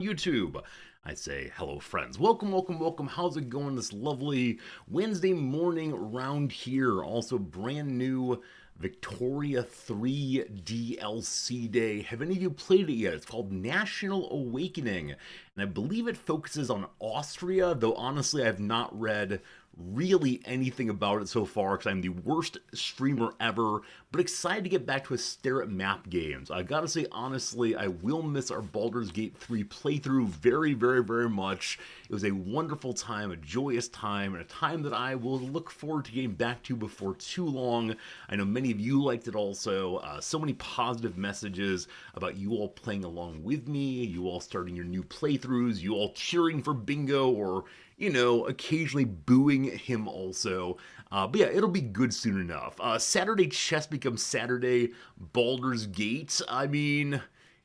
YouTube. I say hello, friends. Welcome, welcome, welcome. How's it going this lovely Wednesday morning around here? Also, brand new Victoria 3 DLC day. Have any of you played it yet? It's called National Awakening, and I believe it focuses on Austria, though honestly, I have not read really anything about it so far because I'm the worst streamer ever, but excited to get back to a stare at map games. I gotta say, honestly, I will miss our Baldur's Gate 3 playthrough very, very, very much. It was a wonderful time, a joyous time, and a time that I will look forward to getting back to before too long. I know many of you liked it also. So many positive messages about you all playing along with me, you all starting your new playthroughs, you all cheering for Bingo, or occasionally booing him also. But yeah, it'll be good soon enough. Saturday chess becomes Saturday Baldur's Gate. I mean,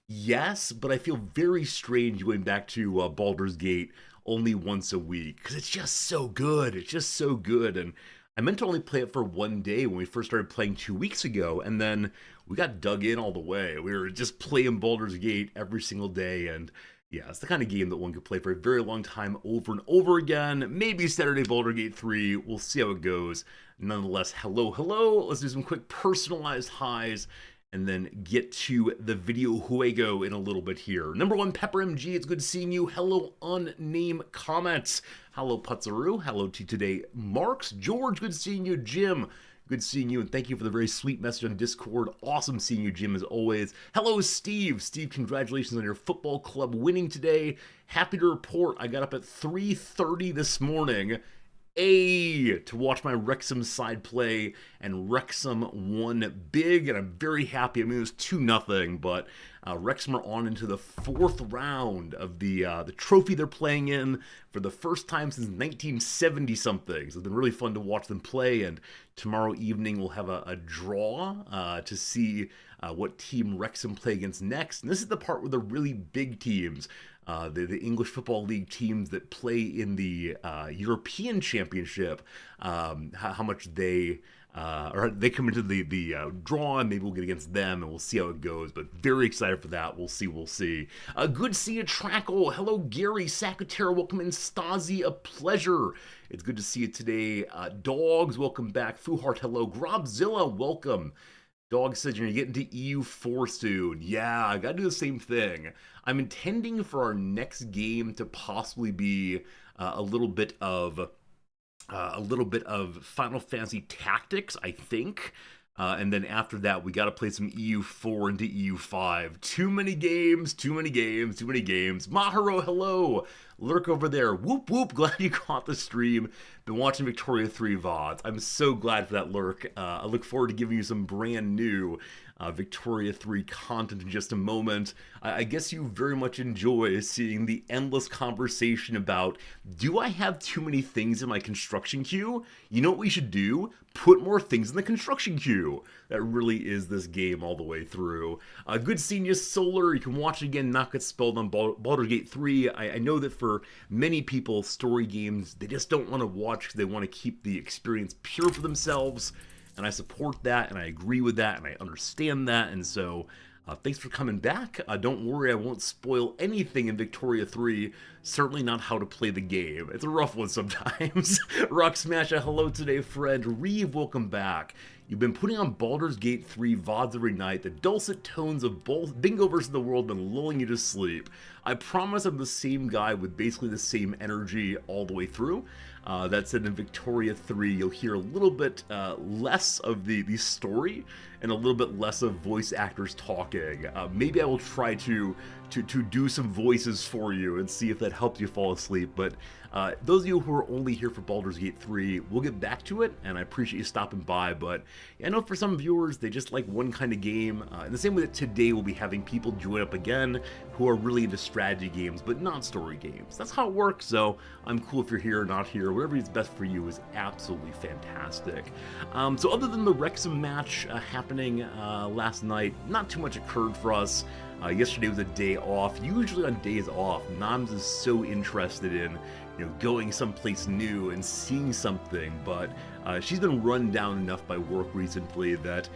yes, but I feel very strange going back to Baldur's Gate only once a week because it's just so good. It's just so good. And I meant to only play it for one day when we first started playing 2 weeks ago, and then we got dug in all the way. We were just playing Baldur's Gate every single day, and yeah, it's the kind of game that one could play for a very long time over and over again. Maybe Saturday Baldur's Gate 3. We'll see how it goes. Nonetheless, hello, hello. Let's do some quick personalized highs and then get to the video juego in a little bit here. Number one, Pepper MG, it's good seeing you. Hello, unnamed comments. Hello, Putzaru. Hello to today, Marks. George, good seeing you. Jim, good seeing you, and thank you for the very sweet message on Discord. Awesome seeing you, Jim, as always. Hello, Steve. Steve, congratulations on your football club winning today. Happy to report I got up at 3:30 this morning to watch my Wrexham side play, and Wrexham won big, and I'm very happy. I mean, it was 2-0, but Wrexham are on into the fourth round of the trophy they're playing in for the first time since 1970-something. So it's been really fun to watch them play, and tomorrow evening we'll have a draw to see what team Wrexham play against next. And this is the part where the really big teams, the English Football League teams that play in the European Championship, how much they or they come into the draw, and maybe we'll get against them, and we'll see how it goes. But very excited for that. We'll see. We'll see. Good to see you, Trackle. Hello, Gary Sakatera. Welcome in, Stasi. A pleasure. It's good to see you today. Dogs, welcome back. Fuhart, hello. Grobzilla, welcome. Dog says you're going to get into EU4 soon. Yeah, I got to do the same thing. I'm intending for our next game to possibly be a little bit of Final Fantasy Tactics, I think. And then after that, we got to play some EU4 into EU5. Too many games, too many games, too many games. Maharo, hello. Lurk over there. Whoop, whoop. Glad you caught the stream. Been watching Victoria 3 VODs. I'm so glad for that, Lurk. I look forward to giving you some brand new Victoria 3 content in just a moment. I guess you very much enjoy seeing the endless conversation about, do I have too many things in my construction queue? You know what we should do? Put more things in the construction queue. That really is this game all the way through. Good seeing you, Solar. You can watch it again, not get spelled on Baldur's Gate 3. I know that for many people, story games, they just don't want to watch because they want to keep the experience pure for themselves. And I support that, and I agree with that, and I understand that, and so thanks for coming back. Don't worry, I won't spoil anything in Victoria 3, certainly not how to play the game. It's a rough one sometimes. Rock Smasher, hello today, friend. Reeve, welcome back. You've been putting on Baldur's Gate 3 VODs every night. The dulcet tones of both Bingo vs. the World have been lulling you to sleep. I promise I'm the same guy with basically the same energy all the way through. That said, in Victoria 3, you'll hear a little bit less of the story and a little bit less of voice actors talking. Maybe I will try to do some voices for you and see if that helps you fall asleep. But those of you who are only here for Baldur's Gate 3, we'll get back to it, and I appreciate you stopping by. But I know for some viewers, they just like one kind of game. In the same way that today we'll be having people join up again who are really into strategy games, but not story games. That's how it works, so I'm cool if you're here or not here. Whatever is best for you is absolutely fantastic. So other than the Wrexham match happening last night, not too much occurred for us. Yesterday was a day off. Usually on days off, Noms is so interested in going someplace new and seeing something, but she's been run down enough by work recently that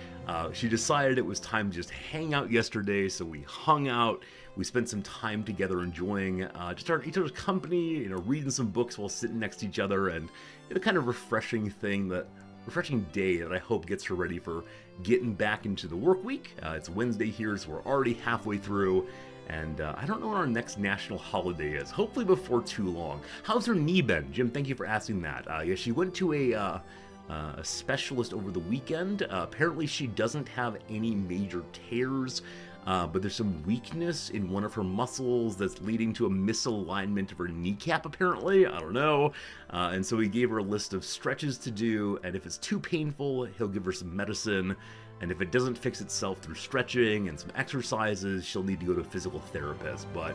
she decided it was time to just hang out yesterday, so we hung out. We spent some time together enjoying just each other's company, reading some books while sitting next to each other, and the kind of refreshing day that I hope gets her ready for getting back into the work week. It's Wednesday here, so we're already halfway through, and I don't know when our next national holiday is. Hopefully before too long. How's her knee been? Jim, thank you for asking that. Yeah, she went to a specialist over the weekend. Apparently she doesn't have any major tears, but there's some weakness in one of her muscles that's leading to a misalignment of her kneecap, apparently. I don't know. And so he gave her a list of stretches to do, and if it's too painful, he'll give her some medicine. And if it doesn't fix itself through stretching and some exercises, she'll need to go to a physical therapist. But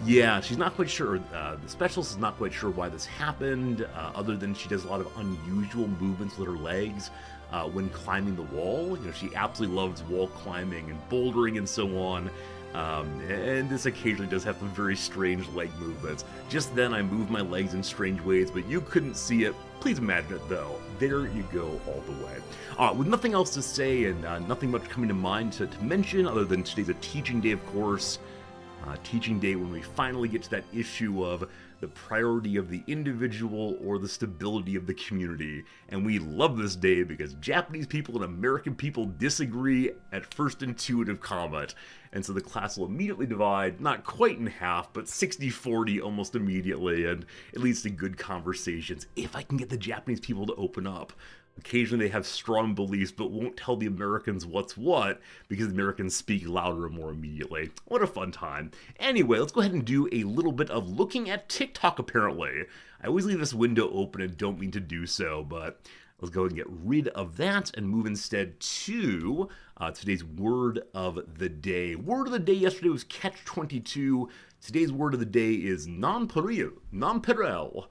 yeah, she's not quite sure. The specialist is not quite sure why this happened, other than she does a lot of unusual movements with her legs when climbing the wall. She absolutely loves wall climbing and bouldering and so on. And this occasionally does have some very strange leg movements. Just then I moved my legs in strange ways, but you couldn't see it. Please imagine it though. There you go all the way. With nothing else to say and nothing much coming to mind to mention other than today's a teaching day, of course. Teaching day when we finally get to that issue of the priority of the individual or the stability of the community. And we love this day because Japanese people and American people disagree at first intuitive comment. And so the class will immediately divide, not quite in half, but 60-40 almost immediately, and it leads to good conversations if I can get the Japanese people to open up. Occasionally they have strong beliefs but won't tell the Americans what's what because the Americans speak louder and more immediately. What a fun time. Anyway, let's go ahead and do a little bit of looking at TikTok apparently. I always leave this window open and don't mean to do so, but let's go ahead and get rid of that and move instead to today's word of the day. Word of the day yesterday was catch-22. Today's word of the day is nonpareil. Nonpareil.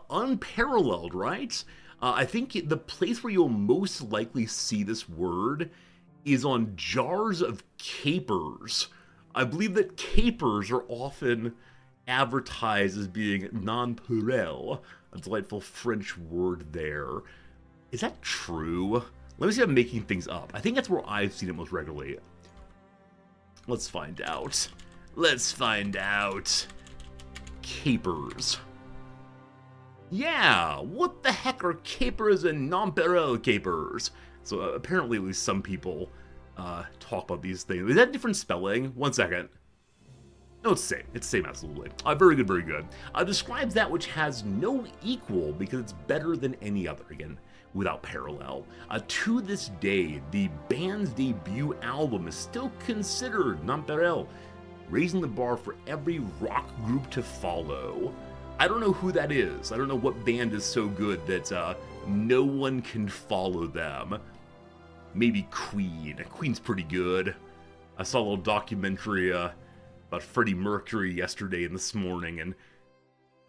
Unparalleled, right? I think the place where you'll most likely see this word is on jars of capers. I believe that capers are often advertised as being nonpareil, a delightful French word there. Is that true? Let me see if I'm making things up. I think that's where I've seen it most regularly. Let's find out. Let's find out. Capers. Yeah, what the heck are capers and nonpareil capers? So apparently at least some people talk about these things. Is that different spelling? One second. No, it's the same. It's the same, absolutely. Very good, very good. Describes that which has no equal because it's better than any other, again, without parallel. To this day, the band's debut album is still considered nonpareil, raising the bar for every rock group to follow. I don't know who that is. I don't know what band is so good that no one can follow them. Maybe Queen. Queen's pretty good. I saw a little documentary about Freddie Mercury yesterday and this morning, and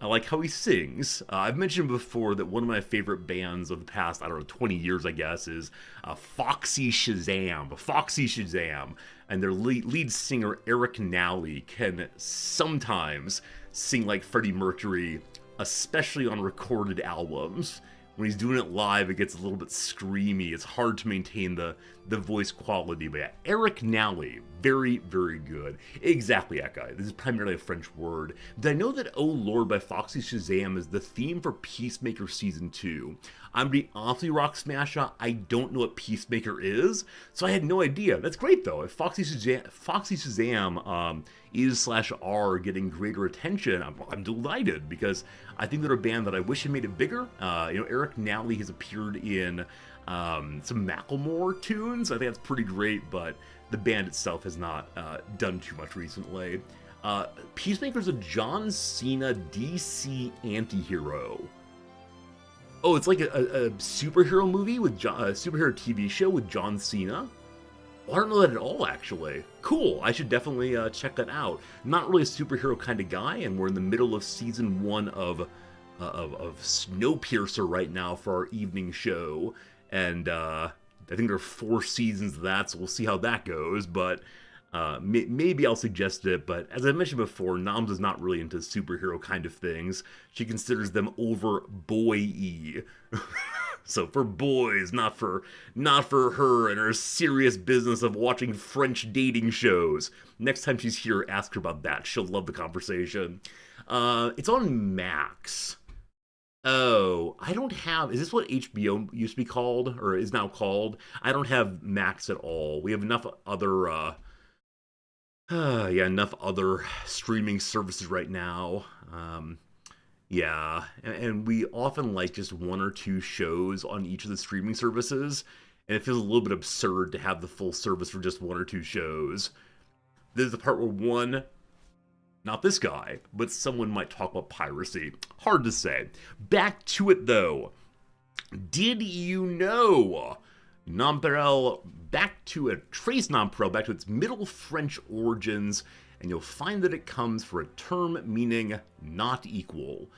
I like how he sings. I've mentioned before that one of my favorite bands of the past, 20 years, I guess, is Foxy Shazam. Foxy Shazam. And their lead singer, Eric Nally, can sometimes sing like Freddie Mercury, especially on recorded albums. When he's doing it live, it gets a little bit screamy. It's hard to maintain the voice quality. But yeah, Eric Nally, very, very good. Exactly, that guy. This is primarily a French word. Did I know that Oh Lord by Foxy Shazam is the theme for Peacemaker Season 2? I'm being awfully Rock Smasher. I don't know what Peacemaker is, so I had no idea. That's great, though. If Foxy Shazam is/are getting greater attention, I'm delighted, because I think they're a band that I wish had made it bigger. Eric Nally has appeared in some Macklemore tunes. I think that's pretty great, but the band itself has not done too much recently. Peacemaker's a John Cena DC anti-hero. Oh, it's like a superhero movie with a superhero TV show with John Cena? Well, I don't know that at all, actually. Cool, I should definitely check that out. Not really a superhero kind of guy, and we're in the middle of season 1 of Snowpiercer right now for our evening show. And I think there are 4 seasons of that, so we'll see how that goes. But maybe I'll suggest it. But as I mentioned before, Noms is not really into superhero kind of things. She considers them over boy-y. So for boys, not for her and her serious business of watching French dating shows. Next time she's here, ask her about that. She'll love the conversation. It's on Max. Oh, I don't have. Is this what HBO used to be called, or is now called? I don't have Max at all. We have enough other, enough other streaming services right now. Yeah, and we often like just 1 or 2 shows on each of the streaming services, and it feels a little bit absurd to have the full service for just 1 or 2 shows. There's the part where one, not this guy, but someone might talk about piracy. Hard to say. Back to it, though. Did you know Nonpareil, trace Nonpareil back to its Middle French origins, and you'll find that it comes for a term meaning not equal.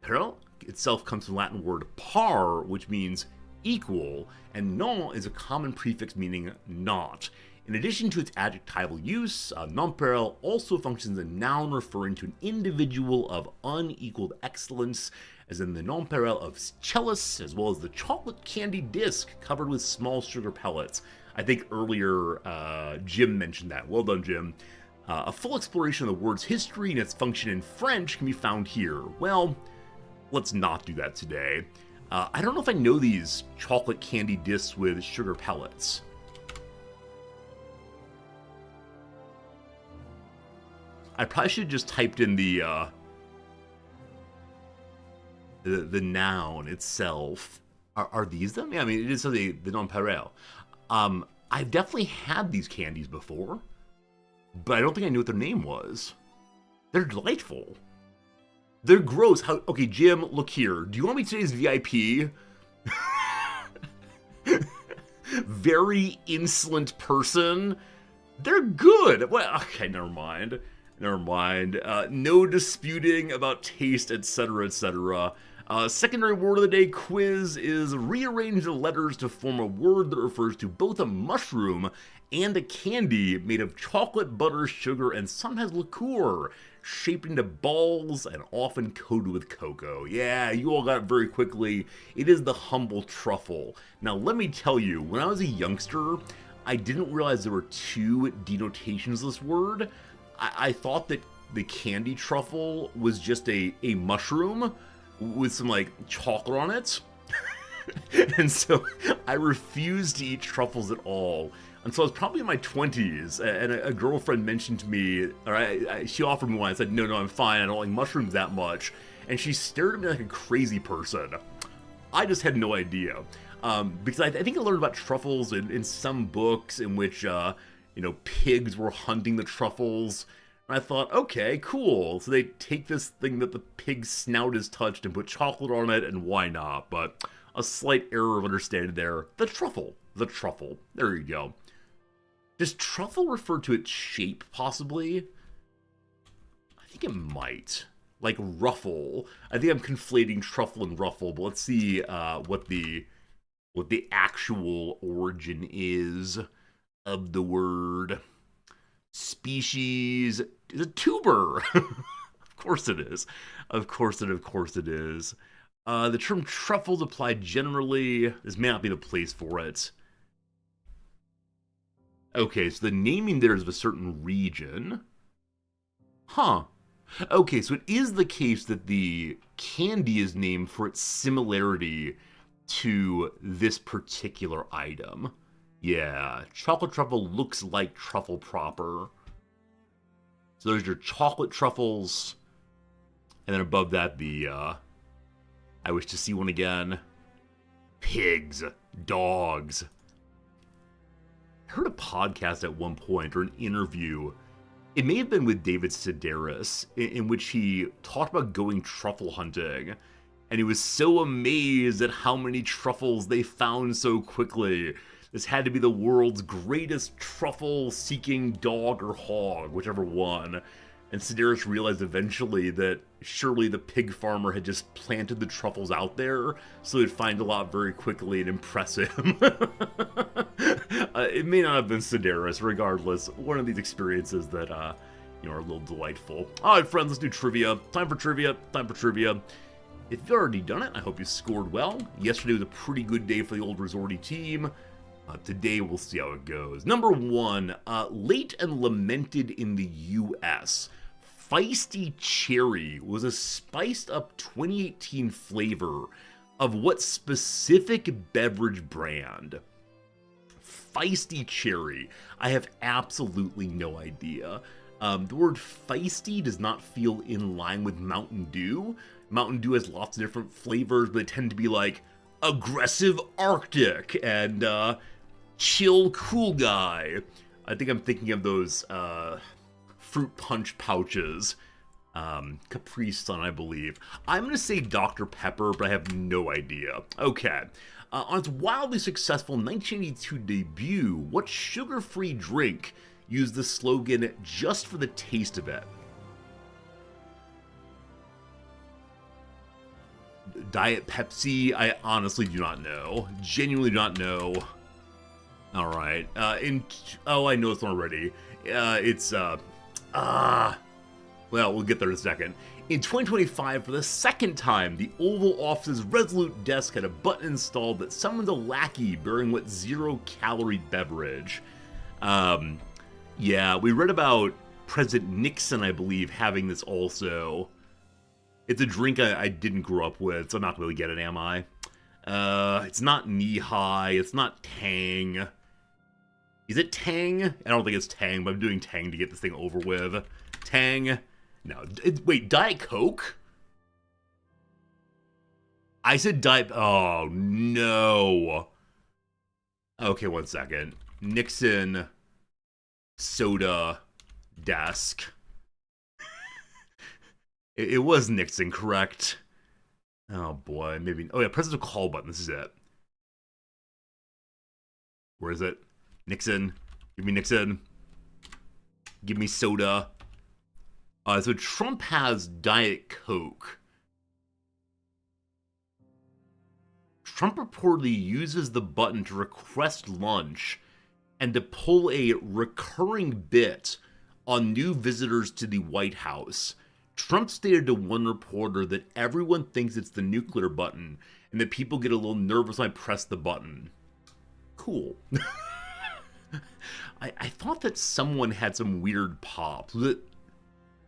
Pareil itself comes from the Latin word par, which means equal, and non is a common prefix meaning not. In addition to its adjectival use, Nonpareil also functions as a noun referring to an individual of unequaled excellence, as in the Nonpareil of Chellis, as well as the chocolate candy disc covered with small sugar pellets. I think earlier Jim mentioned that. Well done, Jim. A full exploration of the word's history and its function in French can be found here. Well, let's not do that today. I don't know if I know these chocolate candy discs with sugar pellets. I probably should have just typed in the noun itself. Are these them? Yeah, I mean, it is the Nonpareil. I've definitely had these candies before, but I don't think I knew what their name was. They're delightful. They're gross. Okay, Jim, look here. Do you want me today's VIP? Very insolent person. They're good. Well, okay, never mind. No disputing about taste, etc., etc. Secondary word of the day quiz is rearrange the letters to form a word that refers to both a mushroom and a candy made of chocolate, butter, sugar, and sometimes liqueur, shaped into balls and often coated with cocoa. Yeah, you all got it very quickly. It is the humble truffle. Now, let me tell you, when I was a youngster, I didn't realize there were 2 denotations of this word. I thought that the candy truffle was just a mushroom with some, like, chocolate on it. And so I refused to eat truffles at all. And so I was probably in my 20s, and a girlfriend mentioned to me, or she offered me one. I said, no, I'm fine. I don't like mushrooms that much. And she stared at me like a crazy person. I just had no idea. Because I think I learned about truffles in some books in which, pigs were hunting the truffles. And I thought, okay, cool. So they take this thing that the pig's snout has touched and put chocolate on it, and why not? But a slight error of understanding there. The truffle. There you go. Does truffle refer to its shape, possibly? I think it might. Like ruffle. I think I'm conflating truffle and ruffle, but let's see what the actual origin is of the word. Species is a tuber. Of course it is. Of course it is. The term truffles applied generally. This may not be the place for it. Okay, so the naming there is of a certain region. Huh. Okay, so it is the case that the candy is named for its similarity to this particular item. Yeah, chocolate truffle looks like truffle proper. So there's your chocolate truffles. And then above that, the, I wish to see one again. Pigs. Dogs. I heard a podcast at one point, or an interview. It may have been with David Sedaris, in which he talked about going truffle hunting. And he was so amazed at how many truffles they found so quickly. This had to be the world's greatest truffle-seeking dog or hog, whichever one. And Sedaris realized eventually that surely the pig farmer had just planted the truffles out there so he'd find a lot very quickly and impress him. It may not have been Sedaris, regardless. One of these experiences that, are a little delightful. Alright, friends, let's do trivia. Time for trivia. If you've already done it, I hope you scored well. Yesterday was a pretty good day for the old Resorty team. Today, we'll see how it goes. Number 1, late and lamented in the U.S., Feisty Cherry was a spiced-up 2018 flavor of what specific beverage brand? Feisty Cherry. I have absolutely no idea. The word feisty does not feel in line with Mountain Dew. Mountain Dew has lots of different flavors, but they tend to be like aggressive Arctic and chill cool guy. I think I'm thinking of those fruit punch pouches. Capri Sun, I believe. I'm going to say Dr. Pepper, but I have no idea. Okay. On its wildly successful 1982 debut, what sugar-free drink used the slogan, "just for the taste of it"? Diet Pepsi? I honestly do not know. Genuinely do not know. Alright. Oh, I know this one already. Well, we'll get there in a second. In 2025, for the second time, the Oval Office's Resolute desk had a button installed that summons a lackey bearing what zero-calorie beverage. Yeah, we read about President Nixon, I believe, having this also. It's a drink I didn't grow up with, so I'm not really get it, am I? It's not Knee-High, it's not Tang. Is it Tang? I don't think it's Tang, but I'm doing Tang to get this thing over with. Tang? No. Wait, Diet Coke? I said Diet... Oh, no. Okay, one second. Nixon... soda... desk. It was Nixon, correct? Oh, boy. Maybe... Oh, yeah, presidential call button. This is it. Where is it? Nixon. Give me Nixon. Give me soda. So Trump has Diet Coke. Trump reportedly uses the button to request lunch and to pull a recurring bit on new visitors to the White House. Trump stated to one reporter that everyone thinks it's the nuclear button and that people get a little nervous when I press the button. Cool. I thought that someone had some weird pops.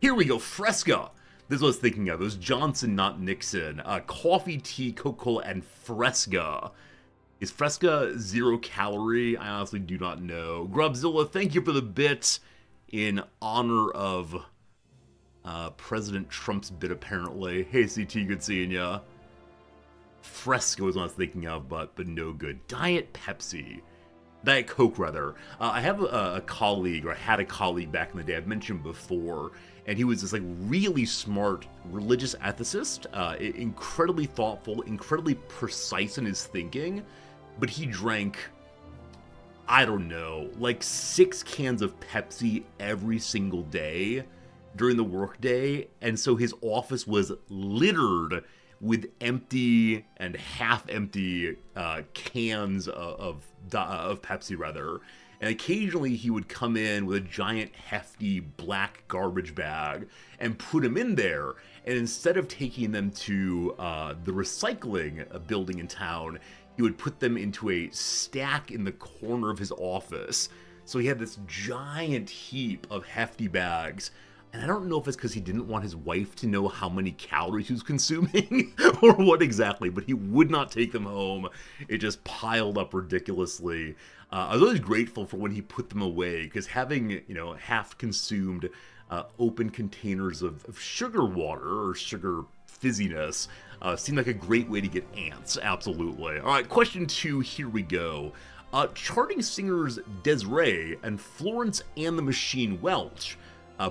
Here we go, Fresca. This is what I was thinking of. It was Johnson, not Nixon. Coffee, tea, Coca-Cola, and Fresca. Is Fresca zero calorie? I honestly do not know. Grubzilla, thank you for the bit in honor of President Trump's bit, apparently. Hey, CT, good seeing ya. Fresca was what I was thinking of, but no good. Diet Pepsi. Diet Coke, rather. I have a colleague, or I had a colleague back in the day, I've mentioned before, and he was this like really smart religious ethicist, incredibly thoughtful, incredibly precise in his thinking, but he drank, I don't know, like 6 cans of Pepsi every single day during the workday, and so his office was littered with empty and half-empty cans of Pepsi, rather. And occasionally he would come in with a giant, hefty, black garbage bag and put them in there. And instead of taking them to the recycling building in town, he would put them into a stack in the corner of his office. So he had this giant heap of hefty bags. And I don't know if it's because he didn't want his wife to know how many calories he was consuming or what exactly, but he would not take them home. It just piled up ridiculously. I was always grateful for when he put them away, because having, half-consumed open containers of sugar water or sugar fizziness seemed like a great way to get ants, absolutely. All right, question 2, here we go. Charting singers Des'ree and Florence and the Machine Welch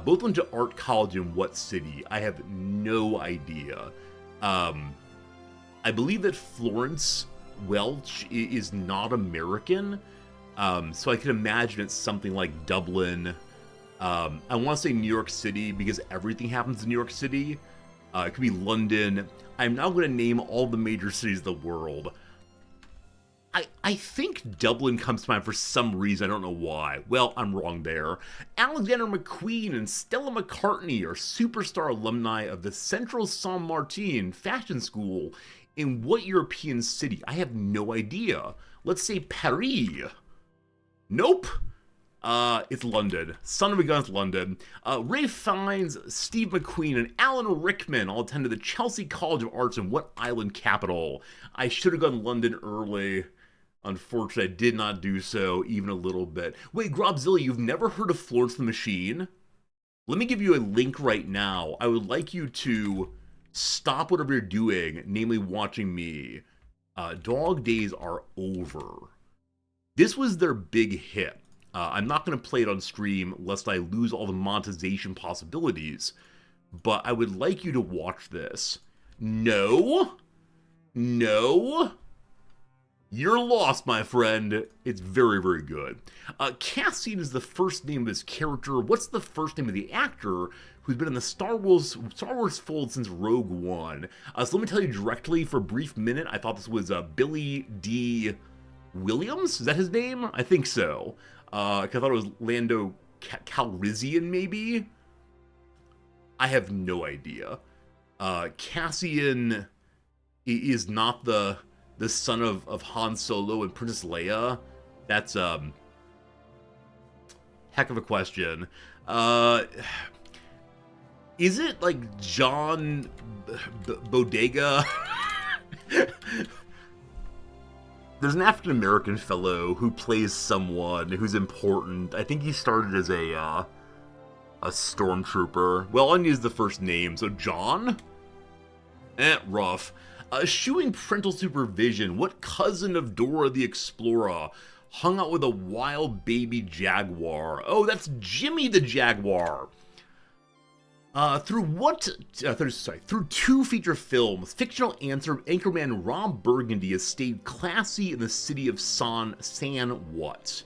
both went to art college in what city? I have no idea. I believe that Florence Welch is not American, so I can imagine it's something like Dublin I want to say New York City because everything happens in New York City. It could be London. I'm now going to name all the major cities of the world. I think Dublin comes to mind for some reason. I don't know why. Well, I'm wrong there. Alexander McQueen and Stella McCartney are superstar alumni of the Central Saint Martin Fashion School. In what European city? I have no idea. Let's say Paris. Nope. It's London. Son of a gun, it's London. Ralph Fiennes, Steve McQueen, and Alan Rickman all attended the Chelsea College of Arts in what island capital? I should have gone London early. Unfortunately, I did not do so even a little bit. Wait, Grobzilla, you've never heard of Florence the Machine? Let me give you a link right now. I would like you to stop whatever you're doing, namely watching me. Dog Days Are Over. This was their big hit. I'm not going to play it on stream lest I lose all the monetization possibilities, but I would like you to watch this. No. No. You're lost, my friend. It's very, very good. Cassian is the first name of his character. What's the first name of the actor who's been in the Star Wars fold since Rogue One? So let me tell you directly, for a brief minute, I thought this was Billy D. Williams? Is that his name? I think so. I thought it was Lando Calrissian, maybe? I have no idea. Cassian is not the son of Han Solo and Princess Leia. That's heck of a question. Is it like John Bodega? There's an African-American fellow who plays someone who's important. I think he started as a stormtrooper. Well, I'll use the first name. So John? Rough. Eschewing parental supervision, what cousin of Dora the Explorer hung out with a wild baby jaguar? Oh, that's Jimmy the Jaguar. Through two feature films, fictional anchorman Ron Burgundy has stayed classy in the city of San what?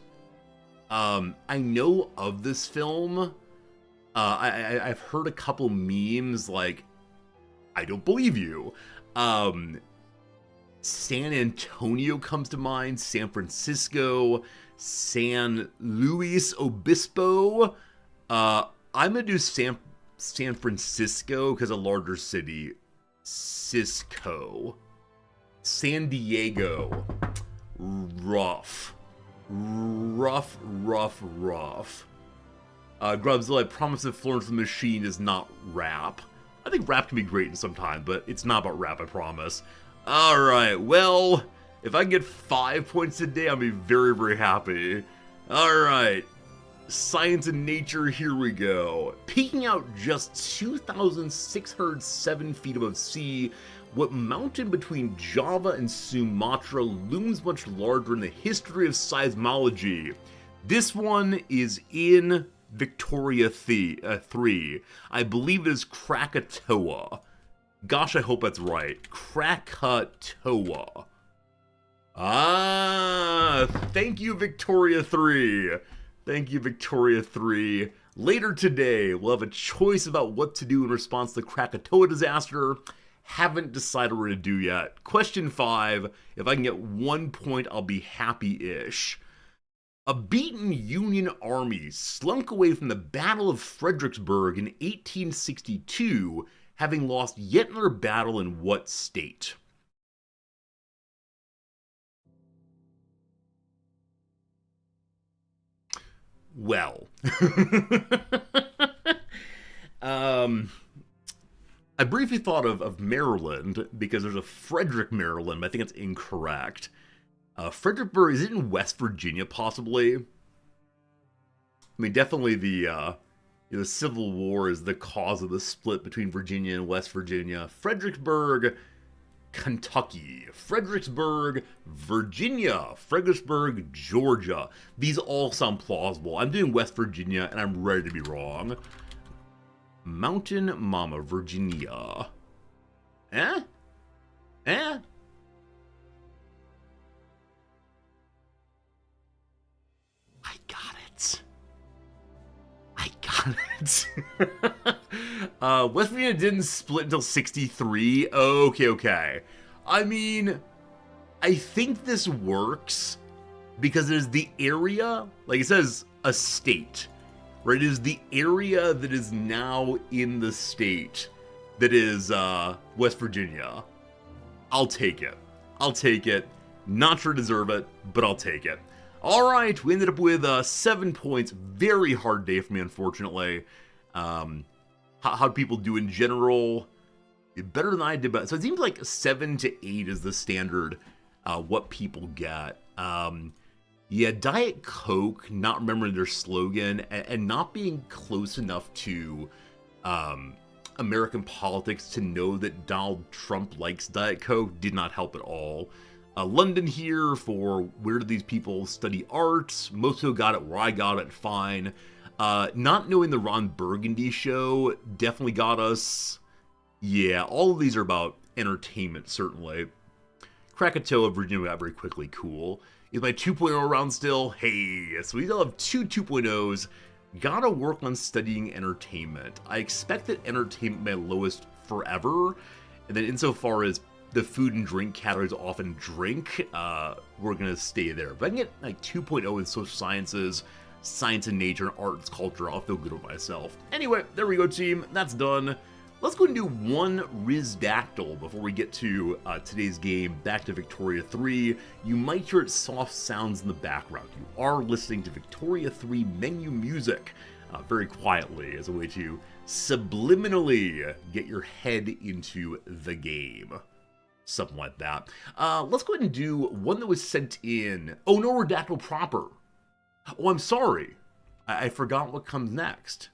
I know of this film. I've heard a couple memes like, I don't believe you. San Antonio comes to mind, San Francisco, San Luis Obispo. I'm gonna do San Francisco because a larger city. Cisco. San Diego. Rough. Grubzilla, I promise that Florence the Machine is not rap. I think rap can be great in some time, but it's not about rap, I promise. Alright, well, if I can get 5 points today, I'll be very, very happy. Alright, science and nature, here we go. Peeking out just 2,607 feet above sea, what mountain between Java and Sumatra looms much larger in the history of seismology? This one is in Victoria 3. I believe it is Krakatoa. Gosh, I hope that's right. Krakatoa. Thank you, Victoria 3. Thank you, Victoria 3. Later today, we'll have a choice about what to do in response to the Krakatoa disaster. Haven't decided what to do yet. Question 5. If I can get 1 point, I'll be happy-ish. A beaten Union army slunk away from the Battle of Fredericksburg in 1862, having lost yet another battle in what state? Well, I briefly thought of Maryland because there's a Frederick, Maryland, but I think it's incorrect. Fredericksburg, is it in West Virginia, possibly? I mean, definitely the Civil War is the cause of the split between Virginia and West Virginia. Fredericksburg, Kentucky. Fredericksburg, Virginia. Fredericksburg, Georgia. These all sound plausible. I'm doing West Virginia, and I'm ready to be wrong. Mountain Mama, Virginia. Eh? Eh? I got it. I got West Virginia didn't split until 63. Okay. I mean, I think this works because there's the area, like it says a state, right? It is the area that is now in the state that is West Virginia. I'll take it. Not sure to deserve it, but I'll take it. All right, we ended up with 7 points. Very hard day for me, unfortunately. How'd people do in general? Better than I did, but so it seems like 7 to 8 is the standard what people get. Yeah, Diet Coke not remembering their slogan and not being close enough to American politics to know that Donald Trump likes Diet Coke did not help at all. London here for where do these people study arts? Most people got it where I got it, fine. Not knowing the Ron Burgundy show definitely got us. Yeah, all of these are about entertainment, certainly. Krakatoa, Virginia got very quickly, cool. Is my 2.0 round still? Hey, so we still have two 2.0s. Gotta work on studying entertainment. I expect that entertainment my lowest forever, and then insofar as the food and drink categories often drink, we're gonna stay there. If I can get like 2.0 in social sciences, science and nature, and arts, culture, I'll feel good with myself. Anyway, there we go, team. That's done. Let's go and do one Rizdactyl before we get to today's game, back to Victoria 3. You might hear its soft sounds in the background. You are listening to Victoria 3 menu music very quietly as a way to subliminally get your head into the game. Something like that. Let's go ahead and do one that was sent in. Oh, no, Redactyl proper. Oh, I'm sorry. I forgot what comes next.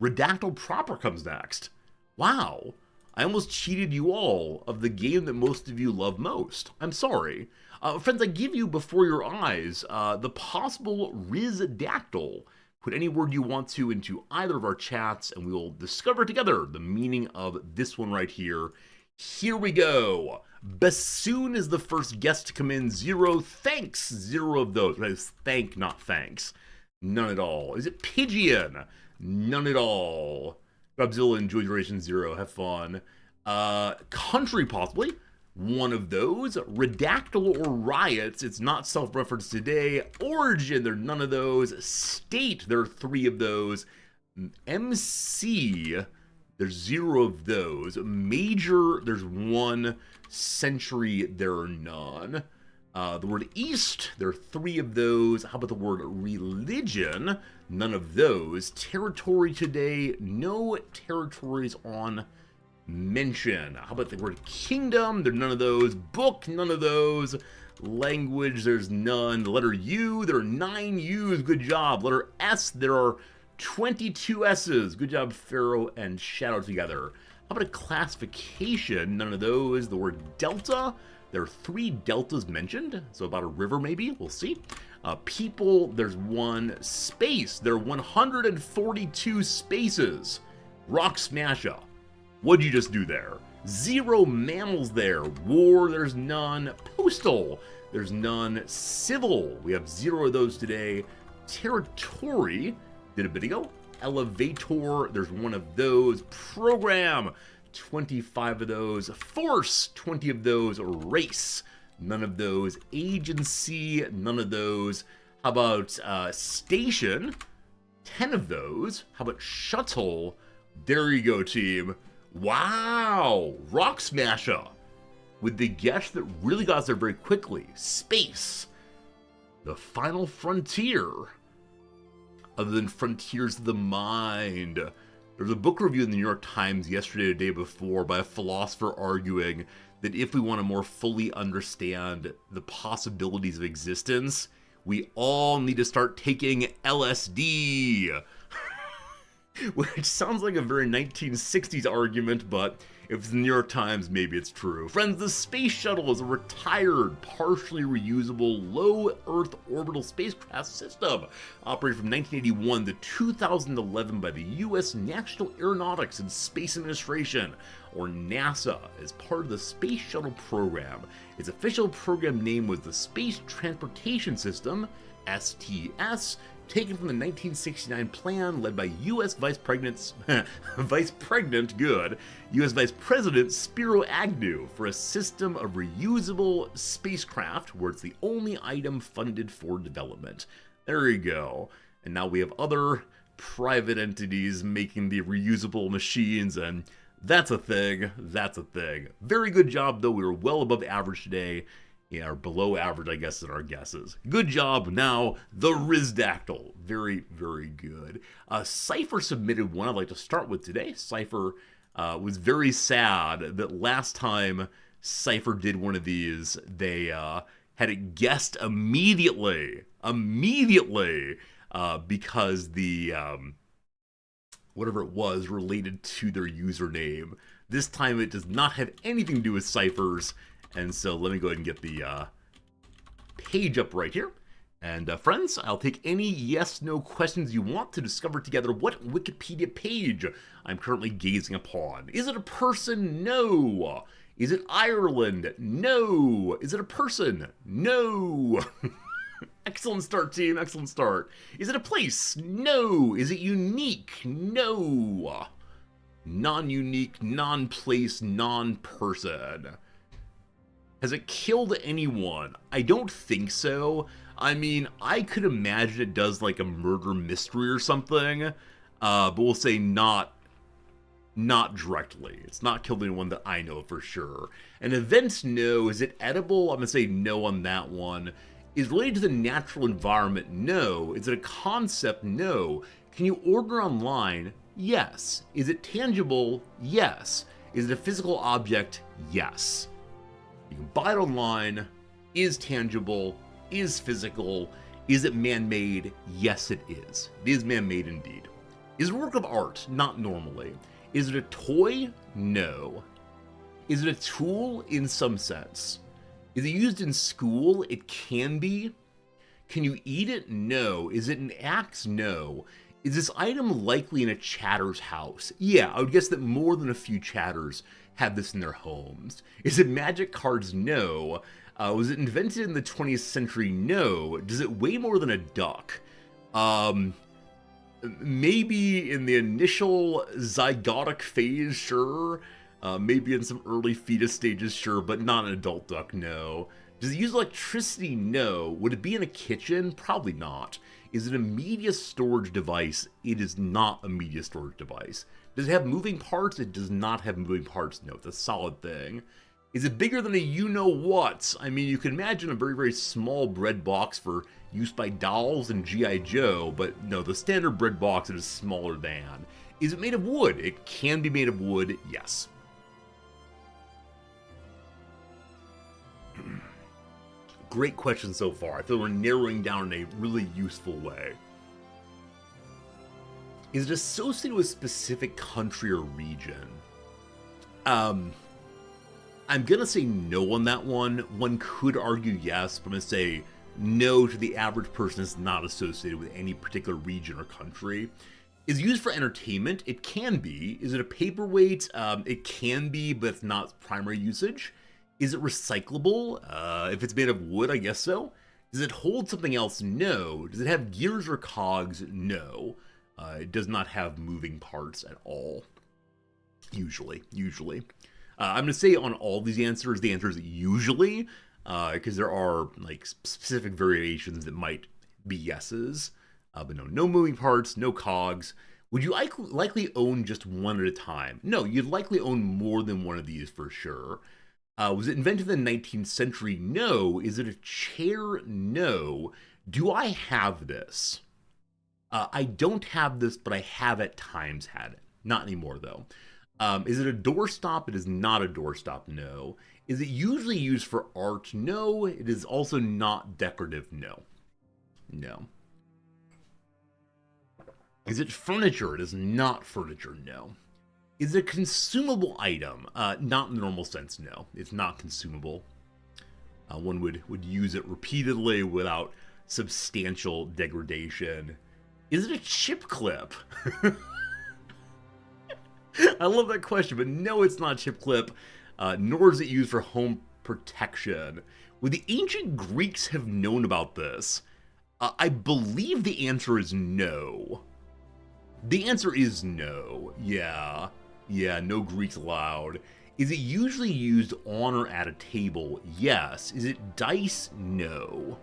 Redactyl proper comes next. Wow, I almost cheated you all of the game that most of you love most. I'm sorry. Friends, I give you before your eyes the possible Rizdactyl. Put any word you want to into either of our chats, and we will discover together the meaning of this one right here. Here we go. Bassoon is the first guest to come in. 0 thanks. 0 of those. That is thank, not thanks. None at all. Is it Pigeon? None at all. Godzilla and Joy Duration 0, have fun. Country, possibly. One of those. Redactyl or Riots, it's not self-referenced today. Origin, there are none of those. State, there are 3 of those. MC, there's 0 of those. Major, there's 1. Century, there are none. The word East, there are 3 of those. How about the word religion? None of those. Territory today, no territories on mention. How about the word kingdom? There are none of those. Book, none of those. Language, there's none. The letter U, there are 9 U's. Good job. Letter S, there are 22 S's. Good job, Pharaoh and Shadow together. How about a classification? None of those. The word delta, there are 3 deltas mentioned, so about a river maybe, we'll see. People, there's 1. Space, there are 142 spaces. Rock Smasher, what'd you just do there? 0 mammals there. War, there's none. Postal, there's none. Civil, we have 0 of those today. Territory, did a bit ago. Elevator, there's 1 of those. Program, 25 of those. Force, 20 of those. Race, none of those. Agency, none of those. How about station? 10 of those. How about shuttle? There you go, team. Wow! Rock Smasher with the guess that really got us there very quickly. Space. The final frontier. Other than Frontiers of the Mind. There was a book review in the New York Times yesterday or the day before by a philosopher arguing that if we want to more fully understand the possibilities of existence, we all need to start taking LSD. Which sounds like a very 1960s argument, but if it's the New York Times, maybe it's true. Friends, the Space Shuttle is a retired, partially reusable, low Earth orbital spacecraft system operated from 1981 to 2011 by the U.S. National Aeronautics and Space Administration, or NASA, as part of the Space Shuttle program. Its official program name was the Space Transportation System, STS, taken from the 1969 plan led by U.S. Vice President U.S. Vice President Spiro Agnew for a system of reusable spacecraft where it's the only item funded for development. There you go. And now we have other private entities making the reusable machines, and that's a thing. That's a thing. Very good job, though. We were well above average today. Yeah, or below average, I guess, in our guesses. Good job. Now, the Rizdactyl. Very, very good. Cypher submitted one I'd like to start with today. Cypher was very sad that last time Cypher did one of these, they had it guessed immediately. Because the, whatever it was, related to their username. This time it does not have anything to do with ciphers. And so let me go ahead and get the page up right here. And friends, I'll take any yes/no questions you want to discover together what Wikipedia page I'm currently gazing upon. Is it a person? No. Is it Ireland? No. Is it a person? No. Excellent start, team. Excellent start. Is it a place? No. Is it unique? No. Non-unique, non-place, non-person. Has it killed anyone? I don't think so. I mean, I could imagine it does like a murder mystery or something, but we'll say not directly. It's not killed anyone that I know for sure. An event, no. Is it edible? I'm gonna say no on that one. Is it related to the natural environment? No. Is it a concept? No. Can you order online? Yes. Is it tangible? Yes. Is it a physical object? Yes. You can buy it online. Is tangible? Is physical? Is it man-made? Yes, it is. It is man-made indeed. Is it a work of art? Not normally. Is it a toy? No. Is it a tool? In some sense. Is it used in school? It can be. Can you eat it? No. Is it an axe? No. Is this item likely in a chatter's house? Yeah, I would guess that more than a few chatters have this in their homes. Is it magic cards? No. Was it invented in the 20th century? No. Does it weigh more than a duck? Maybe in the initial zygotic phase, sure. Maybe in some early fetus stages, sure, but not an adult duck, no. Does it use electricity? No. Would it be in a kitchen? Probably not. Is it a media storage device? It is not a media storage device. Does it have moving parts? It does not have moving parts, no. It's a solid thing. Is it bigger than a you-know-what? I mean, you can imagine a very, very small bread box for use by dolls and G.I. Joe, but no, the standard bread box is smaller than. Is it made of wood? It can be made of wood, yes. Great question so far. I feel we're narrowing down in a really useful way. Is it associated with a specific country or region? I'm gonna say no on that one. One could argue yes, but I'm gonna say no to the average person is not associated with any particular region or country. Is it used for entertainment? It can be. Is it a paperweight? It can be, but it's not primary usage. Is it recyclable? If it's made of wood, I guess so. Does it hold something else? No. Does it have gears or cogs? No. It does not have moving parts at all. Usually. I'm going to say on all these answers, the answer is usually, because there are like specific variations that might be yeses. But no moving parts, no cogs. Would you likely own just one at a time? No, you'd likely own more than one of these for sure. Was it invented in the 19th century? No. Is it a chair? No. Do I have this? I don't have this, but I have at times had it. Not anymore, though. Is it a doorstop? It is not a doorstop, no. Is it usually used for art? No. It is also not decorative, no. No. Is it furniture? It is not furniture, no. Is it a consumable item? Not in the normal sense, no. It's not consumable. One would use it repeatedly without substantial degradation. Is it a chip clip? I love that question, but no, it's not a chip clip, nor is it used for home protection. Would the ancient Greeks have known about this? I believe the answer is no. The answer is no. Yeah. Yeah, no Greeks allowed. Is it usually used on or at a table? Yes. Is it dice? No.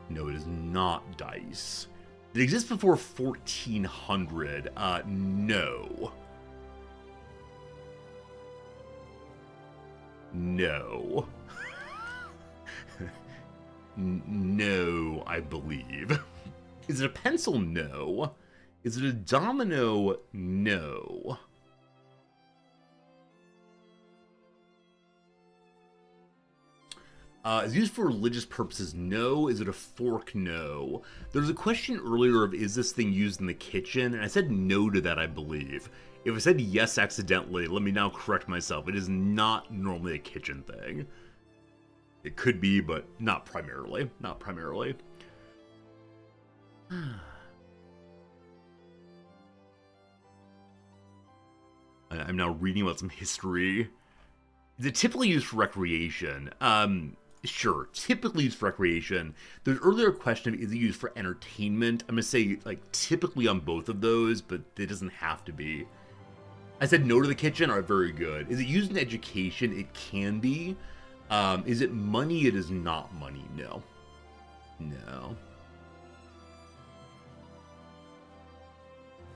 No, it is not dice. Did it exist before 1400? No. No. No, I believe. Is it a pencil? No. Is it a domino? No. Is it used for religious purposes? No. Is it a fork? No. There was a question earlier of, is this thing used in the kitchen? And I said no to that, I believe. If I said yes accidentally, let me now correct myself. It is not normally a kitchen thing. It could be, but not primarily. Not primarily. I'm now reading about some history. Is it typically used for recreation? Sure, typically used for recreation. There's earlier question of, is it used for entertainment? I'm gonna say, like, typically on both of those, but it doesn't have to be. I said no to the kitchen. All right, very good. Is it used in education? It can be. Is it money? It is not money. No. No.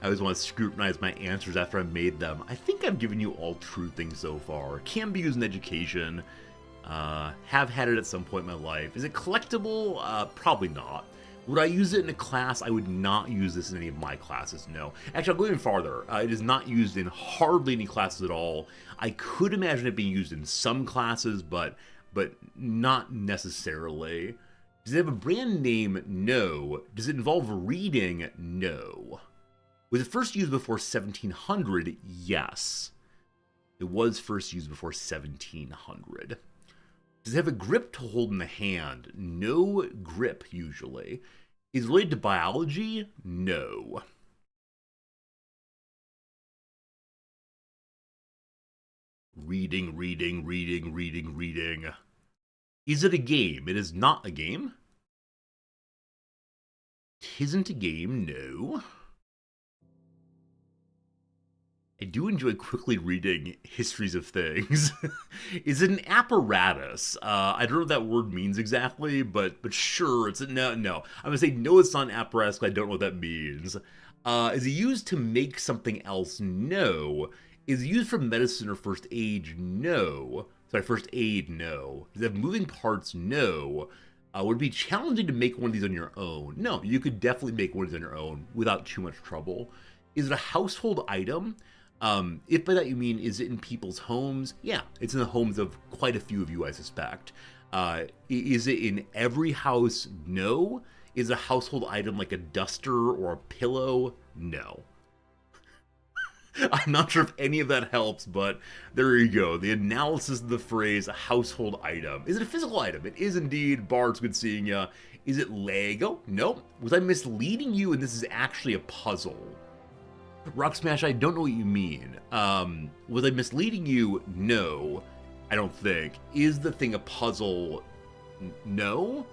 I always want to scrutinize my answers after I've made them. I think I've given you all true things so far. Can be used in education. Have had it at some point in my life. Is it collectible? Probably not. Would I use it in a class? I would not use this in any of my classes, no. Actually, I'll go even farther. It is not used in hardly any classes at all. I could imagine it being used in some classes, but not necessarily. Does it have a brand name? No. Does it involve reading? No. Was it first used before 1700? Yes. It was first used before 1700. Does it have a grip to hold in the hand? No grip, usually. Is it related to biology? No. Reading. Is it a game? It is not a game. It isn't a game, no. I do enjoy quickly reading histories of things. Is it an apparatus? I don't know what that word means exactly, but sure, it's no. I'm gonna say no, it's not an apparatus, because I don't know what that means. Is it used to make something else? No. Is it used for medicine or first aid? No. Sorry, first aid? No. Does it have moving parts? No. Would it be challenging to make one of these on your own? No, you could definitely make one of these on your own without too much trouble. Is it a household item? If by that you mean, is it in people's homes? Yeah, it's in the homes of quite a few of you, I suspect. Is it in every house? No. Is a household item like a duster or a pillow? No. I'm not sure if any of that helps, but there you go. The analysis of the phrase a household item. Is it a physical item? It is indeed. Bard's good seeing ya. Is it Lego? Nope. Was I misleading you and this is actually a puzzle? Rock Smash, I don't know what you mean. Was I misleading you? No, I don't think. Is the thing a puzzle? No.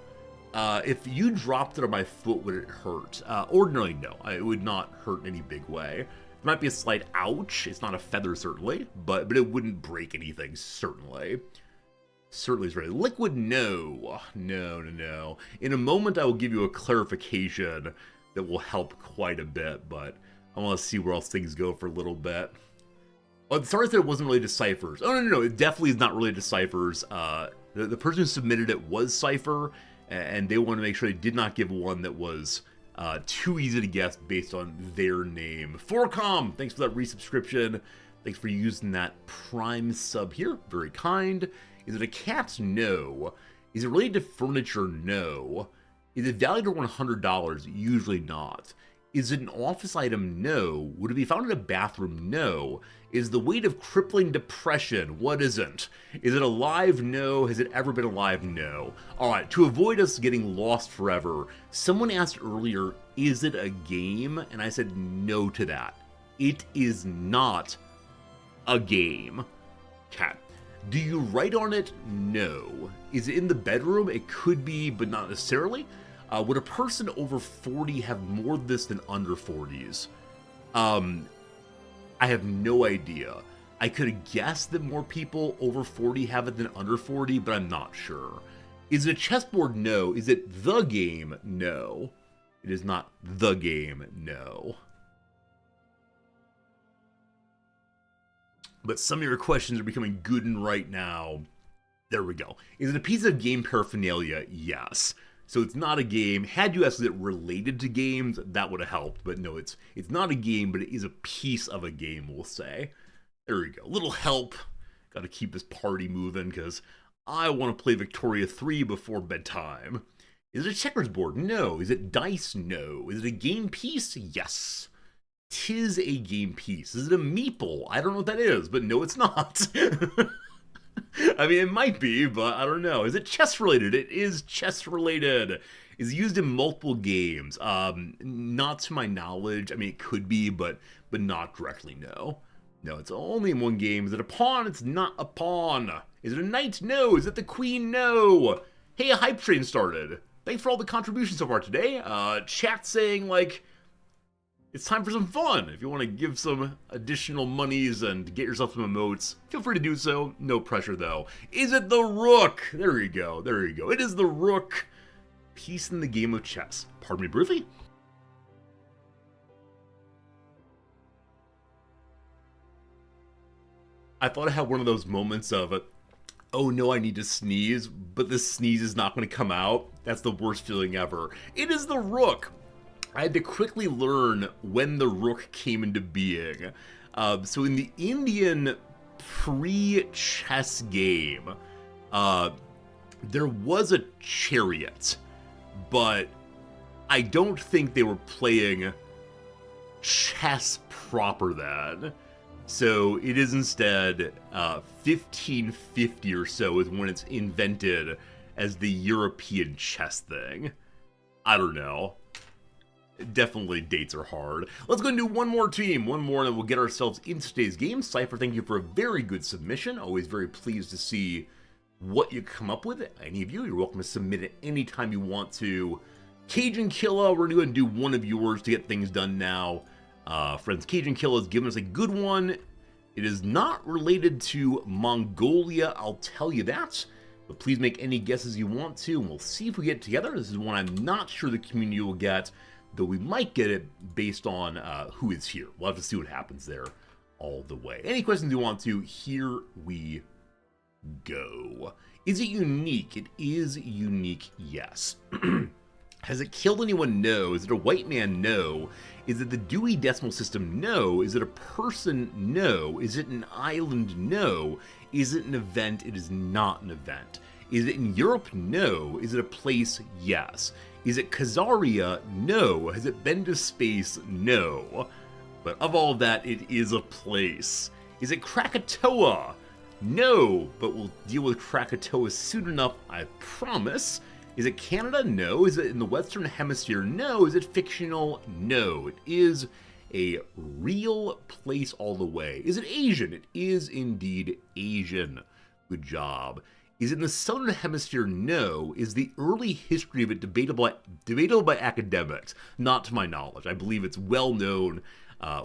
If you dropped it on my foot, would it hurt? Ordinarily, no. It would not hurt in any big way. There might be a slight ouch. It's not a feather, certainly, but it wouldn't break anything, certainly. Certainly is right. Liquid, no. No. In a moment, I will give you a clarification that will help quite a bit, but I want to see where else things go for a little bit. Oh, sorry that it wasn't related to ciphers. Oh, no. It definitely is not related to ciphers. The person who submitted it was Cypher, and they wanted to make sure they did not give one that was too easy to guess based on their name. Forcom, thanks for that resubscription. Thanks for using that Prime sub here. Very kind. Is it a cat? No. Is it related to furniture? No. Is it valued at $100? Usually not. Is it an office item? No. Would it be found in a bathroom? No. Is the weight of crippling depression? What isn't? Is it alive? No. Has it ever been alive? No. Alright, to avoid us getting lost forever, someone asked earlier, is it a game? And I said no to that. It is not a game. Cat. Do you write on it? No. Is it in the bedroom? It could be, but not necessarily. Would a person over 40 have more of this than under 40s? I have no idea. I could have guessed that more people over 40 have it than under 40, but I'm not sure. Is it a chessboard? No. Is it the game? No. It is not the game. No. But some of your questions are becoming good and right now. There we go. Is it a piece of game paraphernalia? Yes. So it's not a game. Had you asked, is it related to games? That would have helped. But no, it's not a game, but it is a piece of a game, we'll say. There we go. A little help. Got to keep this party moving because I want to play Victoria 3 before bedtime. Is it a checkers board? No. Is it dice? No. Is it a game piece? Yes. 'Tis a game piece. Is it a meeple? I don't know what that is, but no, it's not. I mean, it might be, but I don't know. Is it chess related? It is chess related. Is it used in multiple games? Not to my knowledge. I mean, it could be, but not directly, no. No, it's only in one game. Is it a pawn? It's not a pawn. Is it a knight? No. Is it the queen? No. Hey, a hype train started. Thanks for all the contributions so far today. Chat saying, like, it's time for some fun. If you want to give some additional monies and get yourself some emotes, feel free to do so. No pressure, though. Is it the rook? There you go. There you go. It is the rook. Piece in the game of chess. Pardon me briefly. I thought I had one of those moments of, oh no, I need to sneeze, but this sneeze is not going to come out. That's the worst feeling ever. It is the rook. I had to quickly learn when the rook came into being. So in the Indian pre-chess game, there was a chariot, but I don't think they were playing chess proper then. So it is instead 1550 or so is when it's invented as the European chess thing. I don't know. Definitely dates are hard. Let's go and do one more team. One more, and then we'll get ourselves into today's game. Cypher, thank you for a very good submission. Always very pleased to see what you come up with. Any of you, you're welcome to submit it anytime you want to. Cajun Killa, we're going to do one of yours to get things done now. Friends, Cajun Killa has given us a good one. It is not related to Mongolia, I'll tell you that. But please make any guesses you want to, and we'll see if we get it together. This is one I'm not sure the community will get, though we might get it based on who is here. We'll have to see what happens there all the way. Any questions you want to, here we go. Is it unique? It is unique, yes. Has it killed anyone? No. Is it a white man? No. Is it the Dewey Decimal System? No. Is it a person? No. Is it an island? No. Is it an event? It is not an event. Is it in Europe? No. Is it a place? Yes. Is it Khazaria? No. Has it been to space? No. But of all of that, it is a place. Is it Krakatoa? No. But we'll deal with Krakatoa soon enough, I promise. Is it Canada? No. Is it in the Western Hemisphere? No. Is it fictional? No. It is a real place all the way. Is it Asian? It is indeed Asian. Good job. Is it in the Southern Hemisphere? No. Is the early history of it debatable by academics? Not to my knowledge. I believe it's well known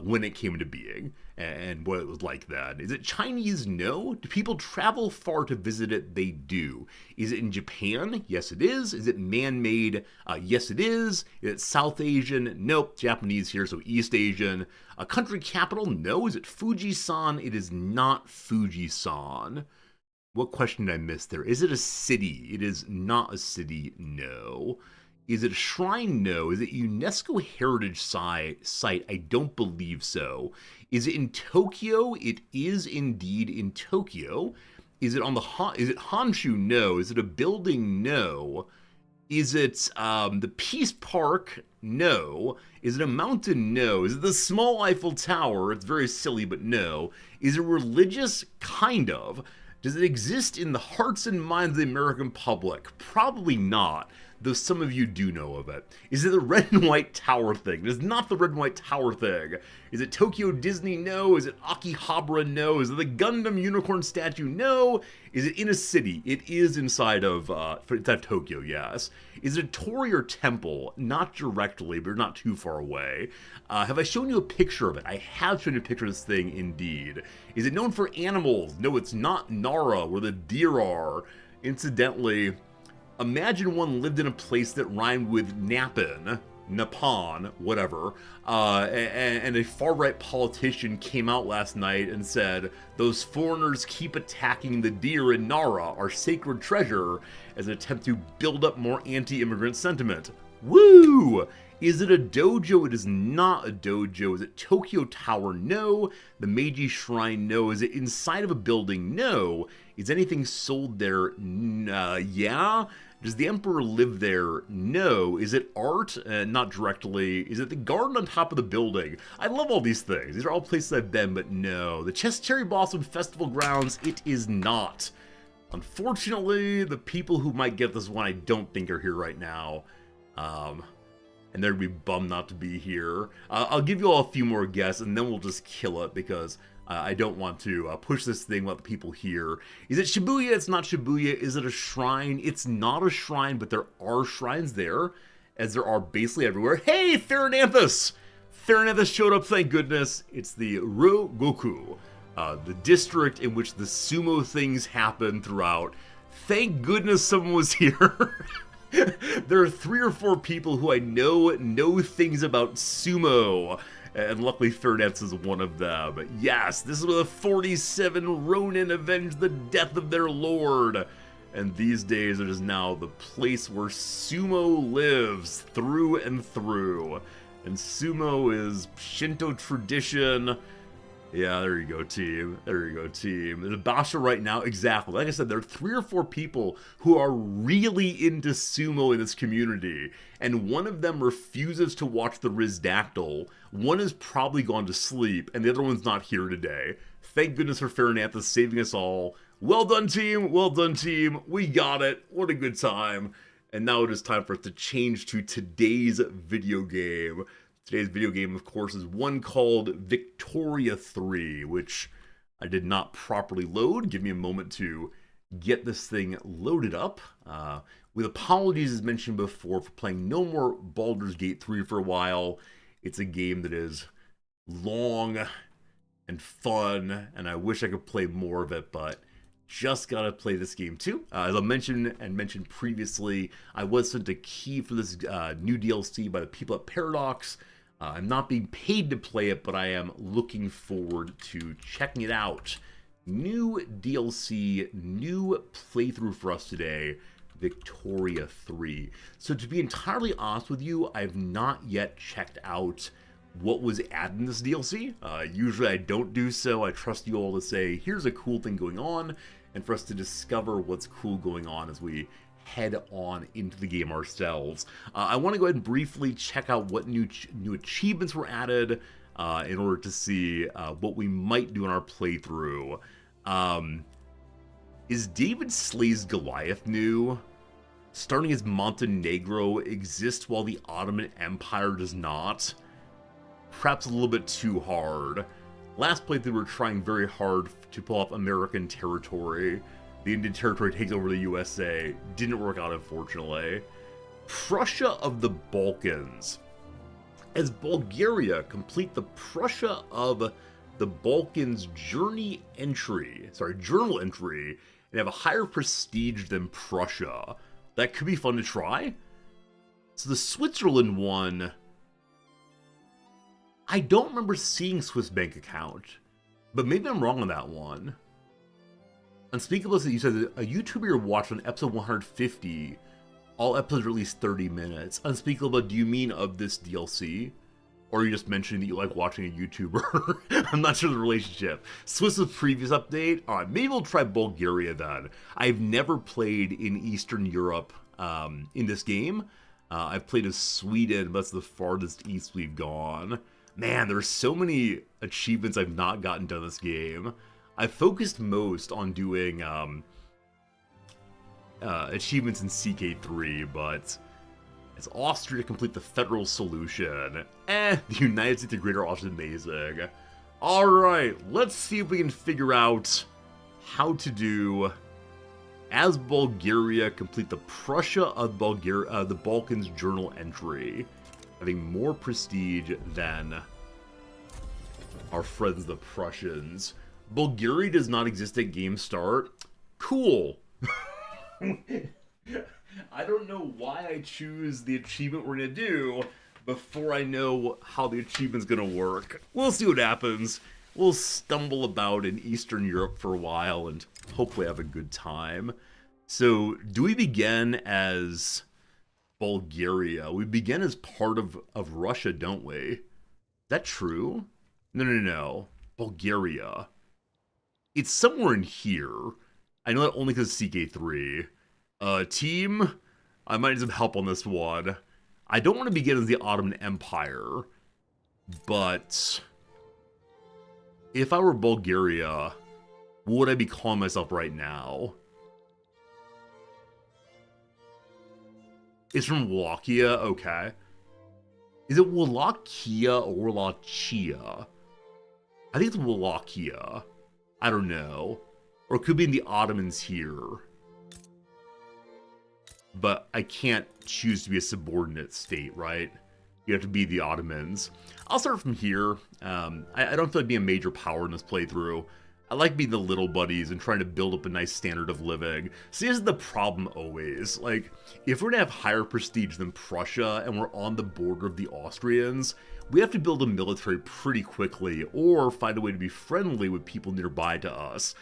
when it came into being and what it was like then. Is it Chinese? No. Do people travel far to visit it? They do. Is it in Japan? Yes, it is. Is it man-made? Yes, it is. Is it South Asian? Nope. Japanese here, so East Asian. A country capital? No. Is it Fujisan? It is not Fujisan. What question did I miss there? Is it a city? It is not a city, no. Is it a shrine? No. Is it UNESCO Heritage Site? I don't believe so. Is it in Tokyo? It is indeed in Tokyo. Is it on is it Honshu? No. Is it a building? No. Is it the Peace Park? No. Is it a mountain? No. Is it the small Eiffel Tower? It's very silly, but no. Is it religious? Kind of. Does it exist in the hearts and minds of the American public? Probably not. though some of you do know of it. Is it the red and white tower thing? It is not the red and white tower thing. Is it Tokyo Disney? No. Is it Akihabara? No. Is it the Gundam unicorn statue? No. Is it in a city? It is inside of Tokyo, yes. Is it a torii or temple? Not directly, but not too far away. Have I shown you a picture of it? I have shown you a picture of this thing, indeed. Is it known for animals? No, it's not Nara, where the deer are. Incidentally, imagine one lived in a place that rhymed with Napin, Nippon, whatever, and a far-right politician came out last night and said, those foreigners keep attacking the deer in Nara, our sacred treasure, as an attempt to build up more anti-immigrant sentiment. Woo! Is it a dojo? It is not a dojo. Is it Tokyo Tower? No. The Meiji Shrine? No. Is it inside of a building? No. Is anything sold there? Yeah. Does the Emperor live there? No. Is it art? Not directly. Is it the garden on top of the building? I love all these things. These are all places I've been, but no. The Cherry Blossom Festival grounds? It is not. Unfortunately, the people who might get this one I don't think are here right now. And they're gonna be bummed not to be here. I'll give you all a few more guesses, and then we'll just kill it, because I don't want to push this thing without the people here. Is it Shibuya? It's not Shibuya. Is it a shrine? It's not a shrine, but there are shrines there, as there are basically everywhere. Hey, Farinanthus! Farinanthus showed up, thank goodness. It's the Ryogoku, the district in which the sumo things happen throughout. Thank goodness someone was here. There are 3 or 4 people who I know things about sumo, and luckily Farinanthus is one of them. Yes, this is where the 47 Ronin avenged the death of their lord, and these days it is now the place where sumo lives through and through. And sumo is Shinto tradition. Yeah, there you go, team. There you go, team. The Basha right now, exactly. Like I said, there are 3 or 4 people who are really into sumo in this community, and one of them refuses to watch the Rizdactyl. One has probably gone to sleep, and the other one's not here today. Thank goodness for Farinanthus saving us all. Well done, team. Well done, team. We got it. What a good time. And now it is time for us to change to today's video game. Today's video game, of course, is one called Victoria 3, which I did not properly load. Give me a moment to get this thing loaded up. With apologies, as mentioned before, for playing no more Baldur's Gate 3 for a while. It's a game that is long and fun, and I wish I could play more of it, but just gotta play this game too. As I mentioned previously, I was sent a key for this new DLC by the people at Paradox. I'm not being paid to play it, but I am looking forward to checking it out. New DLC, new playthrough for us today, Victoria 3. So to be entirely honest with you, I've not yet checked out what was added in this DLC. Usually I don't do so. I trust you all to say, here's a cool thing going on, and for us to discover what's cool going on as we head on into the game ourselves. I want to go ahead and briefly check out what new achievements were added in order to see what we might do in our playthrough. Is David Slays Goliath new? Starting as Montenegro exists while the Ottoman Empire does not? Perhaps a little bit too hard. Last playthrough we were trying very hard to pull off American territory. The Indian territory takes over the USA. Didn't work out, unfortunately. Prussia of the Balkans. As Bulgaria complete the Prussia of the Balkans journal entry, and have a higher prestige than Prussia. That could be fun to try. So the Switzerland one, I don't remember seeing Swiss bank account, but maybe I'm wrong on that one. Unspeakable, you said that a YouTuber you watched on episode 150, all episodes are at least 30 minutes. Unspeakable, do you mean of this DLC? Or are you just mentioning that you like watching a YouTuber? I'm not sure the relationship. Swiss's previous update? Alright, maybe we'll try Bulgaria then. I've never played in Eastern Europe in this game. I've played as Sweden, but that's the farthest east we've gone. Man, there's so many achievements I've not gotten done in this game. I focused most on doing achievements in CK3, but As Austria complete the federal solution. The United States of Greater Austria is amazing. Alright, let's see if we can figure out how to do, as Bulgaria complete the Prussia of Bulgaria, the Balkans journal entry, having more prestige than our friends the Prussians. Bulgaria does not exist at game start. Cool. I don't know why I choose the achievement we're going to do before I know how the achievement's going to work. We'll see what happens. We'll stumble about in Eastern Europe for a while and hopefully have a good time. So, do we begin as Bulgaria? We begin as part of Russia, don't we? Is that true? No. Bulgaria. It's somewhere in here. I know that only because CK3. Team, I might need some help on this one. I don't want to begin as the Ottoman Empire, but if I were Bulgaria, what would I be calling myself right now? It's from Wallachia, okay. Is it Wallachia or Wallachia? I think it's Wallachia. I don't know. Or it could be in the Ottomans here. But I can't choose to be a subordinate state, right? You have to be the Ottomans. I'll start from here. I don't feel like being a major power in this playthrough. I like being the little buddies and trying to build up a nice standard of living. See, this is the problem always. Like, if we're gonna have higher prestige than Prussia and we're on the border of the Austrians, we have to build a military pretty quickly or find a way to be friendly with people nearby to us.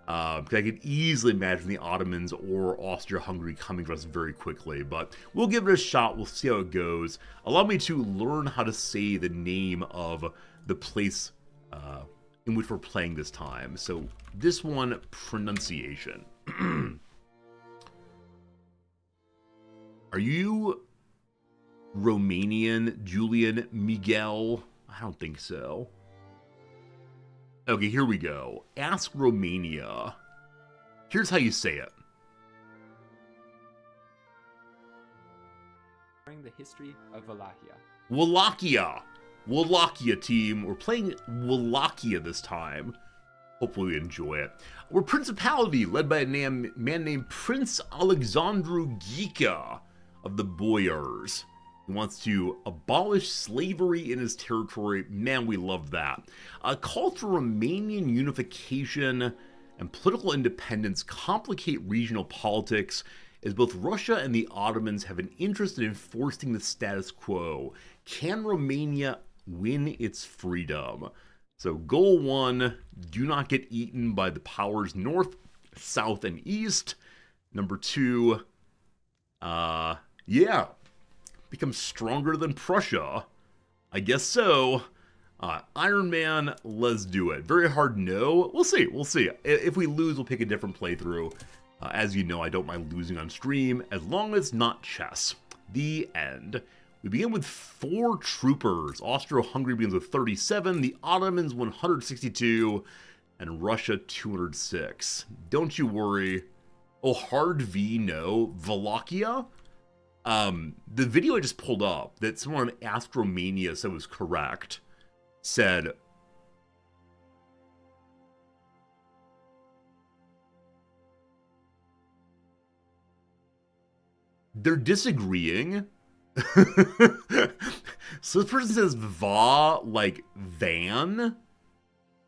Because I could easily imagine the Ottomans or Austria-Hungary coming to us very quickly, but we'll give it a shot. We'll see how it goes. Allow me to learn how to say the name of the place in which we're playing this time. So this one, pronunciation. Are you Romanian, Julian, Miguel? I don't think so. Okay, here we go. Ask Romania. Here's how you say it. The history of Wallachia. Wallachia. Wallachia, team. We're playing Wallachia this time. Hopefully we enjoy it. We're Principality, led by a man named Prince Alexandru Ghica of the Boyars. He wants to abolish slavery in his territory. Man, we love that. A call for Romanian unification and political independence complicate regional politics, as both Russia and the Ottomans have an interest in enforcing the status quo. Can Romania win its freedom? So goal 1, do not get eaten by the powers north, south, and east. Number 2, yeah. Become stronger than Prussia? I guess so. Iron Man, let's do it. Very hard no. We'll see. If we lose, we'll pick a different playthrough. As you know, I don't mind losing on stream, as long as it's not chess. The end. We begin with 4 troopers. Austro-Hungary begins with 37, the Ottomans 162, and Russia 206. Don't you worry. Oh, hard V, no. Wallachia? The video I just pulled up that someone on Ask Romania said was correct said, they're disagreeing. So this person says va like van.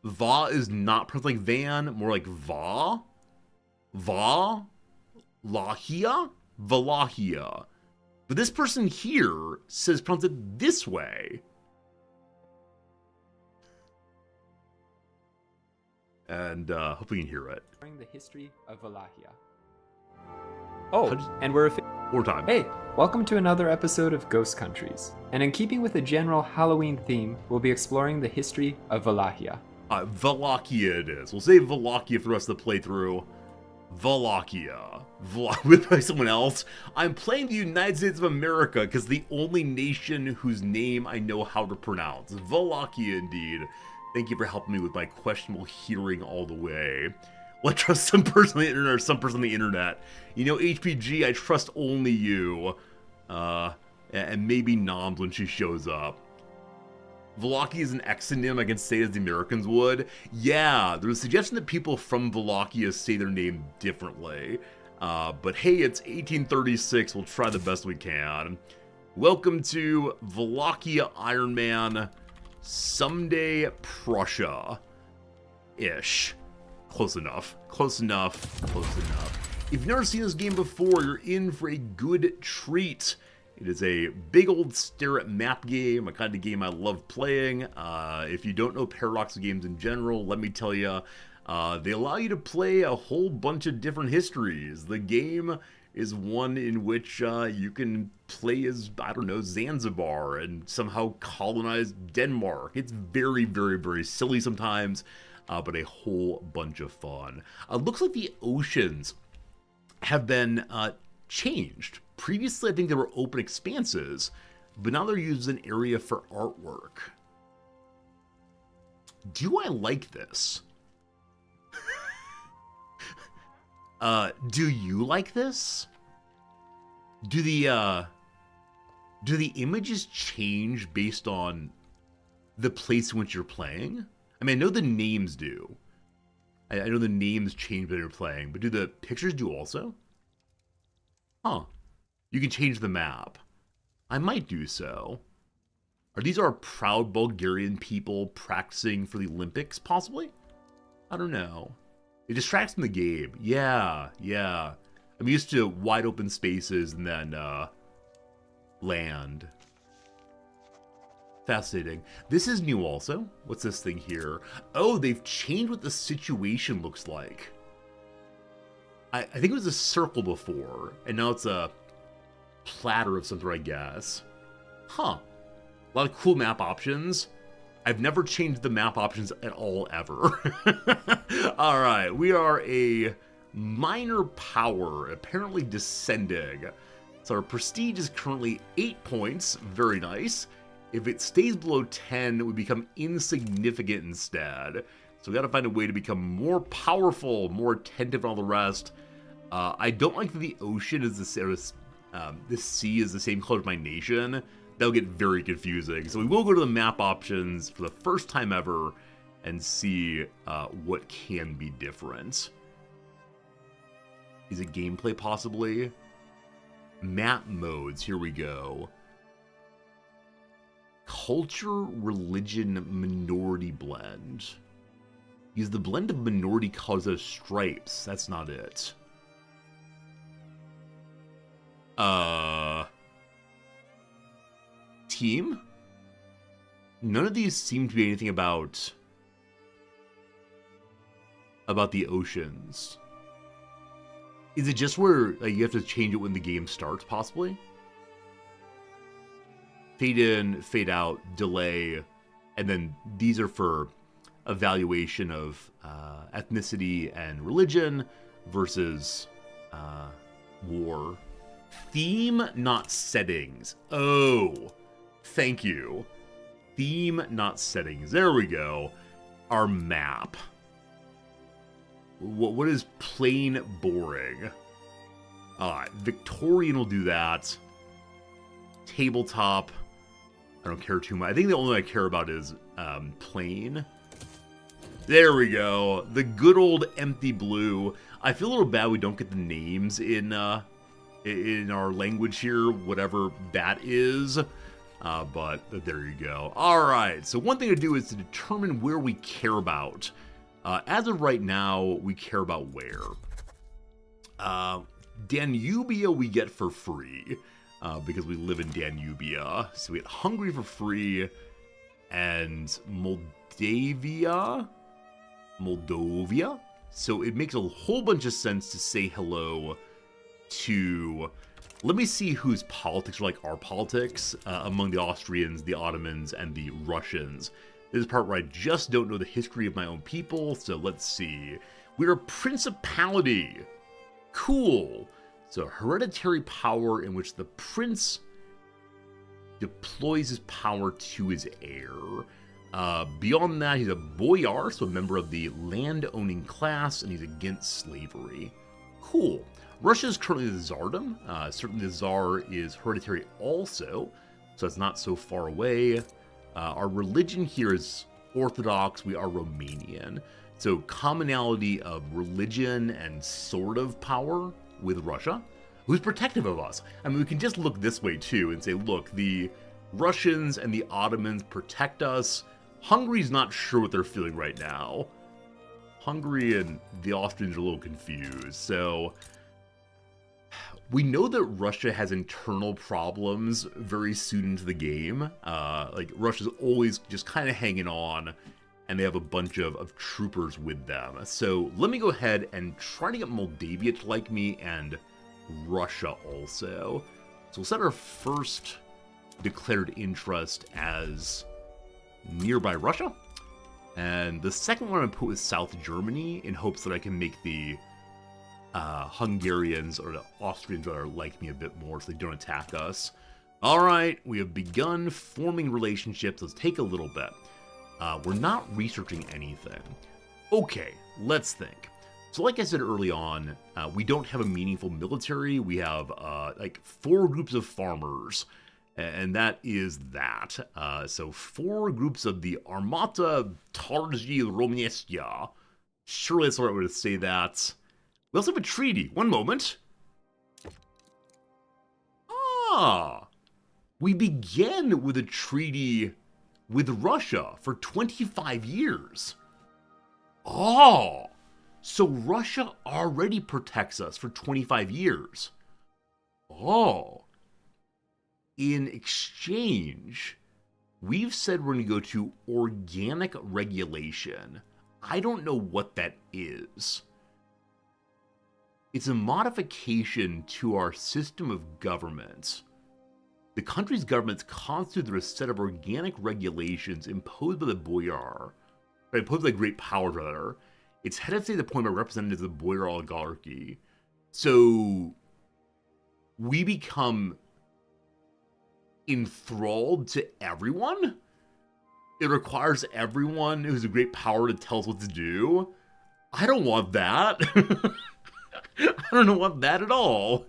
Va is not pronounced like van, more like va. Va. Lahia. Wallachia. But this person here says pronounce it this way. And hope we can hear it. The history of Wallachia. Oh, and we're more time. Hey, welcome to another episode of Ghost Countries. And in keeping with the general Halloween theme, we'll be exploring the history of Wallachia. Wallachia it is. We'll say Wallachia for the rest of the playthrough. Wallachia. With by someone else. I'm playing the United States of America because the only nation whose name I know how to pronounce. Wallachia indeed. Thank you for helping me with my questionable hearing all the way. Well, I trust some person on the internet or some person on the internet. You know, HPG, I trust only you. and maybe Noms when she shows up. Wallachia is an exonym, I can say, as the Americans would. Yeah, there's a suggestion that people from Wallachia say their name differently. But hey, it's 1836. We'll try the best we can. Welcome to Wallachia Iron Man. Someday Prussia-ish. Close enough. Close enough. Close enough. If you've never seen this game before, you're in for a good treat. It is a big old stare-at-map game, a kind of game I love playing. If you don't know Paradox games in general, let me tell you, they allow you to play a whole bunch of different histories. The game is one in which you can play as, I don't know, Zanzibar and somehow colonize Denmark. It's very, very, very silly sometimes, but a whole bunch of fun. Looks like the oceans have been changed. Previously, I think they were open expanses, but now they're used as an area for artwork. Do I like this? Do you like this? Do the images change based on the place in which you're playing? I mean, I know the names do. I know the names change when you're playing, but do the pictures do also? Huh. You can change the map. I might do so. Are these our proud Bulgarian people practicing for the Olympics, possibly? I don't know. It distracts from the game. Yeah. I'm used to wide open spaces and then land. Fascinating. This is new also. What's this thing here? Oh, they've changed what the situation looks like. I think it was a circle before, and now it's a platter of something, I guess. Huh. A lot of cool map options. I've never changed the map options at all, ever. Alright, we are a minor power, apparently descending. So our prestige is currently 8 points. Very nice. If it stays below 10, we become insignificant instead. So we gotta find a way to become more powerful, more attentive, and all the rest. I don't like that the ocean is the sea is the same color as my nation. That'll get very confusing. So we will go to the map options for the first time ever and see what can be different. Is it gameplay possibly? Map modes, here we go. Culture, religion, minority blend. Use the blend of minority colors as stripes. That's not it. Team? None of these seem to be anything about the oceans. Is it just where you have to change it when the game starts, possibly? Fade in, fade out, delay, and then these are for evaluation of ethnicity and religion versus war. Theme, not settings. Oh, thank you. Theme, not settings. There we go. Our map. What is plain boring? Alright, Victorian will do that. Tabletop. I don't care too much. I think the only one I care about is plain. There we go. The good old empty blue. I feel a little bad we don't get the names in our language here, whatever that is. But there you go. All right, so one thing to do is to determine where we care about. As of right now, we care about where. Danubia we get for free, because we live in Danubia. So we get Hungary for free, and Moldavia. So it makes a whole bunch of sense to say hello to... Let me see whose politics are like our politics among the Austrians, the Ottomans, and the Russians. This is the part where I just don't know the history of my own people, so let's see. We're a principality. Cool. So hereditary power in which the prince deploys his power to his heir. Beyond that, he's a boyar, so a member of the land-owning class, and he's against slavery. Cool. Russia is currently the Tsardom. Certainly the Tsar is hereditary also, so it's not so far away. Our religion here is Orthodox. We are Romanian. So commonality of religion and sort of power with Russia, who's protective of us. I mean, we can just look this way too and say, look, the Russians and the Ottomans protect us. Hungary's not sure what they're feeling right now. Hungary and the Austrians are a little confused. So we know that Russia has internal problems very soon into the game. Like Russia's always just kind of hanging on, and they have a bunch of troopers with them. So let me go ahead and try to get Moldavia to like me, and Russia also. So we'll set our first declared interest as nearby Russia. And the second one I'm going to put with South Germany in hopes that I can make the Hungarians or the Austrians rather like me a bit more so they don't attack us. All right, we have begun forming relationships. Let's take a little bit. We're not researching anything. Okay, let's think. So like I said early on, we don't have a meaningful military. We have like 4 groups of farmers, and that is that. So 4 groups of the Armata Targi Romaniesca. Surely that's the right way to say that. We also have a treaty. One moment. We began with a treaty with Russia for 25 years. So Russia already protects us for 25 years. In exchange, we've said we're going to go to organic regulation. I don't know what that is. It's a modification to our system of government. The country's governments constitute a set of organic regulations imposed by the boyar, or imposed by great powers, rather. It's headed to the point by representatives of the boyar oligarchy. So we become enthralled to everyone? It requires everyone who's a great power to tell us what to do? I don't want that. I don't want that at all.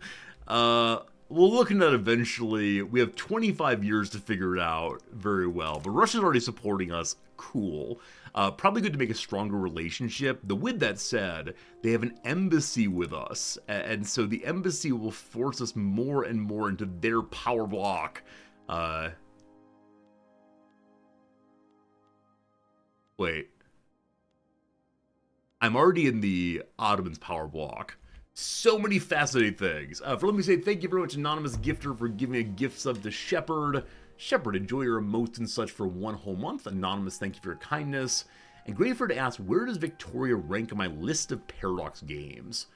We'll look into that eventually. We have 25 years to figure it out very well. But Russia's already supporting us. Cool. Probably good to make a stronger relationship. Though with that said, they have an embassy with us. And so the embassy will force us more and more into their power block. Wait. I'm already in the Ottomans power block. So many fascinating things. Let me say thank you very much, Anonymous Gifter, for giving a gift sub to Shepard. Shepard, enjoy your emotes and such for 1 whole month. Anonymous, thank you for your kindness. And Grayford asks, where does Victoria rank on my list of Paradox games?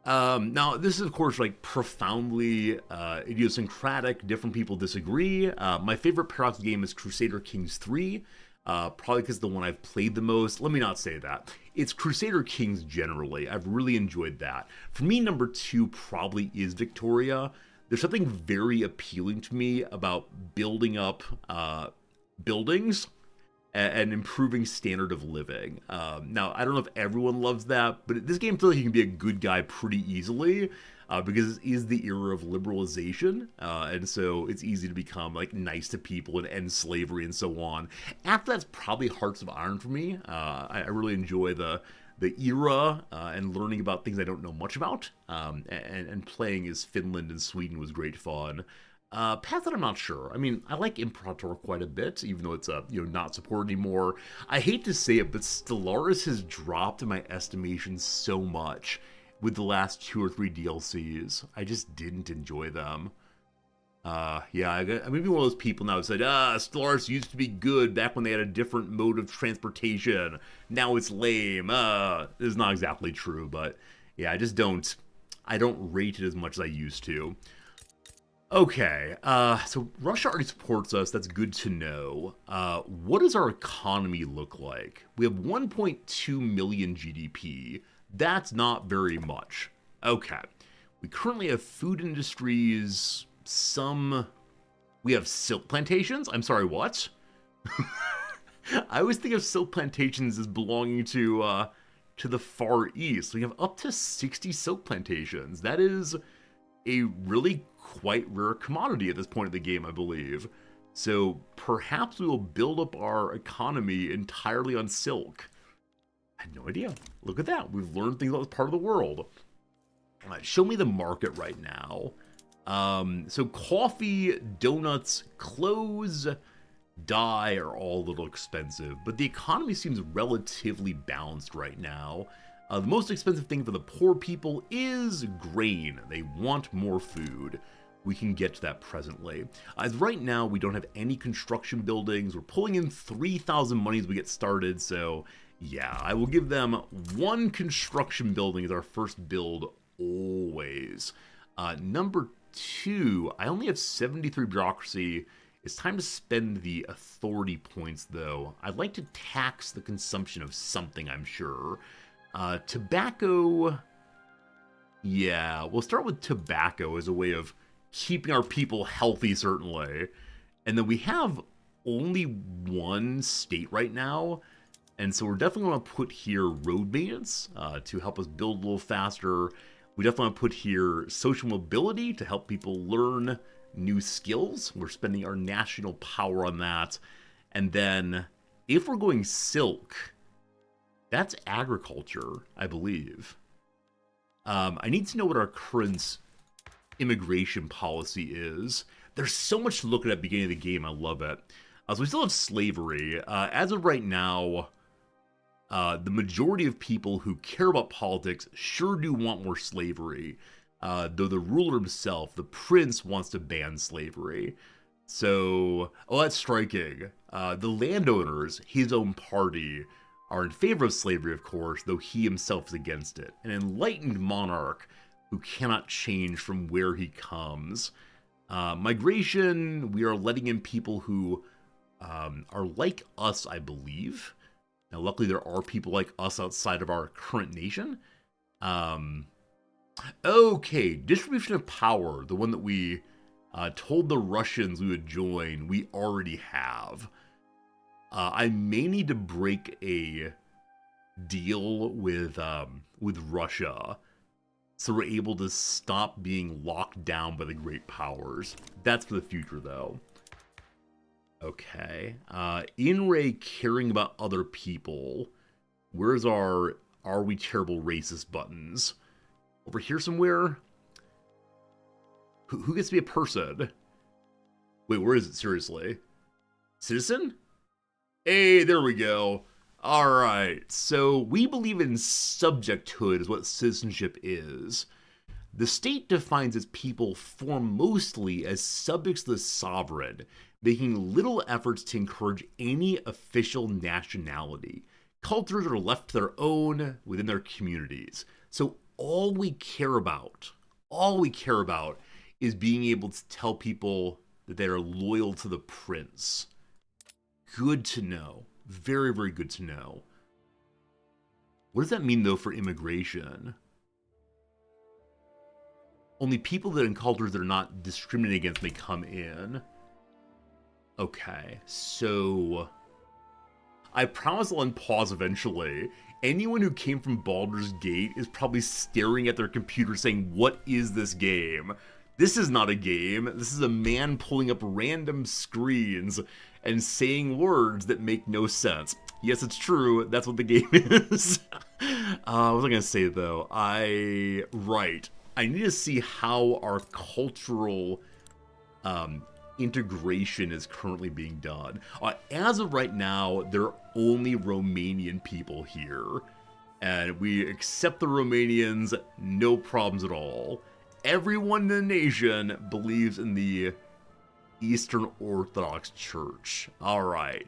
Now, this is, of course, like profoundly idiosyncratic. Different people disagree. My favorite Paradox game is Crusader Kings 3. Probably because the one I've played the most. Let me not say that. It's Crusader Kings generally. I've really enjoyed that. For me, number 2 probably is Victoria. There's something very appealing to me about building up buildings and improving standard of living. Now, I don't know if everyone loves that, but this game feels like you can be a good guy pretty easily. Because it is the era of liberalization, and so it's easy to become like nice to people and end slavery and so on. After that's probably Hearts of Iron for me. I really enjoy the era and learning about things I don't know much about. And playing as Finland and Sweden was great fun. Past that, I'm not sure. I mean, I like Imperator quite a bit, even though it's not supported anymore. I hate to say it, but Stellaris has dropped in my estimation so much. With the last 2 or 3 DLCs, I just didn't enjoy them. Yeah, I'm gonna be one of those people now who said, Stellaris used to be good back when they had a different mode of transportation. Now it's lame. This is not exactly true, but yeah, I don't rate it as much as I used to. Okay, so Russia already supports us. That's good to know. What does our economy look like? We have 1.2 million GDP. That's not very much. Okay. We currently have food industries, we have silk plantations? I'm sorry, what? I always think of silk plantations as belonging to to the far east. We have up to 60 silk plantations. That is a really quite rare commodity at this point of the game, I believe. So perhaps we will build up our economy entirely on silk. I had no idea. Look at that. We've learned things about this part of the world. Show me the market right now. So coffee, donuts, clothes, dye are all a little expensive, but the economy seems relatively balanced right now. The most expensive thing for the poor people is grain. They want more food. We can get to that presently. As right now, we don't have any construction buildings. We're pulling in 3,000 money as we get started, so yeah, I will give them one construction building as our first build always. Number 2, I only have 73 bureaucracy. It's time to spend the authority points, though. I'd like to tax the consumption of something, I'm sure. Tobacco. Yeah, we'll start with tobacco as a way of keeping our people healthy, certainly. And then we have only one state right now, and so we're definitely going to put here road maintenance to help us build a little faster. We definitely want to put here social mobility to help people learn new skills. We're spending our national power on that. And then if we're going silk, that's agriculture, I believe. I need to know what our current immigration policy is. There's so much to look at the beginning of the game. I love it. So we still have slavery. As of right now, the majority of people who care about politics sure do want more slavery. Though the ruler himself, the prince, wants to ban slavery. So, that's striking. The landowners, his own party, are in favor of slavery, of course, though he himself is against it. An enlightened monarch who cannot change from where he comes. Migration, we are letting in people who are like us, I believe. Now, luckily, there are people like us outside of our current nation. Okay, distribution of power, the one that we told the Russians we would join, we already have. I may need to break a deal with Russia, so we're able to stop being locked down by the great powers. That's for the future, though. Okay. In-Ray caring about other people. Where's our Are We Terrible Racist buttons? Over here somewhere? Who gets to be a person? Wait, where is it? Seriously? Citizen? Hey, there we go. Alright, so we believe in subjecthood is what citizenship is. The state defines its people foremostly as subjects to the sovereign, making little efforts to encourage any official nationality. Cultures are left to their own within their communities. So all we care about is being able to tell people that they are loyal to the prince. Good to know. Very, very good to know. What does that mean, though, for immigration? Only people that in cultures that are not discriminated against may come in. Okay, so I promise I'll unpause eventually. Anyone who came from Baldur's Gate is probably staring at their computer saying, what is this game? This is not a game. This is a man pulling up random screens and saying words that make no sense. Yes, it's true. That's what the game is. What was I going to say, though? Right. I need to see how our cultural integration is currently being done. As of right now, there are only Romanian people here. And we accept the Romanians, no problems at all. Everyone in the nation believes in the Eastern Orthodox Church. Alright.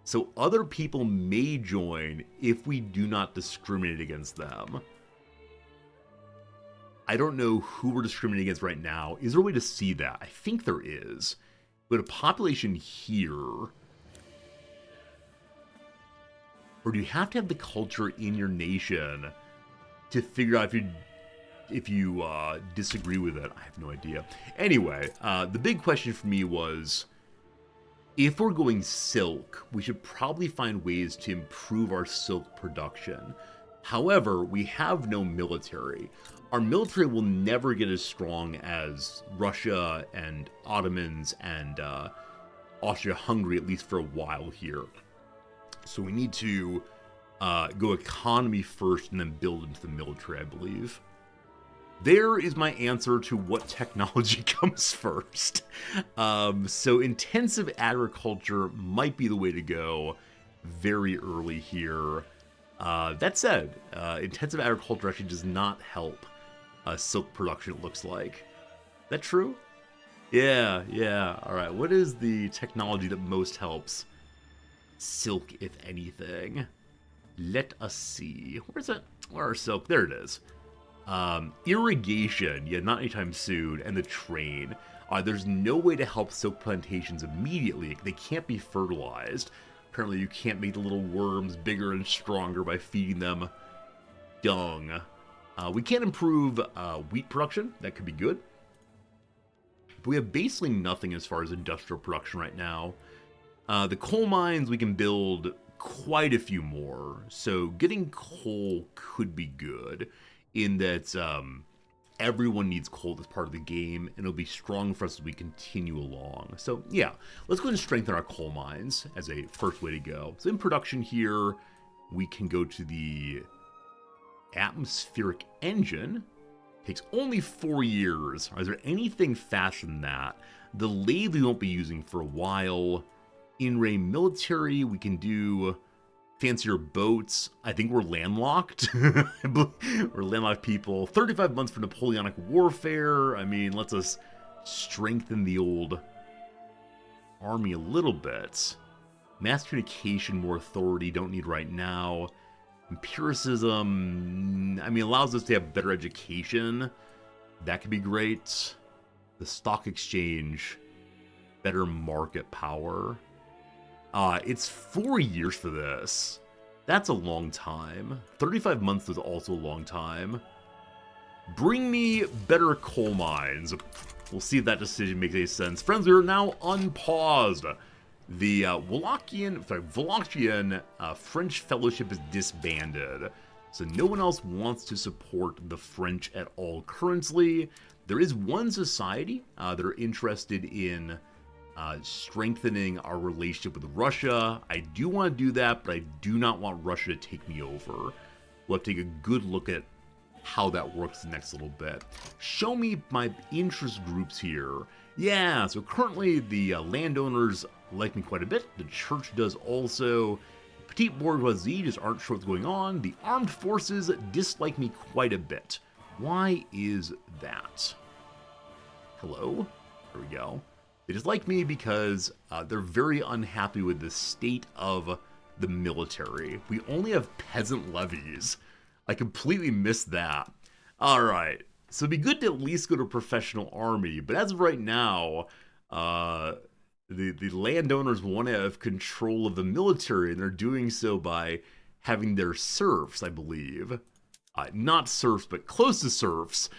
So other people may join if we do not discriminate against them. I don't know who we're discriminating against right now. Is there a way to see that? I think there is. But a population here... Or do you have to have the culture in your nation to figure out if you disagree with it? I have no idea. Anyway, the big question for me was, if we're going silk, we should probably find ways to improve our silk production. However, we have no military. Our military will never get as strong as Russia and Ottomans and Austria-Hungary, at least for a while here. So we need to go economy first and then build into the military, I believe. There is my answer to what technology comes first. So intensive agriculture might be the way to go very early here. That said, intensive agriculture actually does not help silk production, it looks like. Is that true? Yeah. All right, what is the technology that most helps silk, if anything? Let us see. Where's it? Where are silk? There it is. Irrigation, yeah, not anytime soon, and the train. There's no way to help silk plantations immediately. They can't be fertilized. Apparently you can't make the little worms bigger and stronger by feeding them dung. We can't improve wheat production. That could be good. But we have basically nothing as far as industrial production right now. The coal mines, we can build quite a few more. So getting coal could be good in that everyone needs coal as part of the game, and it'll be strong for us as we continue along. So yeah, let's go ahead and strengthen our coal mines as a first way to go. So in production here, we can go to the atmospheric engine. Takes only 4 years. Is there anything faster than that? The lathe we won't be using for a while. In-ray military, we can do fancier boats. I think we're landlocked. We're landlocked people. 35 months for Napoleonic warfare. I mean, lets us strengthen the old army a little bit. Mass communication, more authority, don't need right now. Empiricism, I mean, allows us to have better education. That could be great. The stock exchange, better market power. It's 4 years for this. That's a long time. 35 months is also a long time. Bring me better coal mines. We'll see if that decision makes any sense. Friends, we are now unpaused. The Wallachian French Fellowship is disbanded. So no one else wants to support the French at all currently. There is one society that are interested in strengthening our relationship with Russia. I do want to do that, but I do not want Russia to take me over. We'll have to take a good look at how that works the next little bit. Show me my interest groups here. Yeah, so currently the landowners like me quite a bit. The church does also. Petite bourgeoisie just aren't sure what's going on. The armed forces dislike me quite a bit. Why is that? Hello? There we go. They dislike me because they're very unhappy with the state of the military. We only have peasant levies. I completely missed that. Alright, so it'd be good to at least go to a professional army, but as of right now, the landowners want to have control of the military, and they're doing so by having their serfs, I believe. Not serfs, but close to serfs.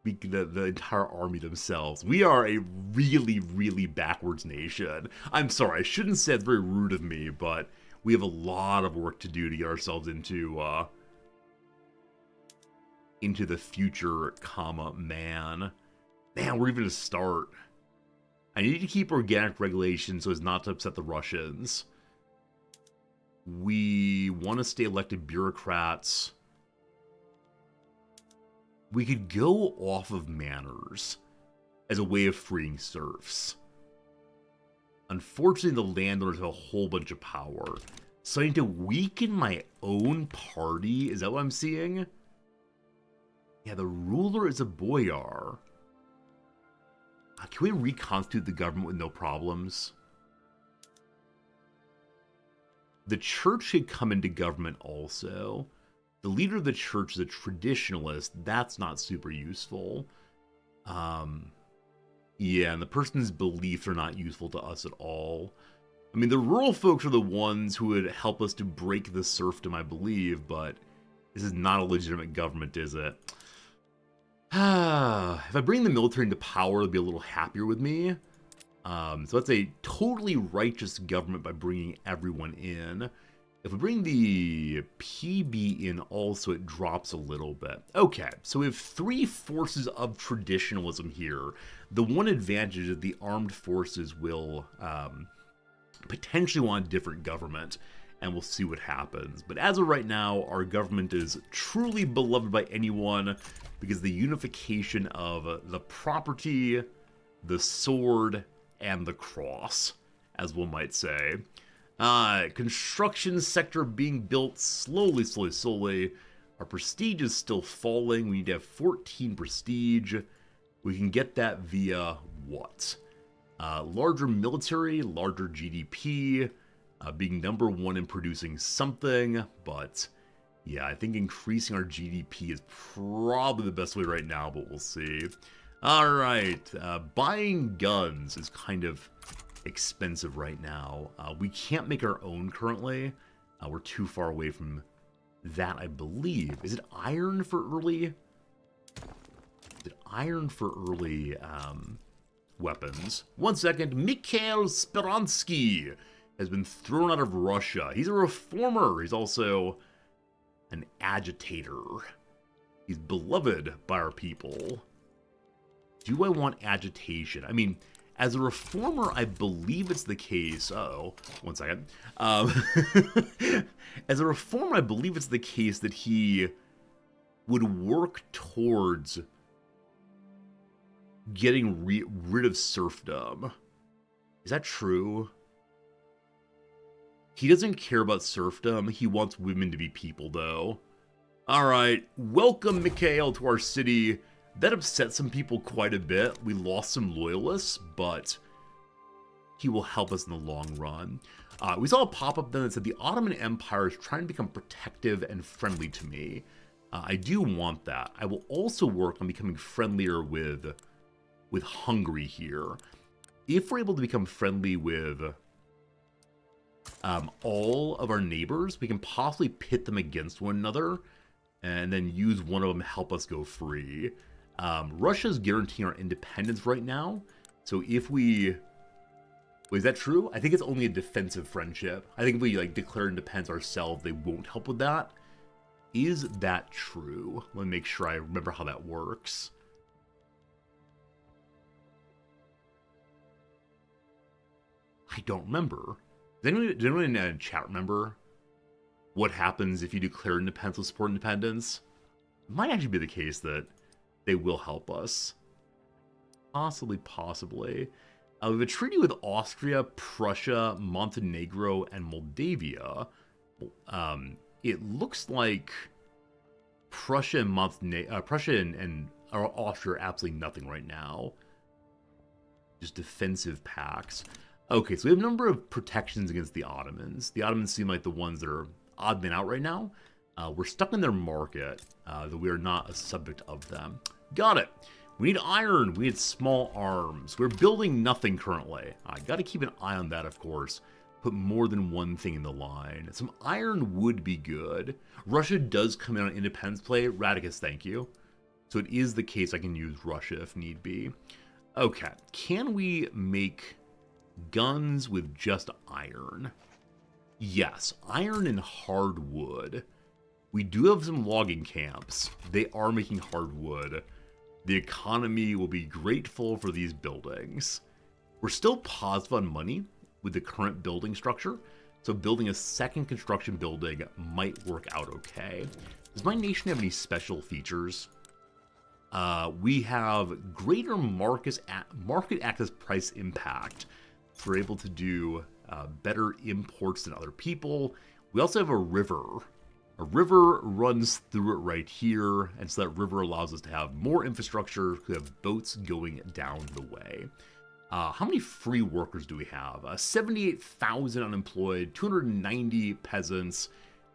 The entire army themselves. We are a really, really backwards nation. I'm sorry, I shouldn't say it's very rude of me, but we have a lot of work to do to get ourselves into the future, man. Man, where even to start? I need to keep organic regulation so as not to upset the Russians. We want to stay elected bureaucrats. We could go off of manors as a way of freeing serfs. Unfortunately, the landowners have a whole bunch of power. So I need to weaken my own party? Is that what I'm seeing? Yeah, the ruler is a boyar. Can we reconstitute the government with no problems? The church should come into government also. The leader of the church is a traditionalist. That's not super useful. Yeah, and the person's beliefs are not useful to us at all. I mean, the rural folks are the ones who would help us to break the serfdom, I believe, but this is not a legitimate government, is it? If I bring the military into power, they'll be a little happier with me. So that's a totally righteous government by bringing everyone in. If we bring the PB in also, it drops a little bit. Okay, so we have 3 forces of traditionalism here. The one advantage is the armed forces will potentially want a different government, and we'll see what happens. But as of right now, our government is truly beloved by anyone because the unification of the property, the sword, and the cross, as one might say. Construction sector being built slowly. Our prestige is still falling. We need to have 14 prestige. We can get that via what? Larger military, larger GDP, being number 1 in producing something, but yeah, I think increasing our GDP is probably the best way right now, but we'll see. Alright, buying guns is kind of expensive right now. We can't make our own currently. We're too far away from that, I believe. Is it iron for early? Is it iron for early weapons? 1 second. Mikhail Speransky has been thrown out of Russia. He's a reformer. He's also an agitator. He's beloved by our people. Do I want agitation? I mean, as a reformer, I believe it's the case. Uh-oh. 1 second. As a reformer, I believe it's the case that he would work towards getting rid of serfdom. Is that true? He doesn't care about serfdom. He wants women to be people, though. Alright, welcome Mikhail to our city. That upset some people quite a bit. We lost some loyalists, but he will help us in the long run. We saw a pop-up then that said the Ottoman Empire is trying to become protective and friendly to me. I do want that. I will also work on becoming friendlier with Hungary here. If we're able to become friendly with all of our neighbors, we can possibly pit them against one another and then use one of them to help us go free. Russia's guaranteeing our independence right now, so if we... Wait, is that true? I think it's only a defensive friendship. I think if we declare independence ourselves, they won't help with that. Is that true? Let me make sure I remember how that works. I don't remember. Does anyone in the chat remember what happens if you declare independence or support independence? It might actually be the case that they will help us. Possibly. We have a treaty with Austria, Prussia, Montenegro, and Moldavia. It looks like Prussia and Austria are absolutely nothing right now. Just defensive pacts. Okay, so we have a number of protections against the Ottomans. The Ottomans seem like the ones that are odd men out right now. We're stuck in their market, though we are not a subject of them. Got it. We need iron. We need small arms. We're building nothing currently. I got to keep an eye on that, of course. Put more than one thing in the line. Some iron would be good. Russia does come in on independence play. Radicus, thank you. So it is the case I can use Russia if need be. Okay. Can we make guns with just iron? Yes. Iron and hardwood. We do have some logging camps. They are making hardwood. The economy will be grateful for these buildings. We're still positive on money with the current building structure, so building a second construction building might work out okay. Does my nation have any special features? We have greater market access price impact. So we're able to do better imports than other people. We also have a river. A river runs through it right here, and so that river allows us to have more infrastructure. We have boats going down the way. How many free workers do we have? 78,000 unemployed, 290 peasants.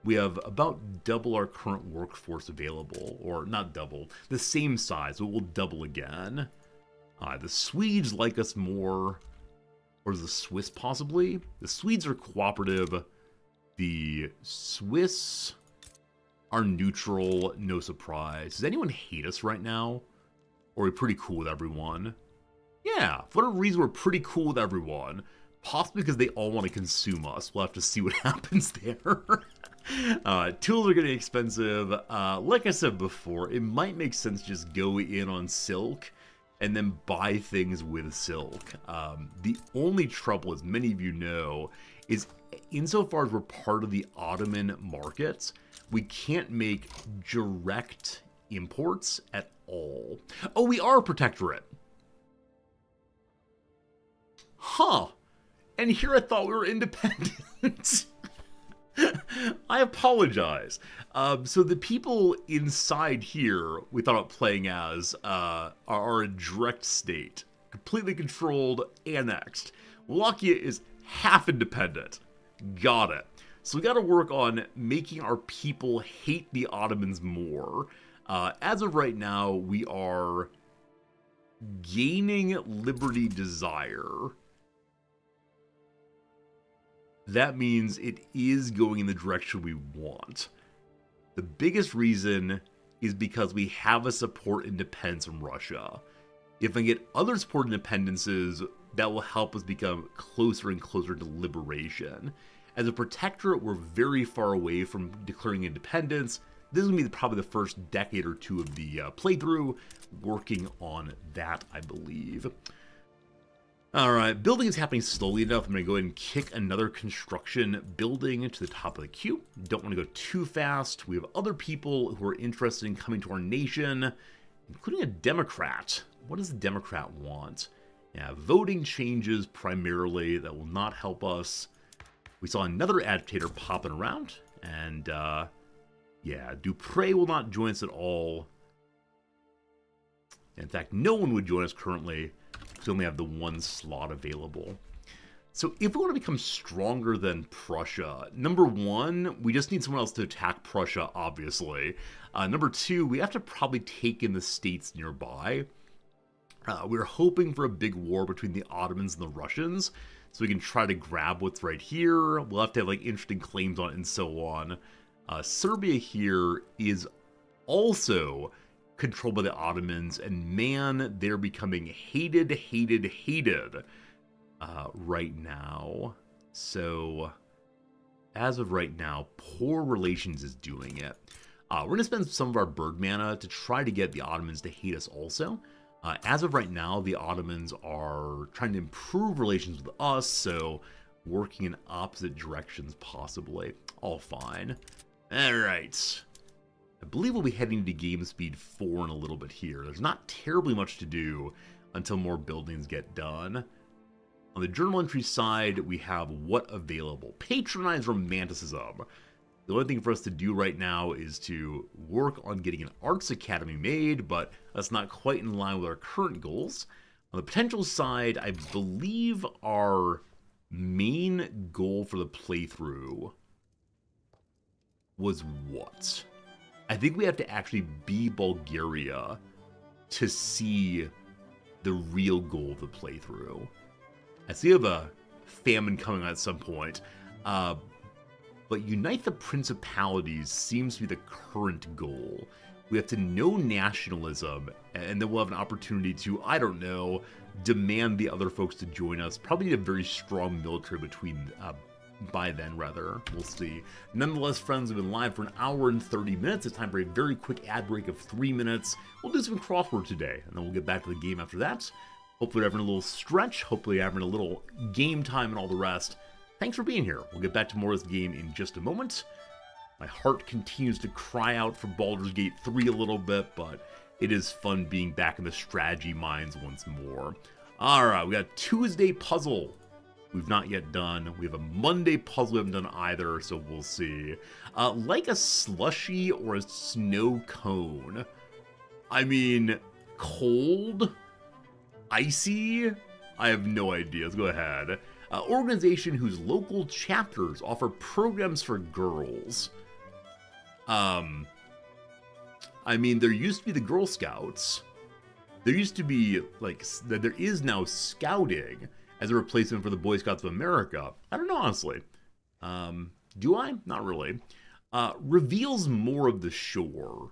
We have about double our current workforce available, or not double, the same size, so it will double again. The Swedes like us more, or the Swiss possibly? The Swedes are cooperative. The Swiss are neutral, no surprise. Does anyone hate us right now? Or are we pretty cool with everyone? Yeah, for whatever reason, we're pretty cool with everyone. Possibly because they all want to consume us. We'll have to see what happens there. Tools are getting expensive. Like I said before, it might make sense to just go in on silk and then buy things with silk. The only trouble, as many of you know, is insofar as we're part of the Ottoman market, we can't make direct imports at all. Oh, we are a protectorate. Huh. And here I thought we were independent. I apologize. So the people inside here we thought about playing as are a direct state, completely controlled, annexed. Wallachia is half independent. Got it. So we got to work on making our people hate the Ottomans more. As of right now, we are gaining liberty desire. That means it is going in the direction we want. The biggest reason is because we have a support independence from Russia. If I get other support independences, that will help us become closer and closer to liberation. As a protectorate, we're very far away from declaring independence. This is going to be probably the first decade or two of the playthrough, working on that, I believe. Alright, building is happening slowly enough. I'm going to go ahead and kick another construction building to the top of the queue. Don't want to go too fast. We have other people who are interested in coming to our nation, including a Democrat. What does the Democrat want? Yeah, voting changes primarily. That will not help us. We saw another agitator popping around, and yeah, Dupre will not join us at all. In fact, no one would join us currently. We only have the one slot available. So if we want to become stronger than Prussia, number one, we just need someone else to attack Prussia, obviously. Number two, we have to probably take in the states nearby. We're hoping for a big war between the Ottomans and the Russians, so we can try to grab what's right here. We'll have to have like interesting claims on it and so on. Serbia here is also controlled by the Ottomans, and man, they're becoming hated right now. So as of right now, poor relations is doing it. We're going to spend some of our bird mana to try to get the Ottomans to hate us also. As of right now, the Ottomans are trying to improve relations with us, so working in opposite directions possibly. All fine. Alright. I believe we'll be heading to game speed 4 in a little bit here. There's not terribly much to do until more buildings get done. On the journal entry side, we have what available. Patronize Romanticism. The only thing for us to do right now is to work on getting an Arts Academy made, but that's not quite in line with our current goals. On the potential side, I believe our main goal for the playthrough was what? I think we have to actually be Bulgaria to see the real goal of the playthrough. I see we have a famine coming at some point, but Unite the Principalities seems to be the current goal. We have to know nationalism, and then we'll have an opportunity to, I don't know, demand the other folks to join us. Probably need a very strong military by then, rather. We'll see. Nonetheless, friends, we've been live for an hour and 30 minutes. It's time for a very quick ad break of 3 minutes. We'll do some crossword today, and then we'll get back to the game after that. Hopefully we're having a little stretch. Hopefully having a little game time and all the rest. Thanks for being here. We'll get back to more of this game in just a moment. My heart continues to cry out for Baldur's Gate 3 a little bit, but it is fun being back in the strategy mines once more. Alright, we got Tuesday puzzle we've not yet done. We have a Monday puzzle we haven't done either, so we'll see. Like a slushy or a snow cone. I mean, cold? Icy? I have no idea. Let's go ahead. Organization whose local chapters offer programs for girls. I mean, there used to be the Girl Scouts. There used to be, like, there is now scouting as a replacement for the Boy Scouts of America. I don't know, honestly. Do I? Not really. Reveals more of the shore.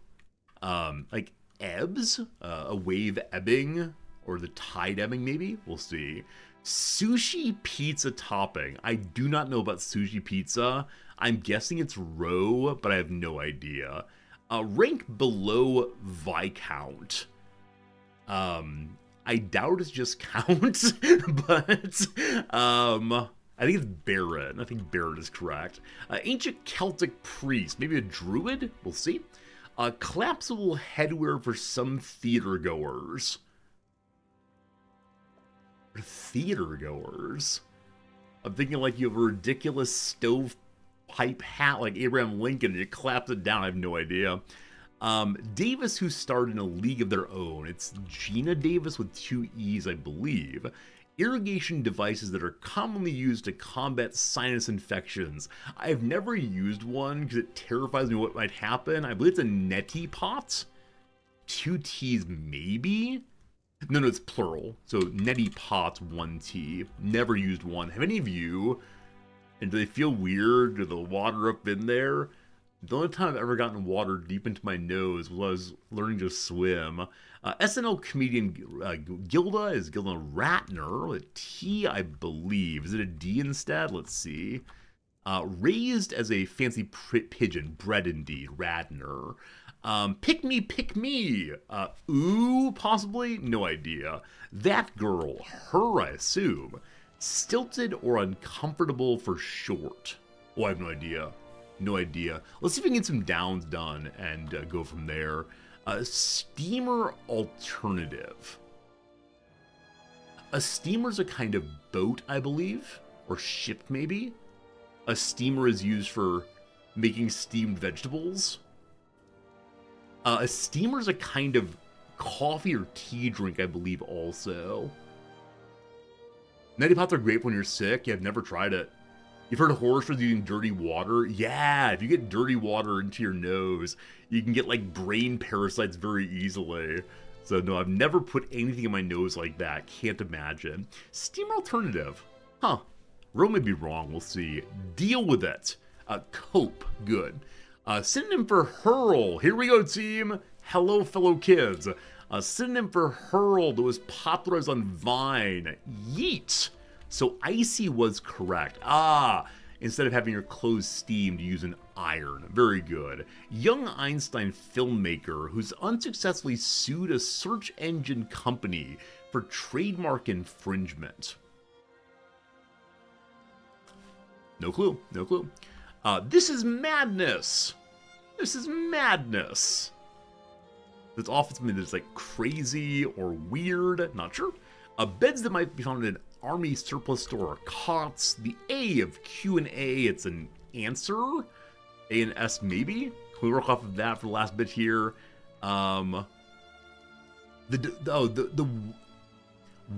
Like, ebbs? A wave ebbing? Or the tide ebbing, maybe? We'll see. Sushi pizza topping. I do not know about sushi pizza. I'm guessing it's row, but I have no idea. Rank below Viscount. I doubt it's just Count, but I think it's Baron. I think Baron is correct. Ancient Celtic priest, maybe a druid. We'll see. Collapsible headwear for some theater goers. Theater goers. I'm thinking like you have a ridiculous stovepipe hat like Abraham Lincoln and you collapse it down. I have no idea. Davis, who starred in A League of Their Own. It's Gina Davis with 2 E's, I believe. Irrigation devices that are commonly used to combat sinus infections. I've never used one because it terrifies me what might happen. I believe it's a neti pot. 2 T's maybe? No, it's plural. So neti pot, 1 T. Never used one. Have any of you? And do they feel weird? Do the water up in there? The only time I've ever gotten water deep into my nose was learning to swim. SNL comedian Gilda is Gilda Radner with a T, I believe. Is it a D instead? Let's see. Raised as a fancy pigeon, bred indeed, Radner. Pick me. Ooh, possibly? No idea. That girl, her, I assume. Stilted or uncomfortable for short. Oh, I have no idea. No idea. Let's see if we can get some downs done and go from there. Steamer alternative. A steamer's a kind of boat, I believe, or ship maybe. A steamer is used for making steamed vegetables. A steamer's a kind of coffee or tea drink, I believe, also. Neti pots are great when you're sick. Yeah, I've never tried it. You've heard of horror stories using dirty water? Yeah, if you get dirty water into your nose, you can get like brain parasites very easily. So no, I've never put anything in my nose like that. Can't imagine. Steamer alternative. Huh. Row may be wrong, we'll see. Deal with it. Cope. Good. Synonym for hurl. Here we go, team. Hello, fellow kids. Synonym for hurl that was popularized on Vine. Yeet. So icy was correct. Instead of having your clothes steamed, use an iron. Very good. Young Einstein filmmaker who's unsuccessfully sued a search engine company for trademark infringement. No clue. This is madness. That's often something that's like crazy or weird. Not sure. Beds that might be found in an army surplus store are cots. The A of Q&A, it's an answer. A and S maybe. Can we work off of that for the last bit here? The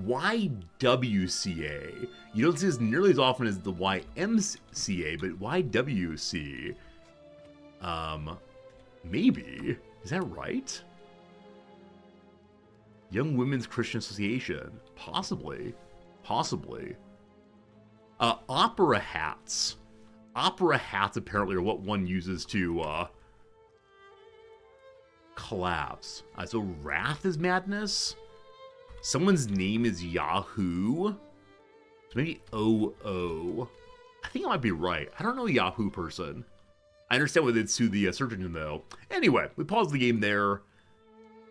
YWCA. You don't see this nearly as often as the YMCA, but YWC. Maybe. Is that right? Young Women's Christian Association. Possibly. Opera hats. Opera hats apparently are what one uses to collapse. So wrath is madness. Someone's name is Yahoo. So maybe OO. I think I might be right. I don't know a Yahoo person. I understand why they'd sue the search engine though. Anyway, we paused the game there.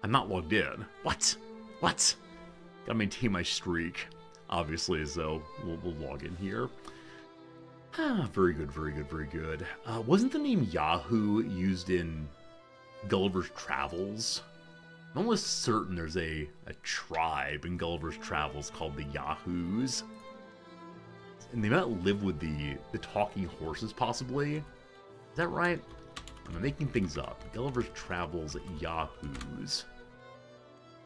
I'm not logged in. What? Gotta maintain my streak. Obviously, so we'll log in here. Very good. Wasn't the name Yahoo used in Gulliver's Travels? I'm almost certain there's a tribe in Gulliver's Travels called the Yahoos. And they might live with the talking horses, possibly. Is that right? I'm making things up. Gulliver's Travels Yahoos.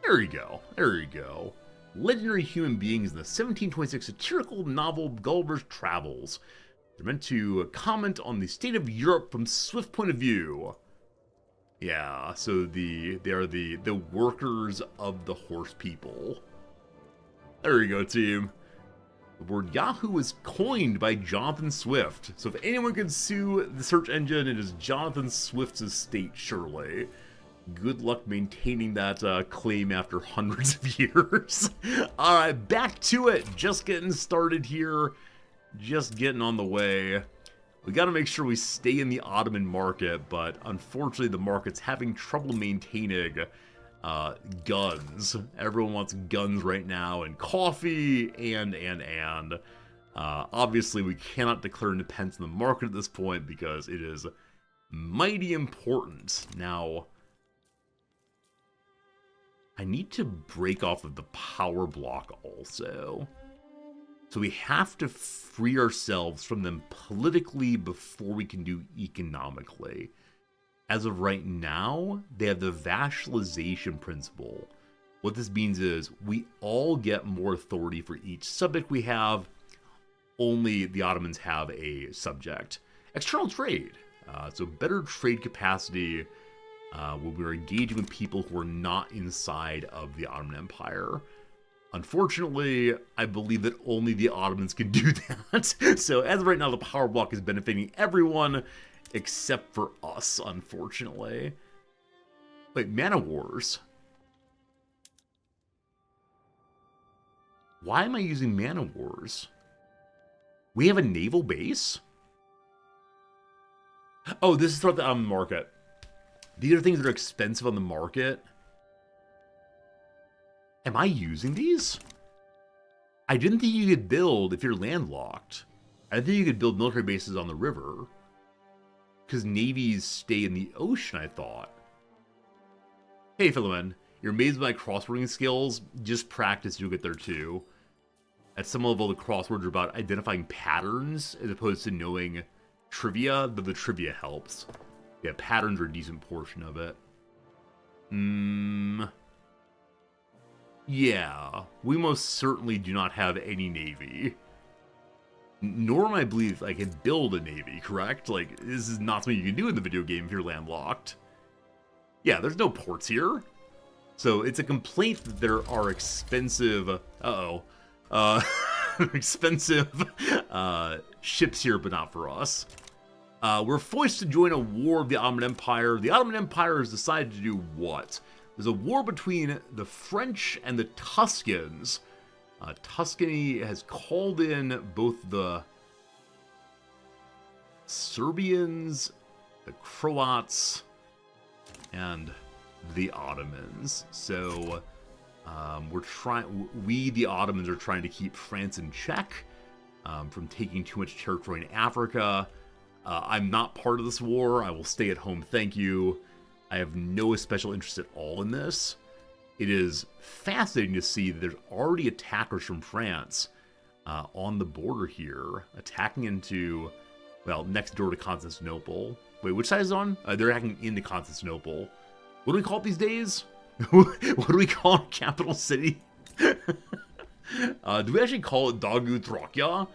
There you go. Legendary human beings in the 1726 satirical novel Gulliver's Travels. They're meant to comment on the state of Europe from Swift point of view. Yeah, so they are the workers of the horse people. There you go, team. The word Yahoo was coined by Jonathan Swift. So if anyone can sue the search engine, it is Jonathan Swift's estate, surely. Good luck maintaining that claim after hundreds of years. Alright, back to it. Just getting started here. Just getting on the way. We gotta make sure we stay in the Ottoman market, but unfortunately the market's having trouble maintaining guns. Everyone wants guns right now, and coffee, and. Obviously we cannot declare independence in the market at this point because it is mighty important. Now, I need to break off of the power block also. So we have to free ourselves from them politically before we can do economically. As of right now, they have the vassalization principle. What this means is we all get more authority for each subject we have. Only the Ottomans have a subject. External trade. So better trade capacity when we're engaging with people who are not inside of the Ottoman Empire. Unfortunately, I believe that only the Ottomans can do that. So as of right now, the power block is benefiting everyone except for us, unfortunately. Wait, Man of Wars. Why am I using Man of Wars? We have a naval base? Oh, this is throughout the market. These are things that are expensive on the market. Am I using these? I didn't think you could build if you're landlocked. I didn't think you could build military bases on the river. Because navies stay in the ocean, I thought. Hey, Philomen. You're amazed by my crosswording skills? Just practice, you'll get there too. At some level, the crosswords are about identifying patterns as opposed to knowing trivia, but the trivia helps. Yeah, patterns are a decent portion of it. Yeah, we most certainly do not have any navy. Nor am I believe I can build a navy, correct? Like, this is not something you can do in the video game if you're landlocked. Yeah, there's no ports here. So it's a complaint that there are expensive... expensive ships here, but not for us. We're forced to join a war of the Ottoman Empire. The Ottoman Empire has decided to do what? There's a war between the French and the Tuscans. Tuscany has called in both the Serbians, the Croats, and the Ottomans. So we, the Ottomans, are trying to keep France in check from taking too much territory in Africa. I'm not part of this war. I will stay at home, thank you. I have no special interest at all in this. It is fascinating to see that there's already attackers from France on the border here, attacking into, well, next door to Constantinople. Wait, which side is it on? They're attacking into Constantinople. What do we call it these days? What do we call it? Capital city? Do we actually call it Dagu Thrakya?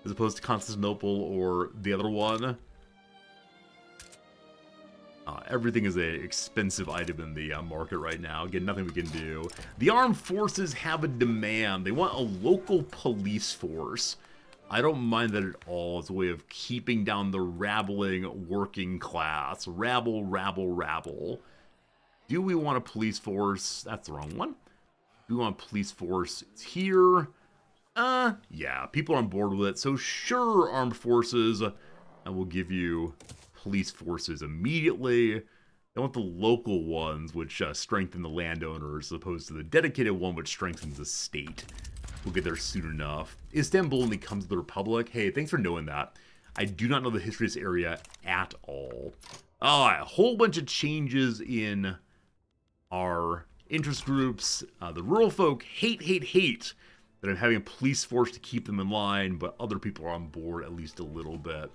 As opposed to Constantinople or the other one? Everything is an expensive item in the market right now. Again, nothing we can do. The armed forces have a demand. They want a local police force. I don't mind that at all. It's a way of keeping down the rabbling working class. Rabble, rabble, rabble. Do we want a police force? That's the wrong one. Do we want a police force? It's here. Yeah, people are on board with it. So sure, armed forces. I will give you police forces immediately. I want the local ones, which strengthen the landowners, as opposed to the dedicated one, which strengthens the state. We'll get there soon enough. Istanbul only comes to the Republic. Hey, thanks for knowing that. I do not know the history of this area at all. A whole bunch of changes in our interest groups. The rural folk hate that I'm having a police force to keep them in line, but other people are on board at least a little bit.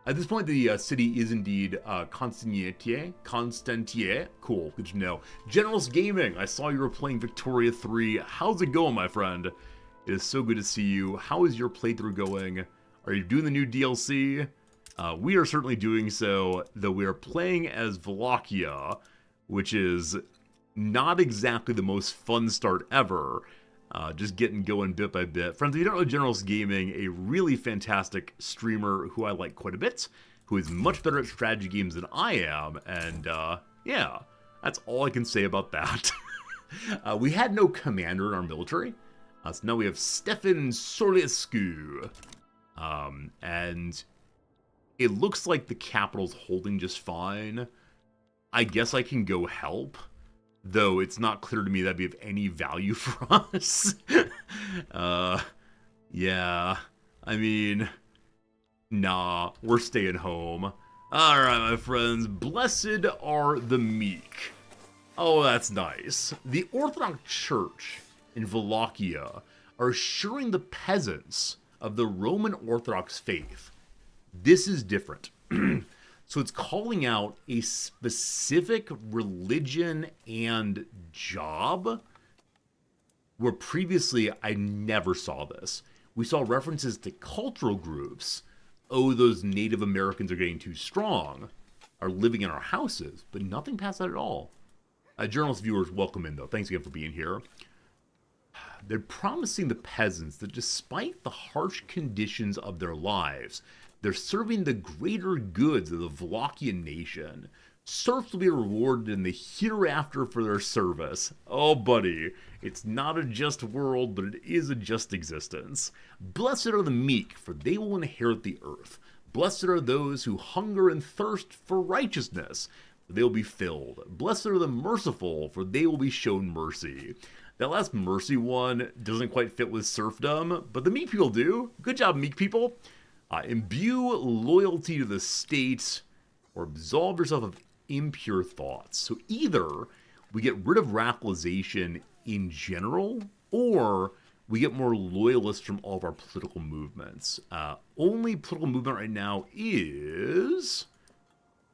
At this point, the city is indeed Constantier. Cool, good to know. Generals Gaming, I saw you were playing Victoria 3. How's it going, my friend? It is so good to see you. How is your playthrough going? Are you doing the new DLC? We are certainly doing so, though we are playing as Wallachia, which is not exactly the most fun start ever. Just getting going bit by bit. Friends, if you don't know Generals Gaming, a really fantastic streamer who I like quite a bit. who is much better at strategy games than I am, and yeah, that's all I can say about that. We had no commander in our military, so now we have Stefan Sorlescu, and it looks like the capital's holding just fine. I guess I can go help, though it's not clear to me that'd be of any value for us. Yeah, I mean, nah, we're staying home. Alright, my friends, blessed are the meek. Oh, that's nice. The Orthodox Church in Wallachia are assuring the peasants of the Roman Orthodox faith. This is different. So it's calling out a specific religion and job, where previously I never saw this. We saw references to cultural groups. Oh, those Native Americans are getting too strong, are living in our houses, but nothing past that at all. Journalist viewers, welcome in though. Thanks again for being here. They're promising the peasants that despite the harsh conditions of their lives, they're serving the greater goods of the Wallachian nation. Serfs will be rewarded in the hereafter for their service. Oh, buddy, it's not a just world, but it is a just existence. Blessed are the meek, for they will inherit the earth. Blessed are those who hunger and thirst for righteousness, for they will be filled. Blessed are the merciful, for they will be shown mercy. That last mercy one doesn't quite fit with serfdom, but the meek people do. Good job, meek people. Imbue loyalty to the state, or absolve yourself of impure thoughts. So either we get rid of radicalization in general, or we get more loyalists from all of our political movements. Only political movement right now is...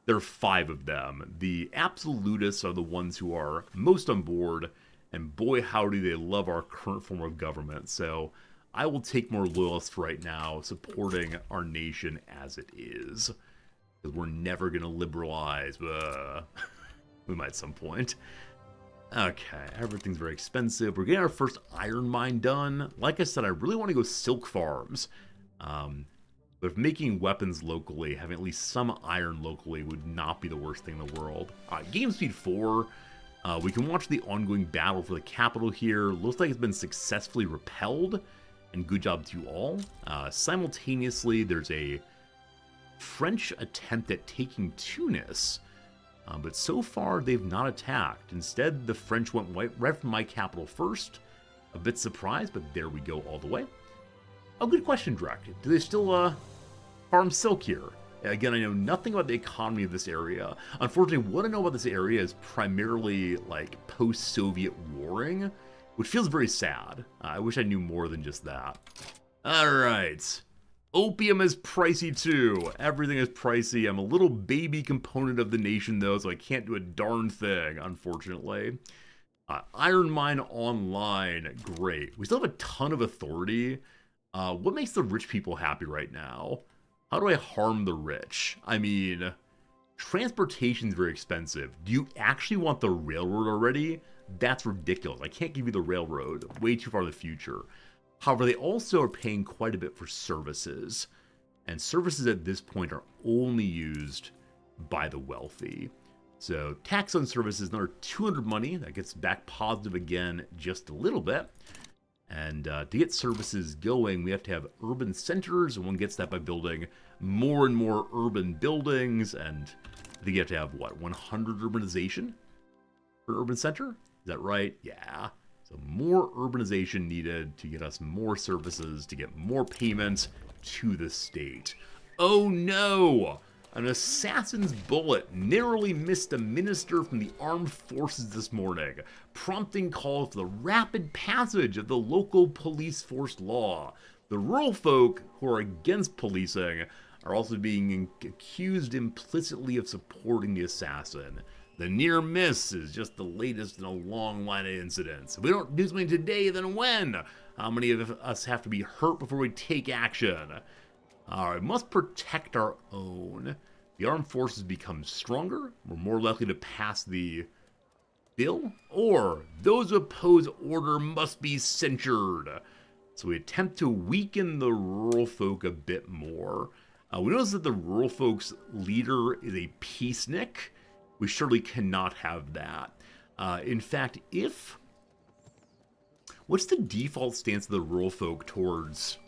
there are 5 of them. The absolutists are the ones who are most on board, and boy howdy, they love our current form of government. So I will take more loyalists right now, supporting our nation as it is. Because we're never going to liberalize. We might at some point. Okay, everything's very expensive. We're getting our first iron mine done. Like I said, I really want to go silk farms. But if making weapons locally, having at least some iron locally would not be the worst thing in the world. Game speed 4. We can watch the ongoing battle for the capital here. Looks like it's been successfully repelled. And good job to you all. Simultaneously, there's a French attempt at taking Tunis. But so far, they've not attacked. Instead, the French went right from my capital first. A bit surprised, but there we go all the way. Oh, good question, Drek. Do they still farm silk here? Again, I know nothing about the economy of this area. Unfortunately, what I know about this area is primarily like post-Soviet warring, which feels very sad. I wish I knew more than just that. Alright. Opium is pricey too. Everything is pricey. I'm a little baby component of the nation though, so I can't do a darn thing, unfortunately. Iron Mine Online, great. We still have a ton of authority. What makes the rich people happy right now? How do I harm the rich? I mean, transportation's very expensive. Do you actually want the railroad already? That's ridiculous. I can't give you the railroad. Way too far in the future. However, they also are paying quite a bit for services. And services at this point are only used by the wealthy. So tax on services, another 200 money. That gets back positive again just a little bit. And to get services going, we have to have urban centers, and one gets that by building more and more urban buildings. And I think you have to have, what, 100 urbanization for urban center? Is that right? Yeah. So more urbanization needed to get us more services, to get more payments to the state. Oh no! An assassin's bullet narrowly missed a minister from the armed forces this morning, prompting calls for the rapid passage of the local police force law. The rural folk who are against policing are also being accused implicitly of supporting the assassin. The near miss is just the latest in a long line of incidents. If we don't do something today, then when? How many of us have to be hurt before we take action? We must protect our own. The armed forces become stronger. We're more likely to pass the bill. Or those who oppose order must be censured. So we attempt to weaken the rural folk a bit more. We notice that the rural folks leader is a peacenik. We surely cannot have that. In fact, what's the default stance of the rural folk towards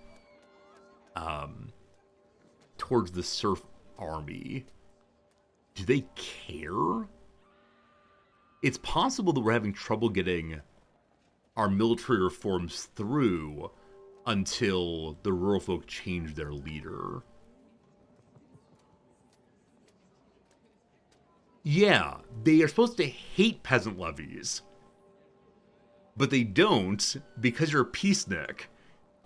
the serf army? Do they care? It's possible that we're having trouble getting our military reforms through until the rural folk change their leader. Yeah, they are supposed to hate peasant levies. But they don't because you're a peacenik.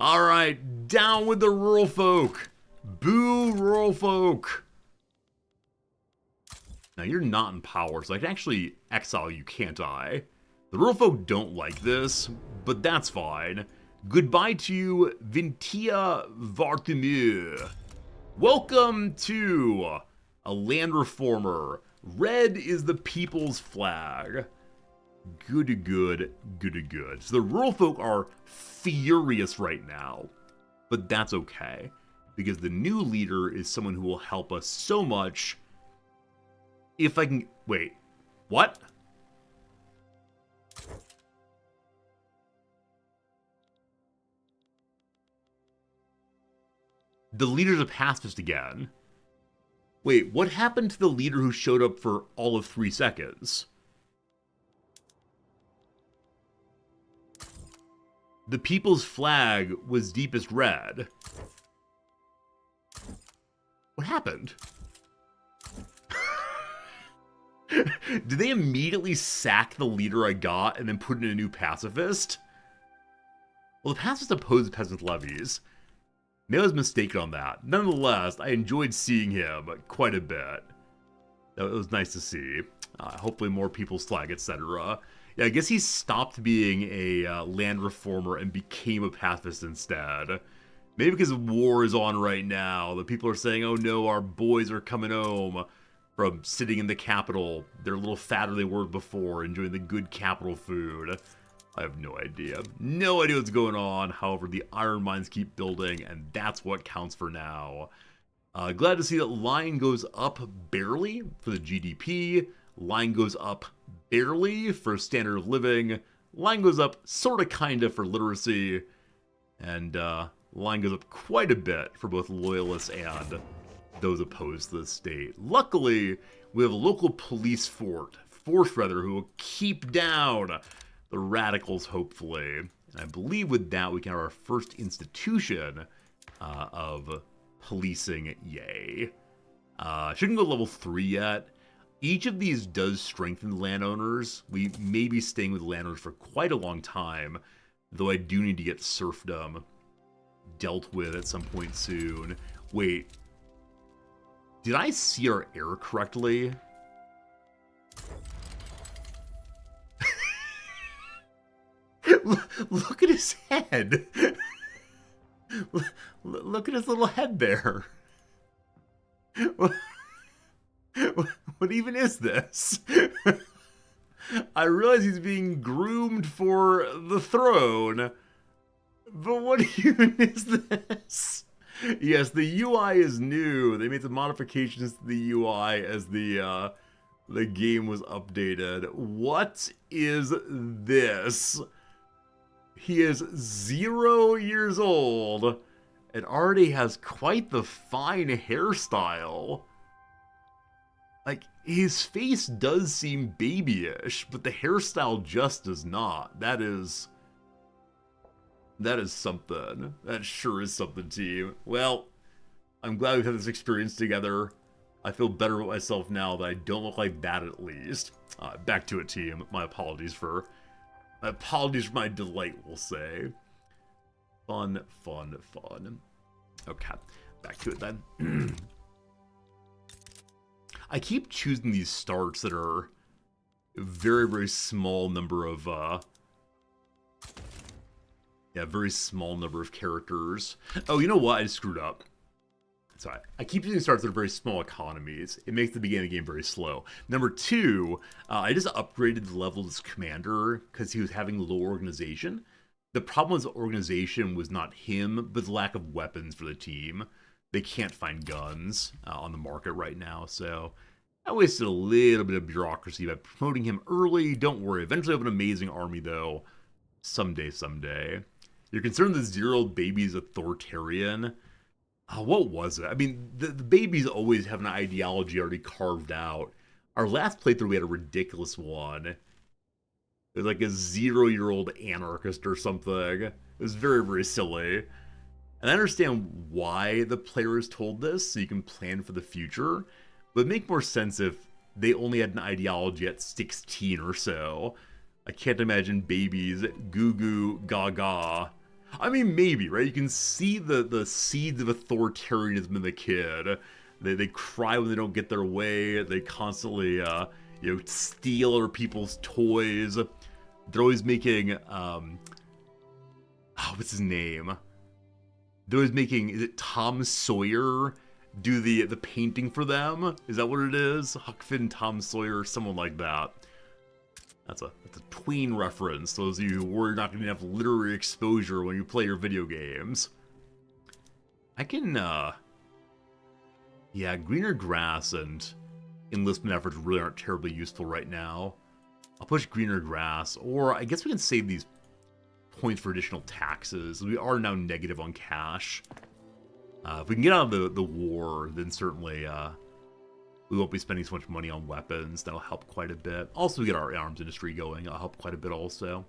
Alright, down with the rural folk! Boo, rural folk! Now, you're not in power, so I can actually exile you, can't I? The rural folk don't like this, but that's fine. Goodbye to you, Vintia Vartimir. Welcome to a land reformer. Red is the people's flag. Good. So the rural folk are furious right now, but that's okay, because the new leader is someone who will help us so much. If I can... Wait. What? The leader's a pacifist again. Wait, what happened to the leader who showed up for all of 3 seconds? The people's flag was deepest red. What happened? Did they immediately sack the leader I got and then put in a new pacifist? Well, the pacifist opposed peasant levies. Maybe I was mistaken on that. Nonetheless, I enjoyed seeing him quite a bit. It was nice to see. Hopefully more people's flag, etc. Yeah, I guess he stopped being a land reformer and became a pacifist instead. Maybe because war is on right now. The people are saying, oh no, our boys are coming home from sitting in the capital. They're a little fatter than they were before, enjoying the good capital food. I have no idea. No idea what's going on. However, the iron mines keep building, and that's what counts for now. Glad to see that line goes up barely for the GDP. Line goes up barely for standard of living. Line goes up sorta kinda for literacy. And line goes up quite a bit for both loyalists and those opposed to the state. Luckily, we have a local police force rather, who will keep down the radicals, hopefully. And I believe with that, we can have our first institution of policing, yay. Shouldn't go level 3 yet. Each of these does strengthen landowners. We may be staying with landowners for quite a long time, though I do need to get serfdom dealt with at some point soon. Wait, did I see our heir correctly? Look at his head. Look at his little head there. What even is this? I realize he's being groomed for the throne, but what even is this? Yes, the UI is new. They made some modifications to the UI as the game was updated. What is this? He is 0 years old and already has quite the fine hairstyle. Like, his face does seem babyish, but the hairstyle just does not. That is something. That sure is something, team. Well, I'm glad we've had this experience together. I feel better about myself now that I don't look like that, at least. Back to it, team. My apologies for my delight, we'll say. Fun. Okay, back to it then. I keep choosing these starts that are a very, very small number of, very small number of characters. Oh, you know what? I just screwed up. Sorry. I keep using starts that are very small economies. It makes the beginning of the game very slow. Number 2, I just upgraded the level of this commander because he was having low organization. The problem with the organization was not him, but the lack of weapons for the team. they can't find guns on the market right now. So I wasted a little bit of bureaucracy by promoting him early. Don't worry, eventually I have an amazing army though. Someday. You're concerned the 0-year-old baby's authoritarian? What was it? I mean, the babies always have an ideology already carved out. Our last playthrough, we had a ridiculous one. It was like a 0-year-old anarchist or something. It was very, very silly. And I understand why the player is told this, so you can plan for the future. But it'd make more sense if they only had an ideology at 16 or so. I can't imagine babies goo goo gaga. I mean, maybe, right? You can see the seeds of authoritarianism in the kid. They cry when they don't get their way. They constantly, steal other people's toys. They're always making, what's his name? They're always making, is it Tom Sawyer do the painting for them? Is that what it is? Huck Finn, Tom Sawyer, someone like that. That's a tween reference. Those of you who are not going to have literary exposure when you play your video games. I can, yeah, greener grass and enlistment efforts really aren't terribly useful right now. I'll push greener grass, or I guess we can save these points for additional taxes. We are now negative on cash. If we can get out of the war, then certainly, we won't be spending so much money on weapons. That'll help quite a bit. Also, we get our arms industry going. That'll help quite a bit also.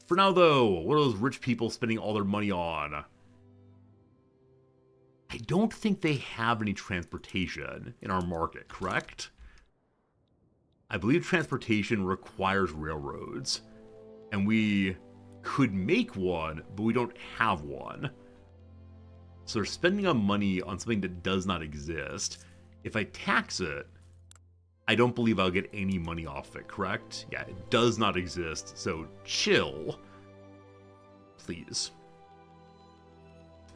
For now, though, what are those rich people spending all their money on? I don't think they have any transportation in our market, correct? I believe transportation requires railroads. And we could make one, but we don't have one. So they're spending money on something that does not exist. If I tax it, I don't believe I'll get any money off it, correct? Yeah, it does not exist, so chill. Please.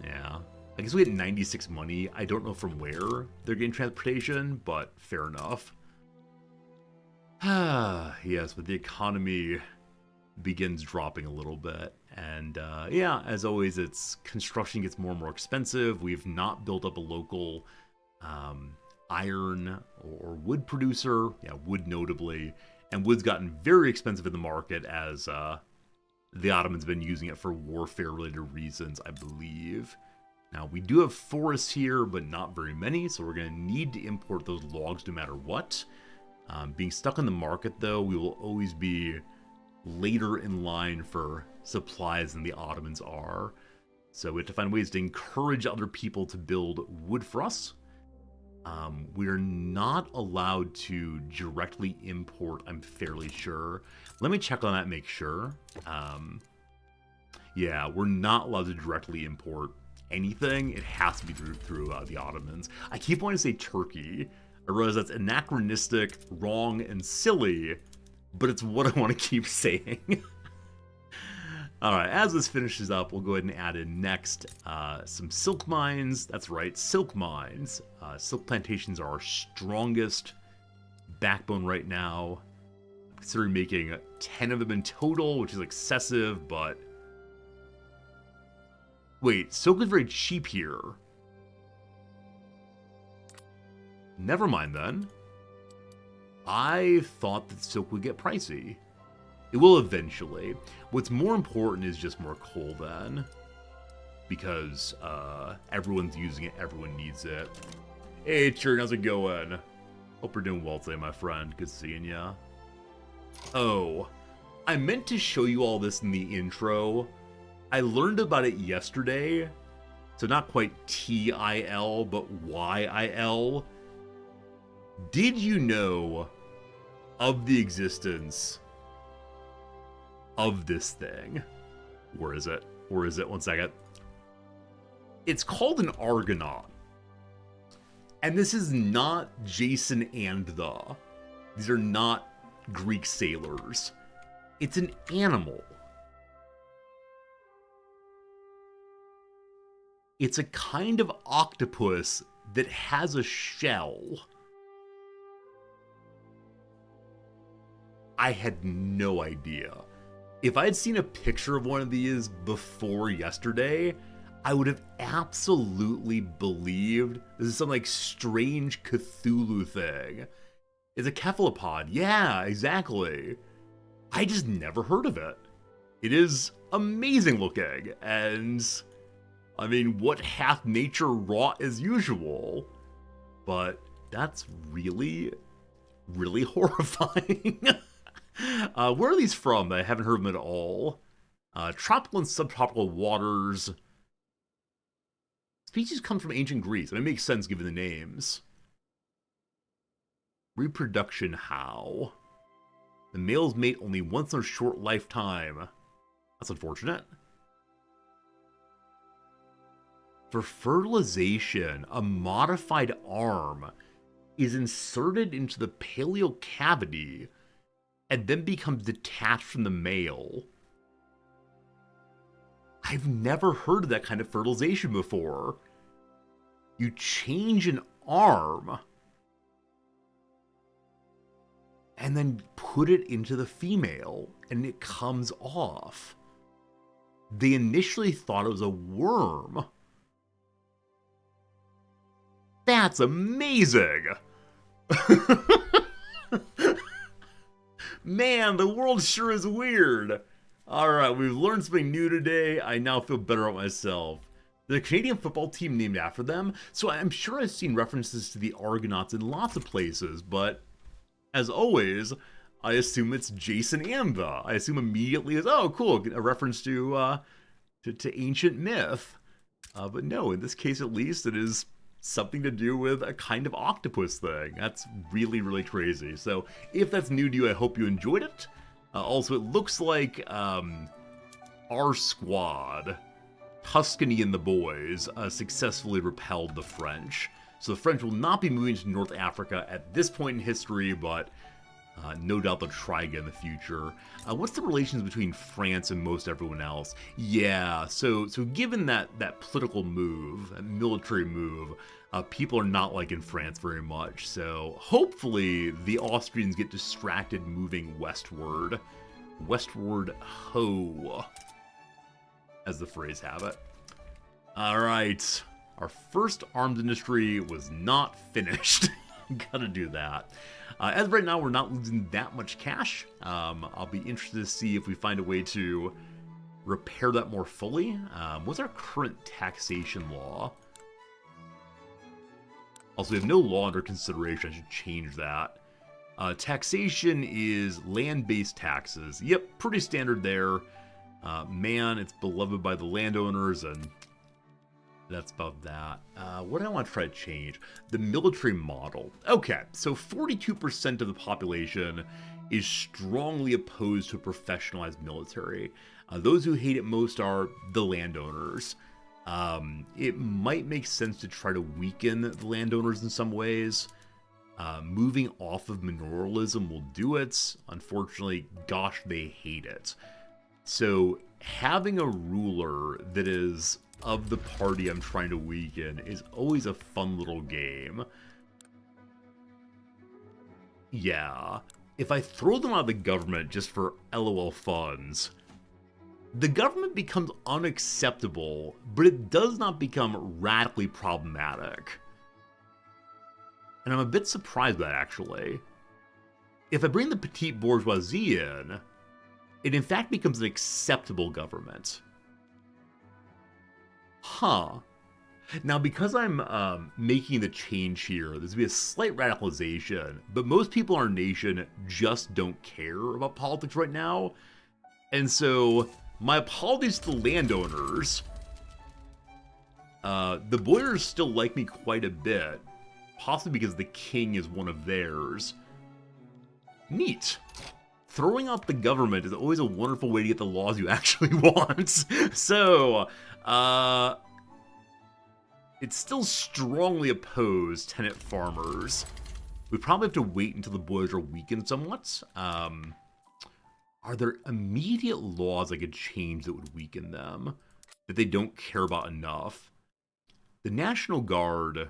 Yeah. I guess we get 96 money. I don't know from where they're getting transportation, but fair enough. Yes, but the economy begins dropping a little bit. And yeah, as always, construction gets more and more expensive. We've not built up a local iron or wood producer, wood notably, and wood's gotten very expensive in the market as the Ottomans have been using it for warfare related reasons, I believe. Now we do have forests here, but not very many, so we're going to need to import those logs no matter what. Being stuck in the market though, we will always be later in line for supplies than the Ottomans are, so we have to find ways to encourage other people to build wood for us. We're not allowed to directly import, I'm fairly sure. Let me check on that and make sure. Yeah, we're not allowed to directly import anything. It has to be through the Ottomans. I keep wanting to say Turkey. I realize that's anachronistic, wrong, and silly, but it's what I want to keep saying. Alright, as this finishes up, we'll go ahead and add in next some silk mines. That's right, silk mines. Silk plantations are our strongest backbone right now. I'm considering making 10 of them in total, which is excessive, but... Wait, silk is very cheap here. Never mind then. I thought that silk would get pricey. It will eventually. What's more important is just more coal then. Because everyone's using it, everyone needs it. Hey Chern, how's it going? Hope you're doing well today, my friend. Good seeing ya. Oh, I meant to show you all this in the intro. I learned about it yesterday. So not quite TIL, but YIL. Did you know of the existence of this thing? Where is it? Where is it? One second. It's called an Argonaut. And this is not Jason and the. These are not Greek sailors. It's an animal. It's a kind of octopus that has a shell. I had no idea. If I had seen a picture of one of these before yesterday, I would have absolutely believed this is some like strange Cthulhu thing. It's a cephalopod. Yeah, exactly. I just never heard of it. It is amazing looking, and I mean, what hath nature wrought as usual? But that's really, really horrifying. Where are these from? I haven't heard of them at all. Tropical and subtropical waters. Species comes from ancient Greece. I mean, it makes sense given the names. Reproduction how? The males mate only once in a short lifetime. That's unfortunate. For fertilization, a modified arm is inserted into the paleo cavity and then becomes detached from the male. I've never heard of that kind of fertilization before. You change an arm and then put it into the female and it comes off. They initially thought it was a worm. That's amazing! Man, the world sure is weird. Alright, we've learned something new today. I now feel better about myself. The Canadian football team named after them, so I'm sure I've seen references to the Argonauts in lots of places, but as always, I assume it's Jason Amba. I assume immediately is, oh cool, a reference to ancient myth. But no, in this case at least, it is something to do with a kind of octopus thing. That's really, really crazy. So if that's new to you, I hope you enjoyed it. Also, it looks like our squad, Tuscany and the boys, successfully repelled the French. So the French will not be moving to North Africa at this point in history, but no doubt they'll try again in the future. What's the relations between France and most everyone else? Yeah, so given that political move, that military move, people are not liking France very much. So hopefully the Austrians get distracted moving westward. Westward ho, as the phrase have it. All right, our first arms industry was not finished. Gotta do that. As of right now, we're not losing that much cash. I'll be interested to see if we find a way to repair that more fully. What's our current taxation law? Also, we have no law under consideration. I should change that. Taxation is land-based taxes. Yep, pretty standard there. Man, it's beloved by the landowners, and that's about that. What do I want to try to change? The military model. Okay, so 42% of the population is strongly opposed to a professionalized military. Those who hate it most are the landowners. It might make sense to try to weaken the landowners in some ways. Moving off of manorialism will do it. Unfortunately, gosh, they hate it. So having a ruler that is of the party I'm trying to weaken is always a fun little game. Yeah, if I throw them out of the government just for LOL funds, the government becomes unacceptable, but it does not become radically problematic. And I'm a bit surprised by that, actually. If I bring the petite bourgeoisie in, it in fact becomes an acceptable government. Huh. Now, because I'm making the change here, there's going to be a slight radicalization, but most people in our nation just don't care about politics right now. And so, my apologies to the landowners. The boyars still like me quite a bit, possibly because the king is one of theirs. Neat. Throwing out the government is always a wonderful way to get the laws you actually want. So, it's still strongly opposed tenant farmers. We probably have to wait until the boys are weakened somewhat. Are there immediate laws I could change that would weaken them, that they don't care about enough? The National Guard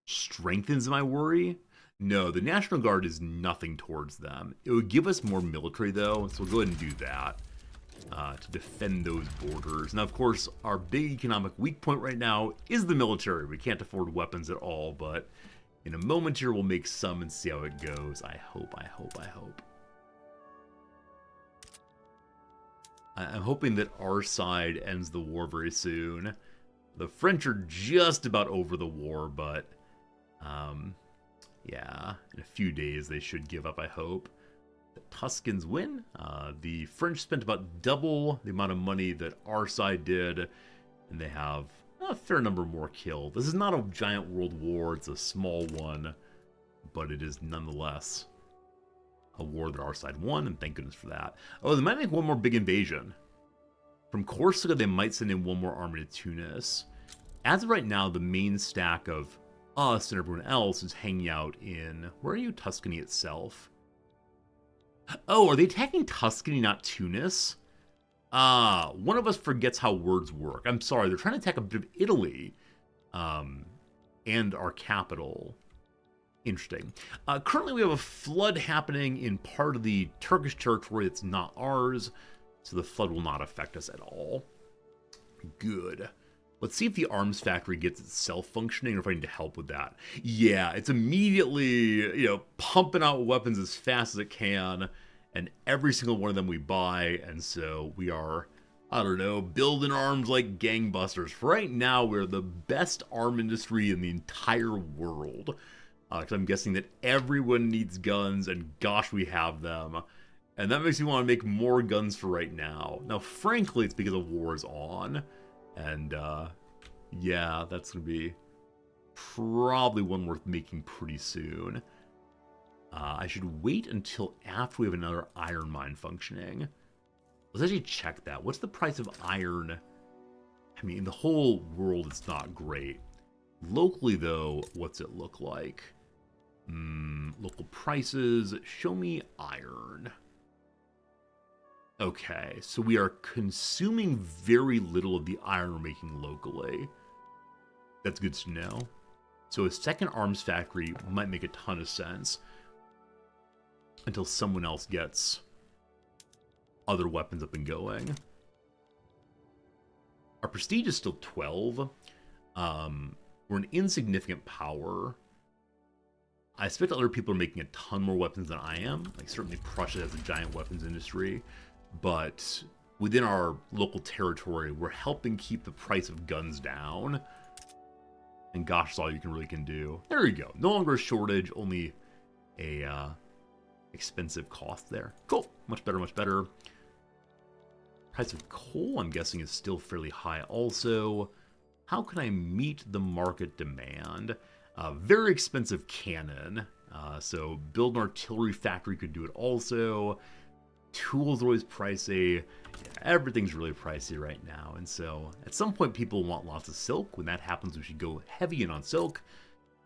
strengthens my worry. No, the National Guard is nothing towards them. It would give us more military, though, so we'll go ahead and do that. to defend those borders. Now, of course, our big economic weak point right now is the military. We can't afford weapons at all, but in a moment here, we'll make some and see how it goes. I hope. I'm hoping that our side ends the war very soon. The French are just about over the war, but yeah, in a few days they should give up, I hope. The Tuscans win. The French spent about double the amount of money that our side did, and they have a fair number more killed. This is not a giant world war, it's a small one, but it is nonetheless a war that our side won, and thank goodness for that. Oh, they might make one more big invasion. From Corsica, they might send in one more army to Tunis. As of right now, the main stack of us and everyone else is hanging out in... Where are you? Tuscany itself. Oh, are they attacking Tuscany, not Tunis? One of us forgets how words work. I'm sorry, they're trying to attack a bit of Italy. And our capital. Interesting. Currently, we have a flood happening in part of the Turkish territory that's not ours, so the flood will not affect us at all. Good. Let's see if the arms factory gets itself functioning, or if I need to help with that. Yeah, it's immediately, pumping out weapons as fast as it can, and every single one of them we buy, and so we are, building arms like gangbusters. For right now, we're the best arm industry in the entire world. Because I'm guessing that everyone needs guns, and gosh, we have them. And that makes me want to make more guns for right now. Now, frankly, it's because the war is on. And, yeah, that's going to be probably one worth making pretty soon. I should wait until after we have another iron mine functioning. Let's actually check that. What's the price of iron? I mean, in the whole world, it's not great. Locally, though, what's it look like? Local prices. Show me iron. Okay, so we are consuming very little of the iron we're making locally. That's good to know. So a second arms factory might make a ton of sense until someone else gets other weapons up and going. Our prestige is still 12. We're an insignificant power. I expect other people are making a ton more weapons than I am. Like, certainly Prussia has a giant weapons industry. But within our local territory, we're helping keep the price of guns down. And gosh, that's all you really can do. There you go. No longer a shortage, only a expensive cost there. Cool. Much better, much better. Price of coal, I'm guessing, is still fairly high also. How can I meet the market demand? Very expensive cannon. So build an artillery factory could do it also. Tools are always pricey. Yeah, everything's really pricey right now. And so at some point people want lots of silk. When that happens, we should go heavy in on silk.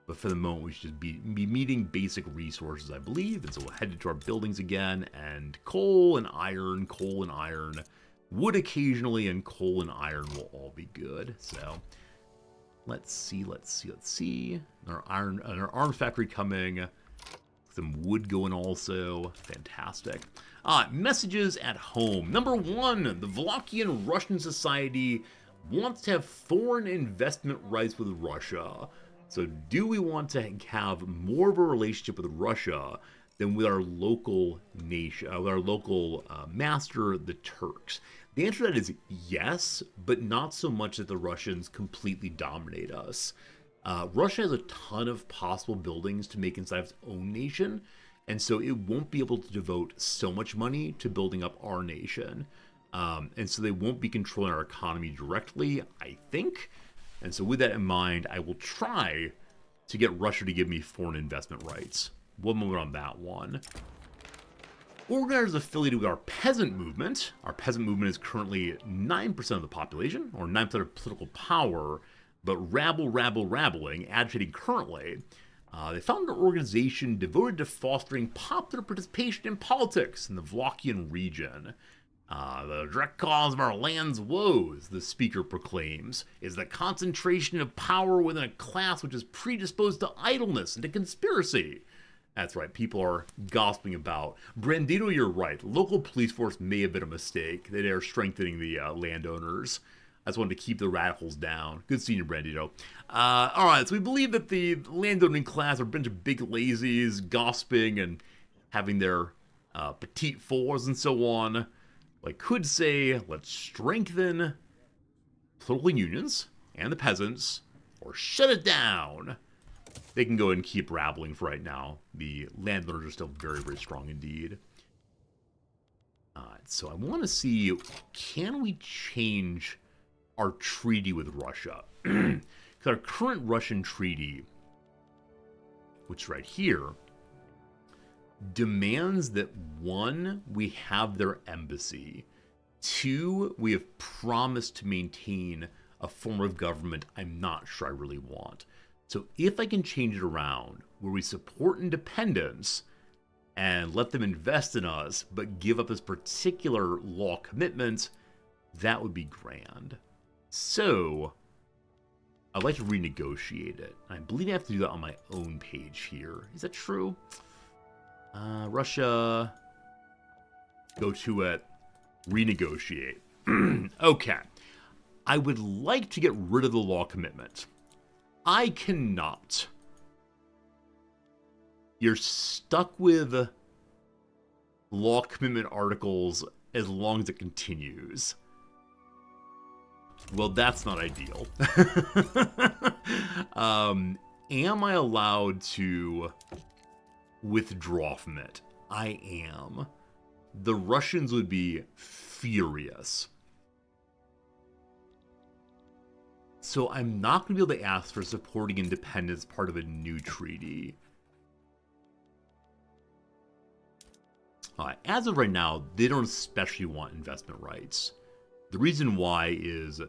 But for the moment, we should just be meeting basic resources, I believe. And so we'll head into our buildings again. And coal and iron, wood occasionally, and coal and iron will all be good. So let's see. Our arms factory coming. Some wood going also. Fantastic. Messages at home. Number 1, the Wallachian Russian Society wants to have foreign investment rights with Russia. So do we want to have more of a relationship with Russia than with our local nation, with our local master, the Turks? The answer to that is yes, but not so much that the Russians completely dominate us. Russia has a ton of possible buildings to make inside its own nation, and so it won't be able to devote so much money to building up our nation. And so they won't be controlling our economy directly, I think. And so with that in mind, I will try to get Russia to give me foreign investment rights. One moment on that one. Organizers affiliated with our peasant movement. Our peasant movement is currently 9% of the population, or 9% of political power, but rabbling, agitating currently. They founded an organization devoted to fostering popular participation in politics in the Wallachian region. The direct cause of our land's woes, the speaker proclaims, is the concentration of power within a class which is predisposed to idleness and to conspiracy. That's right, people are gossiping about. Brandito, you're right. Local police force may have been a mistake. They are strengthening the landowners. I just wanted to keep the radicals down. Good seeing you, Brandito. Alright, so we believe that the landowning class are a bunch of big lazies, gossiping and having their petite fours and so on. I could say, let's strengthen political unions and the peasants, or shut it down. They can go ahead and keep rabbling for right now. The landowners are still very, very strong indeed. So I want to see, can we change our treaty with Russia? Because our current Russian treaty, which is right here, demands that 1, we have their embassy. 2, we have promised to maintain a form of government I'm not sure I really want. So if I can change it around, where we support independence and let them invest in us, but give up this particular law commitment, that would be grand. So I'd like to renegotiate it. I believe I have to do that on my own page here. Is that true? Russia, go to it, renegotiate. Okay. I would like to get rid of the law commitment. I cannot. You're stuck with law commitment articles as long as it continues. Well, that's not ideal. Am I allowed to withdraw from it? I am. The Russians would be furious. So I'm not going to be able to ask for supporting independence part of a new treaty. As of right now, they don't especially want investment rights. The reason why is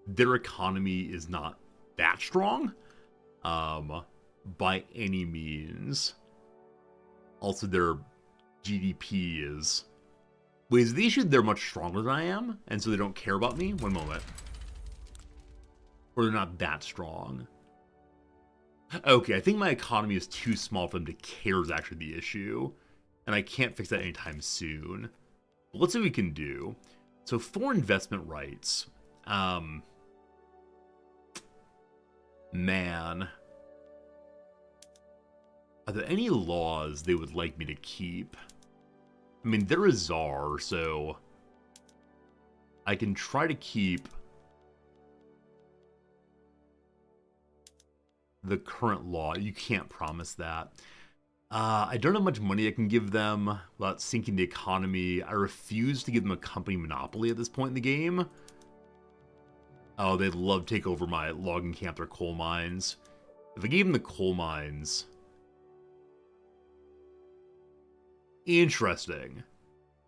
their economy is not that strong by any means. Also, their GDP is... Wait, is the issue they're much stronger than I am, and so they don't care about me? One moment. Or they're not that strong. Okay, I think my economy is too small for them to care is actually the issue. And I can't fix that anytime soon. But let's see what we can do. So foreign investment rights. Man. Are there any laws they would like me to keep? I mean, they're a czar, so I can try to keep the current law. You can't promise that. I don't have much money I can give them without sinking the economy. I refuse to give them a company monopoly at this point in the game. Oh, they'd love to take over my logging camp or coal mines. If I gave them the coal mines... Interesting.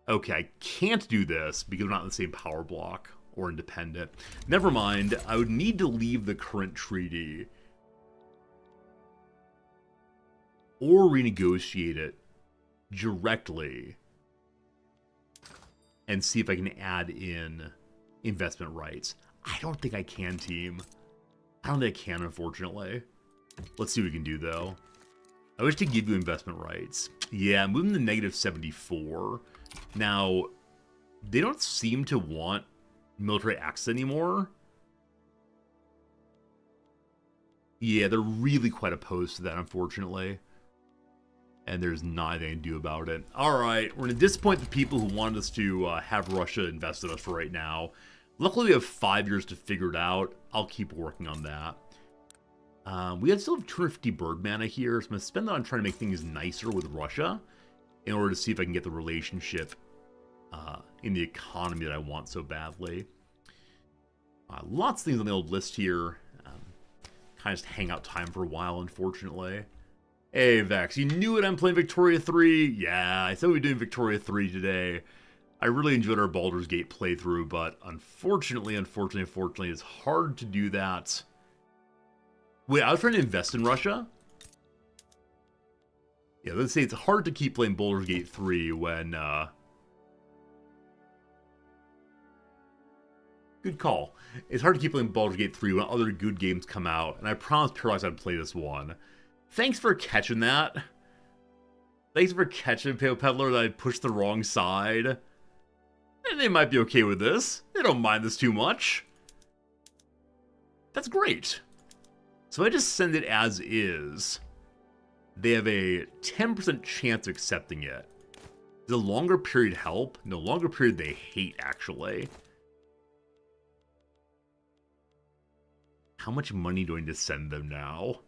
Okay, I can't do this because we're not in the same power block or independent. Never mind, I would need to leave the current treaty or renegotiate it directly and see if I can add in investment rights. I don't think I can, team. I don't think I can, unfortunately. Let's see what we can do, though. I wish to give you investment rights. Yeah, moving to negative 74. Now, they don't seem to want military access anymore. Yeah, they're really quite opposed to that, unfortunately. And there's nothing I can do about it. Alright, we're going to disappoint the people who wanted us to have Russia invest in us for right now. Luckily, we have 5 years to figure it out. I'll keep working on that. We still have 250 bird mana here, so I'm going to spend that on trying to make things nicer with Russia in order to see if I can get the relationship in the economy that I want so badly. Lots of things on the old list here. Kind of just hang out time for a while, unfortunately. Hey, Vex, you knew it, I'm playing Victoria 3? Yeah, I said we'd be doing Victoria 3 today. I really enjoyed our Baldur's Gate playthrough, but unfortunately, it's hard to do that. Wait, I was trying to invest in Russia? Yeah, let's say it's hard to keep playing Baldur's Gate 3 when, Good call. It's hard to keep playing Baldur's Gate 3 when other good games come out, and I promised Parallax I'd play this one. Thanks for catching that. Thanks for catching Pale Peddler that I pushed the wrong side. And they might be okay with this. They don't mind this too much. That's great. So I just send it as is. They have a 10% chance of accepting it. Does a longer period help? No, longer period they hate, actually. How much money do I need to send them now?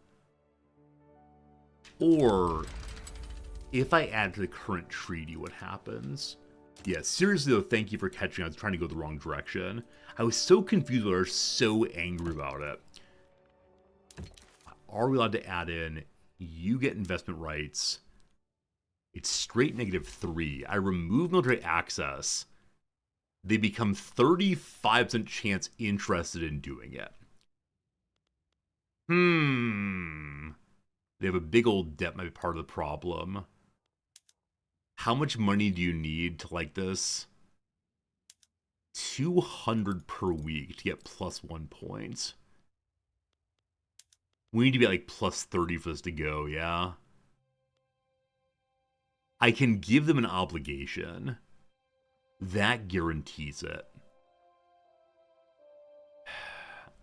Or, if I add to the current treaty, what happens? Yeah, seriously though, thank you for catching. I was trying to go the wrong direction. I was so confused, but I was so angry about it. Are we allowed to add in, you get investment rights. It's straight -3. I remove military access. They become 35% chance interested in doing it. They have a big old debt, might be part of the problem. How much money do you need to like this? 200 per week to get +1 point. We need to be like +30 for this to go, yeah? I can give them an obligation. That guarantees it.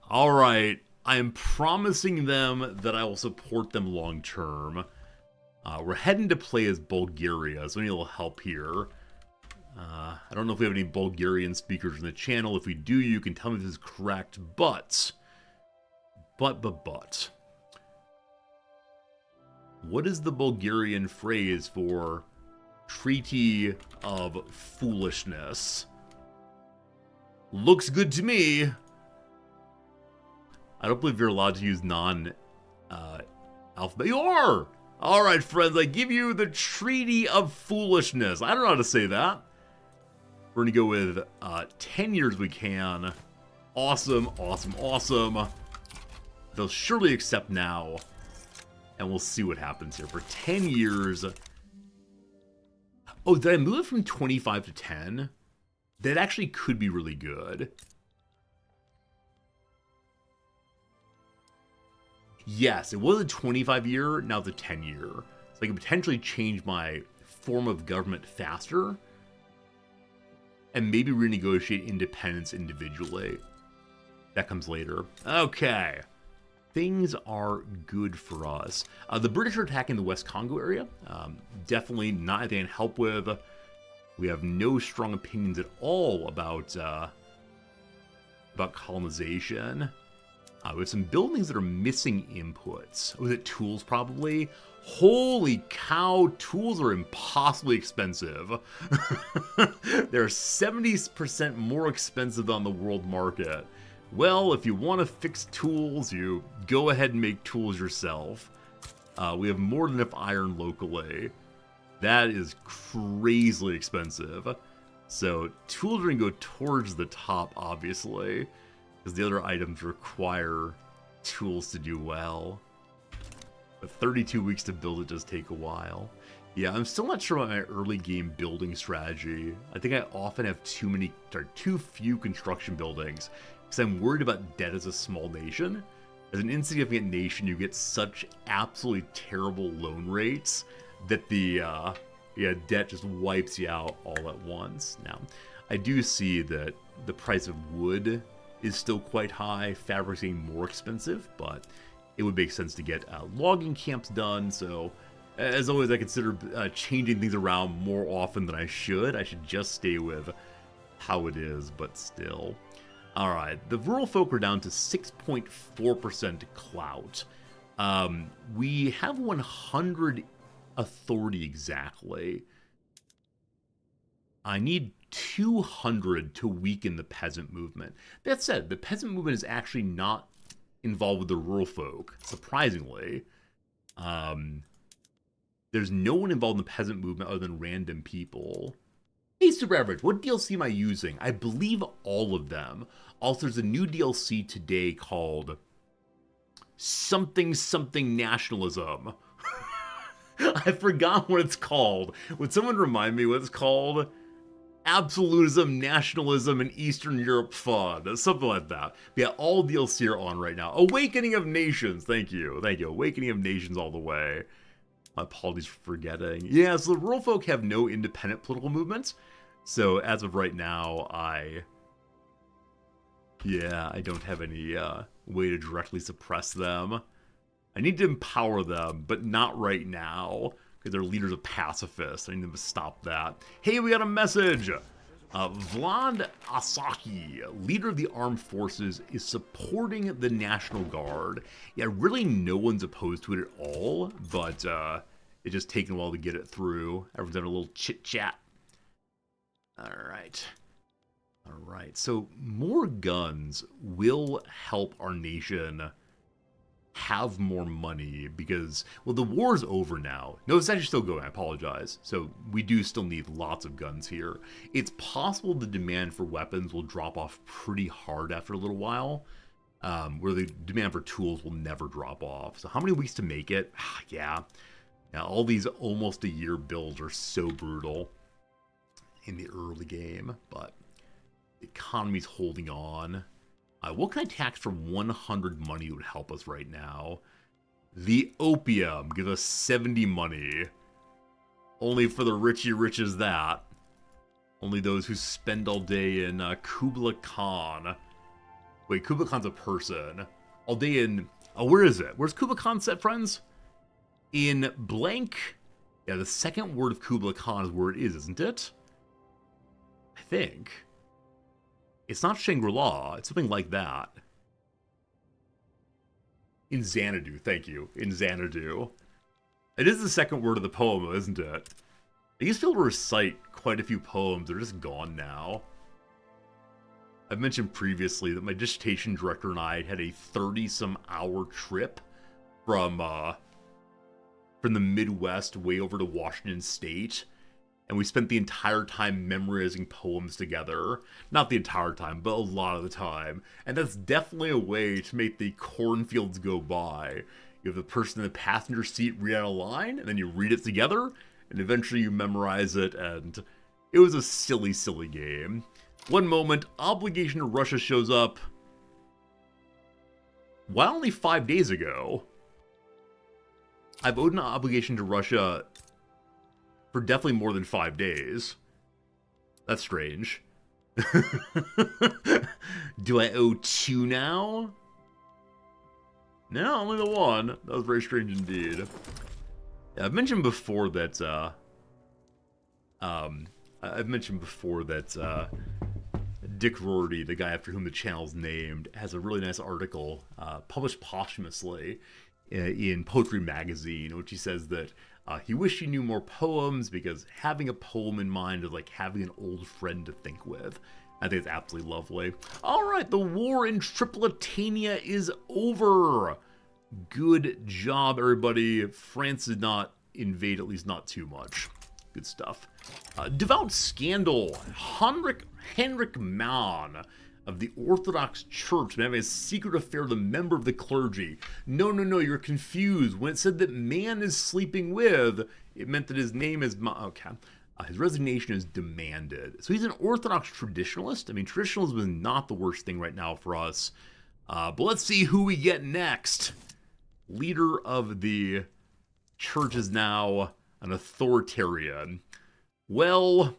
Alright, I am promising them that I will support them long term. We're heading to play as Bulgaria, so we need a little help here. I don't know if we have any Bulgarian speakers in the channel. If we do, you can tell me if this is correct, but. What is the Bulgarian phrase for Treaty of Foolishness? Looks good to me. I don't believe you're allowed to use non-alphabet. You are! Alright, friends, I give you the Treaty of Foolishness. I don't know how to say that. We're going to go with 10 years we can. Awesome, awesome, awesome. They'll surely accept now. And we'll see what happens here. For 10 years... Oh, did I move it from 25 to 10? That actually could be really good. Yes, it was a 25-year, now it's a 10-year. So I can potentially change my form of government faster. And maybe renegotiate independence individually. That comes later. Okay. Things are good for us. The British are attacking the West Congo area. Definitely not anything I can help with. We have no strong opinions at all about colonization. We have some buildings that are missing inputs. Was it tools, probably? Holy cow, tools are impossibly expensive. They're 70% more expensive than the world market. Well, if you want to fix tools, you go ahead and make tools yourself. We have more than enough iron locally. That is crazily expensive. So tools are going to go towards the top, obviously, because the other items require tools to do well. But 32 weeks to build it does take a while. Yeah, I'm still not sure about my early game building strategy. I think I often have too few construction buildings, because I'm worried about debt as a small nation. As an insignificant nation, you get such absolutely terrible loan rates that the debt just wipes you out all at once. Now, I do see that the price of wood is still quite high, fabric's getting more expensive, but it would make sense to get logging camps done. So, as always, I consider changing things around more often than I should. I should just stay with how it is, but still. Alright, the rural folk are down to 6.4% clout. We have 100 authority exactly. I need 200 to weaken the peasant movement. That said, the peasant movement is actually not involved with the rural folk, surprisingly. There's no one involved in the peasant movement other than random people. Hey, Super Average, what DLC am I using? I believe all of them. Also, there's a new DLC today called something nationalism. I forgot what it's called. Would someone remind me what it's called? Absolutism, nationalism, and Eastern Europe fun. Something like that. But yeah, all DLC are on right now. Awakening of Nations. Thank you. Thank you. Awakening of Nations all the way. My apologies for forgetting. Yeah, so the rural folk have no independent political movements. So as of right now, I don't have any way to directly suppress them. I need to empower them, but not right now, because their leader's a pacifist. I need them to stop that. Hey, we got a message! Vlad Asaki, leader of the armed forces, is supporting the National Guard. Yeah, really no one's opposed to it at all, but it's just taking a while to get it through. Everyone's having a little chit-chat. Alright. Alright, so more guns will help our nation have more money because, well, the war's over now. No, it's actually still going, I apologize. So we do still need lots of guns here. It's possible the demand for weapons will drop off pretty hard after a little while, where the demand for tools will never drop off. So how many weeks to make it? Yeah, all these almost a year builds are so brutal in the early game, but the economy's holding on. What can I tax for 100 money would help us right now? The opium gives us 70 money. Only for the richy rich is that. Only those who spend all day in Kublai Khan. Wait, Kublai Khan's a person. All day in... Oh, where is it? Where's Kublai Khan set, friends? In blank... Yeah, the second word of Kublai Khan is where it is, isn't it? I think... It's not Shangri-La, it's something like that. In Xanadu, thank you. In Xanadu. It is the second word of the poem, isn't it? I used to be able to recite quite a few poems, they're just gone now. I've mentioned previously that my dissertation director and I had a 30-some hour trip from the Midwest way over to Washington State. And we spent the entire time memorizing poems together. Not the entire time, but a lot of the time. And that's definitely a way to make the cornfields go by. You have the person in the passenger seat read out a line, and then you read it together, and eventually you memorize it, and it was a silly, silly game. One moment, obligation to Russia shows up. Why only 5 days ago? I've owed an obligation to Russia for definitely more than 5 days. That's strange. Do I owe 2 now? No, only the 1. That was very strange indeed. Yeah, I've mentioned before that, Dick Rorty, the guy after whom the channel's named, has a really nice article published posthumously in Poetry Magazine, in which he says that he wished he knew more poems because having a poem in mind is like having an old friend to think with. I think it's absolutely lovely. Alright, the war in Tripolitania is over. Good job, everybody. France did not invade, at least not too much. Good stuff. Devout scandal. Henrik Mann of the Orthodox Church been having a secret affair with a member of the clergy. No, you're confused. When it said that man is sleeping with, it meant that his name is... Okay. His resignation is demanded. So he's an Orthodox traditionalist. I mean, traditionalism is not the worst thing right now for us. But let's see who we get next. Leader of the church is now an authoritarian. Well...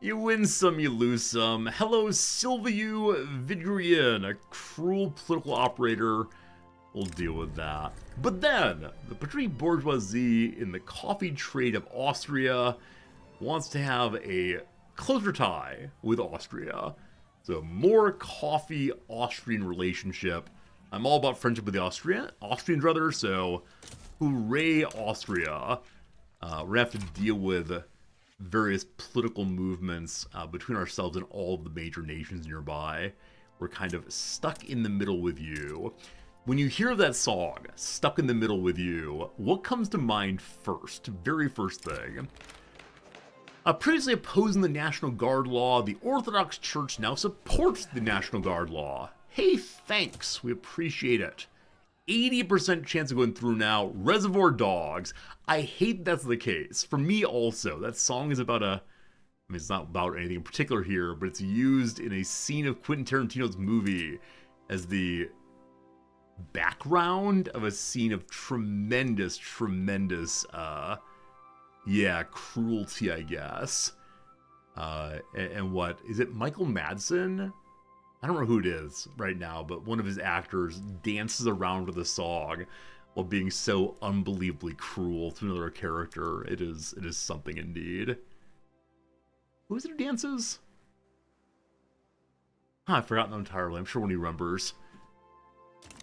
You win some, you lose some. Hello, Silviu Vidrian, a cruel political operator. We'll deal with that. But then, the petty bourgeoisie in the coffee trade of Austria wants to have a closer tie with Austria. So more coffee Austrian relationship. I'm all about friendship with the Austrians rather, so hooray Austria. We're gonna have to deal with various political movements between ourselves and all of the major nations nearby. We're kind of stuck in the middle with you. When you hear that song, Stuck in the Middle with You, what comes to mind first? Very first thing. Previously opposing the National Guard law, the Orthodox Church now supports the National Guard law. Hey, thanks. We appreciate it. 80% chance of going through now. Reservoir Dogs. I hate that's the case. For me also, that song is about I mean, it's not about anything in particular here, but it's used in a scene of Quentin Tarantino's movie as the background of a scene of tremendous, cruelty, I guess. And what is it? Michael Madsen? I don't know who it is right now, but one of his actors dances around with a song while being so unbelievably cruel to another character. It is something indeed. Who is it who dances? I've forgotten entirely. I'm sure when he remembers.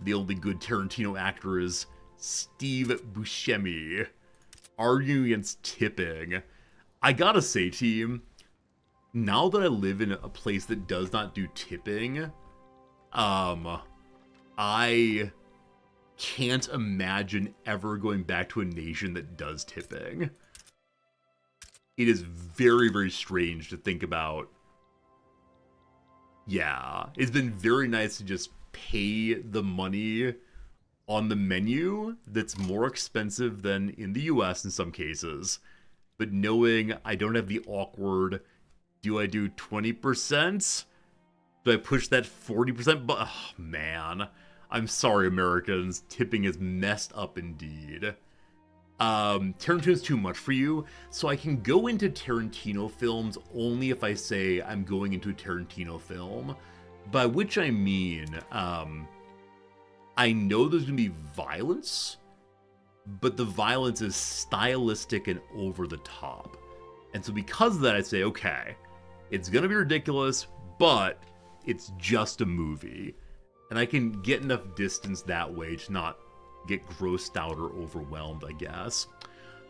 The only good Tarantino actor is Steve Buscemi, arguing against tipping. I gotta say, team, now that I live in a place that does not do tipping, I can't imagine ever going back to a nation that does tipping. It is very, very strange to think about. Yeah, it's been very nice to just pay the money on the menu that's more expensive than in the US in some cases. But knowing I don't have the awkward, do I do 20%? Do I push that 40%? But, oh, man. I'm sorry, Americans. Tipping is messed up indeed. Tarantino's too much for you, so I can go into Tarantino films only if I say I'm going into a Tarantino film. By which I mean, I know there's gonna be violence, but the violence is stylistic and over the top. And so because of that, I'd say, okay, it's gonna be ridiculous, but it's just a movie. And I can get enough distance that way to not get grossed out or overwhelmed, I guess.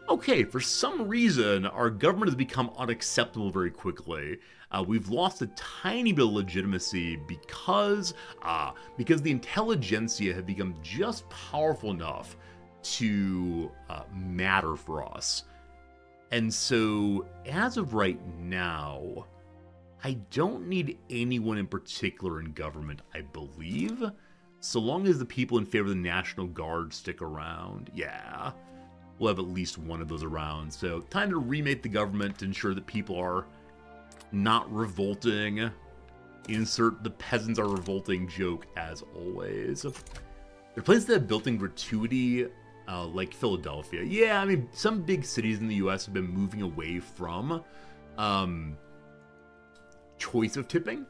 Okay, for some reason, our government has become unacceptable very quickly. We've lost a tiny bit of legitimacy because the intelligentsia have become just powerful enough to matter for us. And so, as of right now, I don't need anyone in particular in government, I believe. So long as the people in favor of the National Guard stick around, yeah, we'll have at least one of those around. So time to remake the government to ensure that people are not revolting. Insert the peasants are revolting joke as always. There are places that have built-in gratuity, like Philadelphia. Yeah, I mean, some big cities in the US have been moving away from choice of tipping.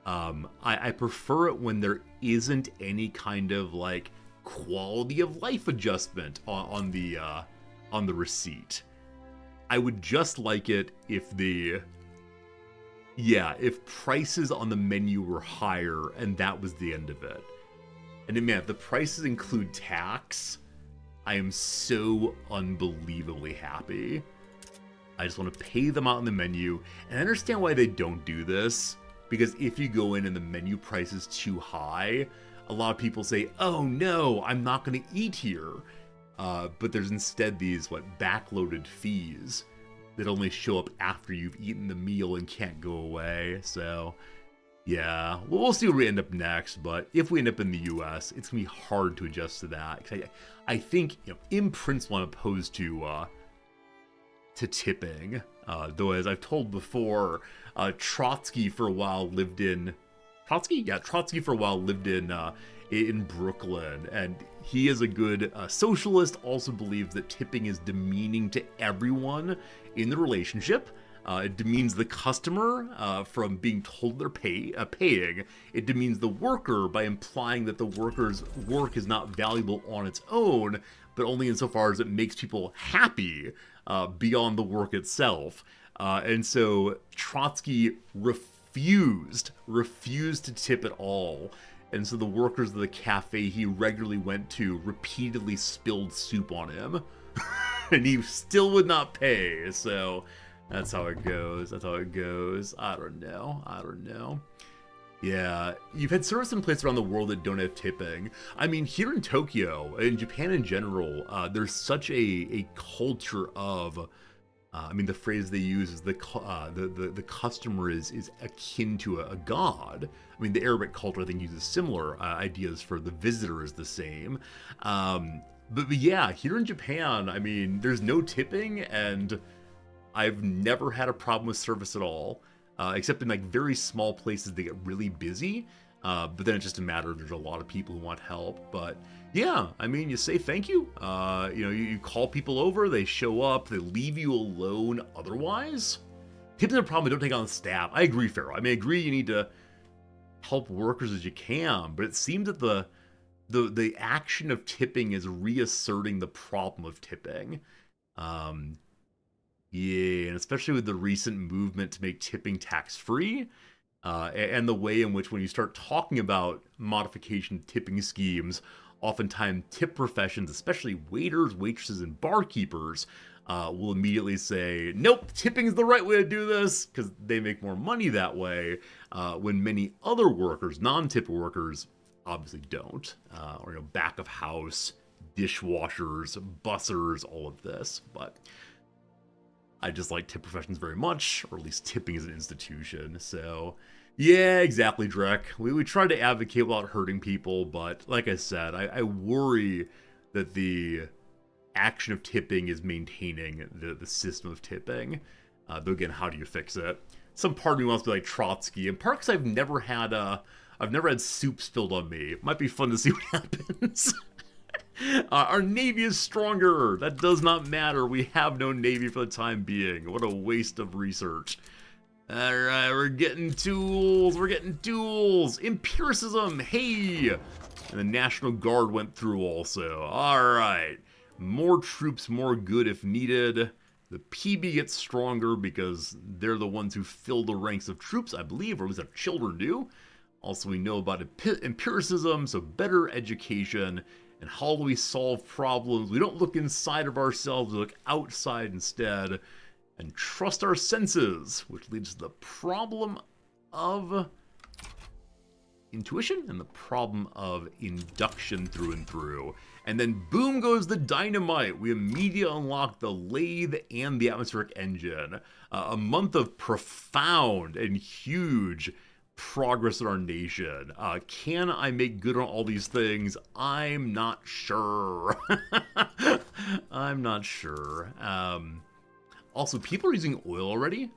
I prefer it when there isn't any kind of like quality of life adjustment on the receipt. I would just like it if if prices on the menu were higher and that was the end of it. And man, if the prices include tax, I am so unbelievably happy. I just want to pay them out on the menu, and I understand why they don't do this, because if you go in and the menu price is too high, a lot of people say, oh no, I'm not going to eat here. But there's instead these, backloaded fees that only show up after you've eaten the meal and can't go away. So, yeah, well, we'll see where we end up next, but if we end up in the US, it's going to be hard to adjust to that. I think, in principle, I'm opposed to tipping, though as I've told before, Trotsky for a while lived in Brooklyn, and he is a good socialist, also believes that tipping is demeaning to everyone in the relationship. It demeans the customer from being told they're paying. It demeans the worker by implying that the worker's work is not valuable on its own, but only insofar as it makes people happy beyond the work itself. And so Trotsky refused to tip at all. And so the workers of the cafe he regularly went to repeatedly spilled soup on him. And he still would not pay. So that's how it goes. I don't know. Yeah, you've had service in places around the world that don't have tipping. I mean, here in Tokyo, in Japan in general, there's such a culture of, the phrase they use is the customer is akin to a god. I mean, the Arabic culture, I think, uses similar ideas for the visitor is the same. But yeah, here in Japan, I mean, there's no tipping, and I've never had a problem with service at all. Except in very small places that get really busy. But then it's just a matter of there's a lot of people who want help. But yeah, I mean, you say thank you. You call people over, they show up, they leave you alone otherwise. Tipping is a problem, don't take on the staff. I agree, Pharaoh. I mean, I agree you need to help workers as you can, but it seems that the action of tipping is reasserting the problem of tipping. Yeah, and especially with the recent movement to make tipping tax-free, and the way in which when you start talking about modification tipping schemes, oftentimes tip professions, especially waiters, waitresses, and barkeepers, will immediately say, nope, tipping is the right way to do this, because they make more money that way, when many other workers, non-tip workers, obviously don't. Or, back of house, dishwashers, bussers, all of this. But I just like tip professions very much, or at least tipping as an institution. So, yeah, exactly, Drek. We try to advocate without hurting people, but like I said, I worry that the action of tipping is maintaining the system of tipping. Though again, how do you fix it? Some part of me wants to be like Trotsky, and part because I've never had soup spilled on me. It might be fun to see what happens. Our Navy is stronger. That does not matter. We have no Navy for the time being. What a waste of research. Alright, we're getting tools. We're getting tools. Empiricism. Hey. And the National Guard went through also. Alright. More troops, more good if needed. The PB gets stronger because they're the ones who fill the ranks of troops, I believe, or at least our children do. Also, we know about empiricism, so better education. And how do we solve problems? We don't look inside of ourselves, we look outside instead. And trust our senses, which leads to the problem of intuition and the problem of induction through and through. And then boom goes the dynamite. We immediately unlock the lathe and the atmospheric engine. A month of profound and huge progress in our nation. Can I make good on all these things? I'm not sure. I'm not sure. Also, people are using oil already.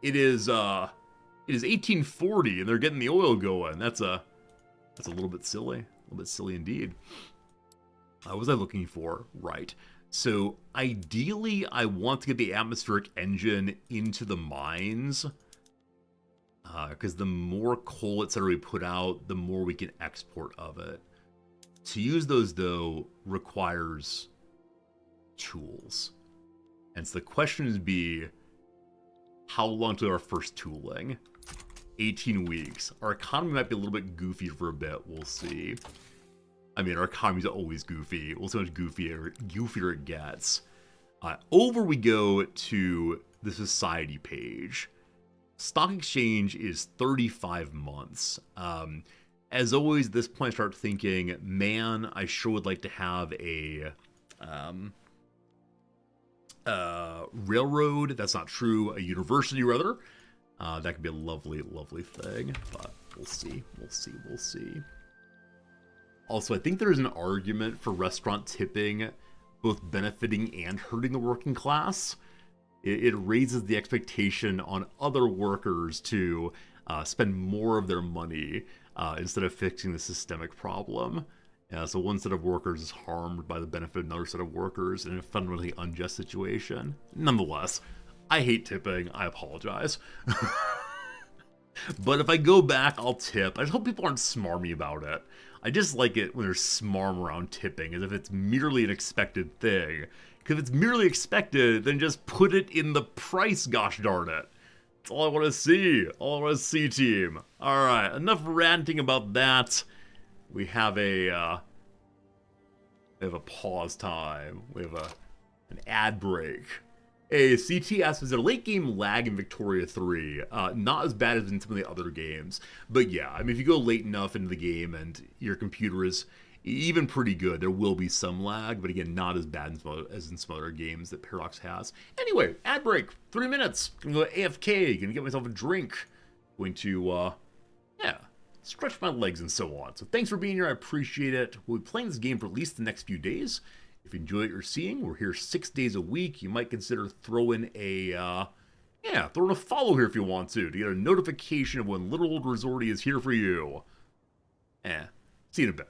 It is 1840 and they're getting the oil going. That's a little bit silly. A little bit silly indeed. What was I looking for? Right. So ideally, I want to get the atmospheric engine into the mines. Because the more coal, etc. we put out, the more we can export of it. To use those, though, requires tools. And so the question is how long till our first tooling? 18 weeks. Our economy might be a little bit goofy for a bit. We'll see. I mean, our economy's always goofy. We'll see how much goofier it gets. Over we go to the society page. Stock exchange is 35 months. As always, at this point, I start thinking, man, I sure would like to have a railroad. That's not true. A university, rather. That could be a lovely, lovely thing. But we'll see. We'll see. We'll see. Also, I think there's an argument for restaurant tipping both benefiting and hurting the working class. It raises the expectation on other workers to spend more of their money instead of fixing the systemic problem. So one set of workers is harmed by the benefit of another set of workers in a fundamentally unjust situation. Nonetheless, I hate tipping. I apologize. But if I go back, I'll tip. I just hope people aren't smarmy about it. I just like it when there's smarm around tipping, as if it's merely an expected thing. Because if it's merely expected, then just put it in the price, gosh darn it. That's all I want to see. All I want to see, team. Alright, enough ranting about that. We have a pause time. We have an ad break. A CTS is a late game lag in Victoria 3. Not as bad as in some of the other games. But yeah, I mean, if you go late enough into the game and your computer is even pretty good, there will be some lag. But again, not as bad as in some other games that Paradox has. Anyway, ad break. 3 minutes. Gonna go AFK. Gonna get myself a drink. Going to, stretch my legs and so on. So thanks for being here. I appreciate it. We'll be playing this game for at least the next few days. If you enjoy what you're seeing, we're here 6 days a week. You might consider throwing a follow here if you want to get a notification of when Little Old Resorty is here for you. See you in a bit.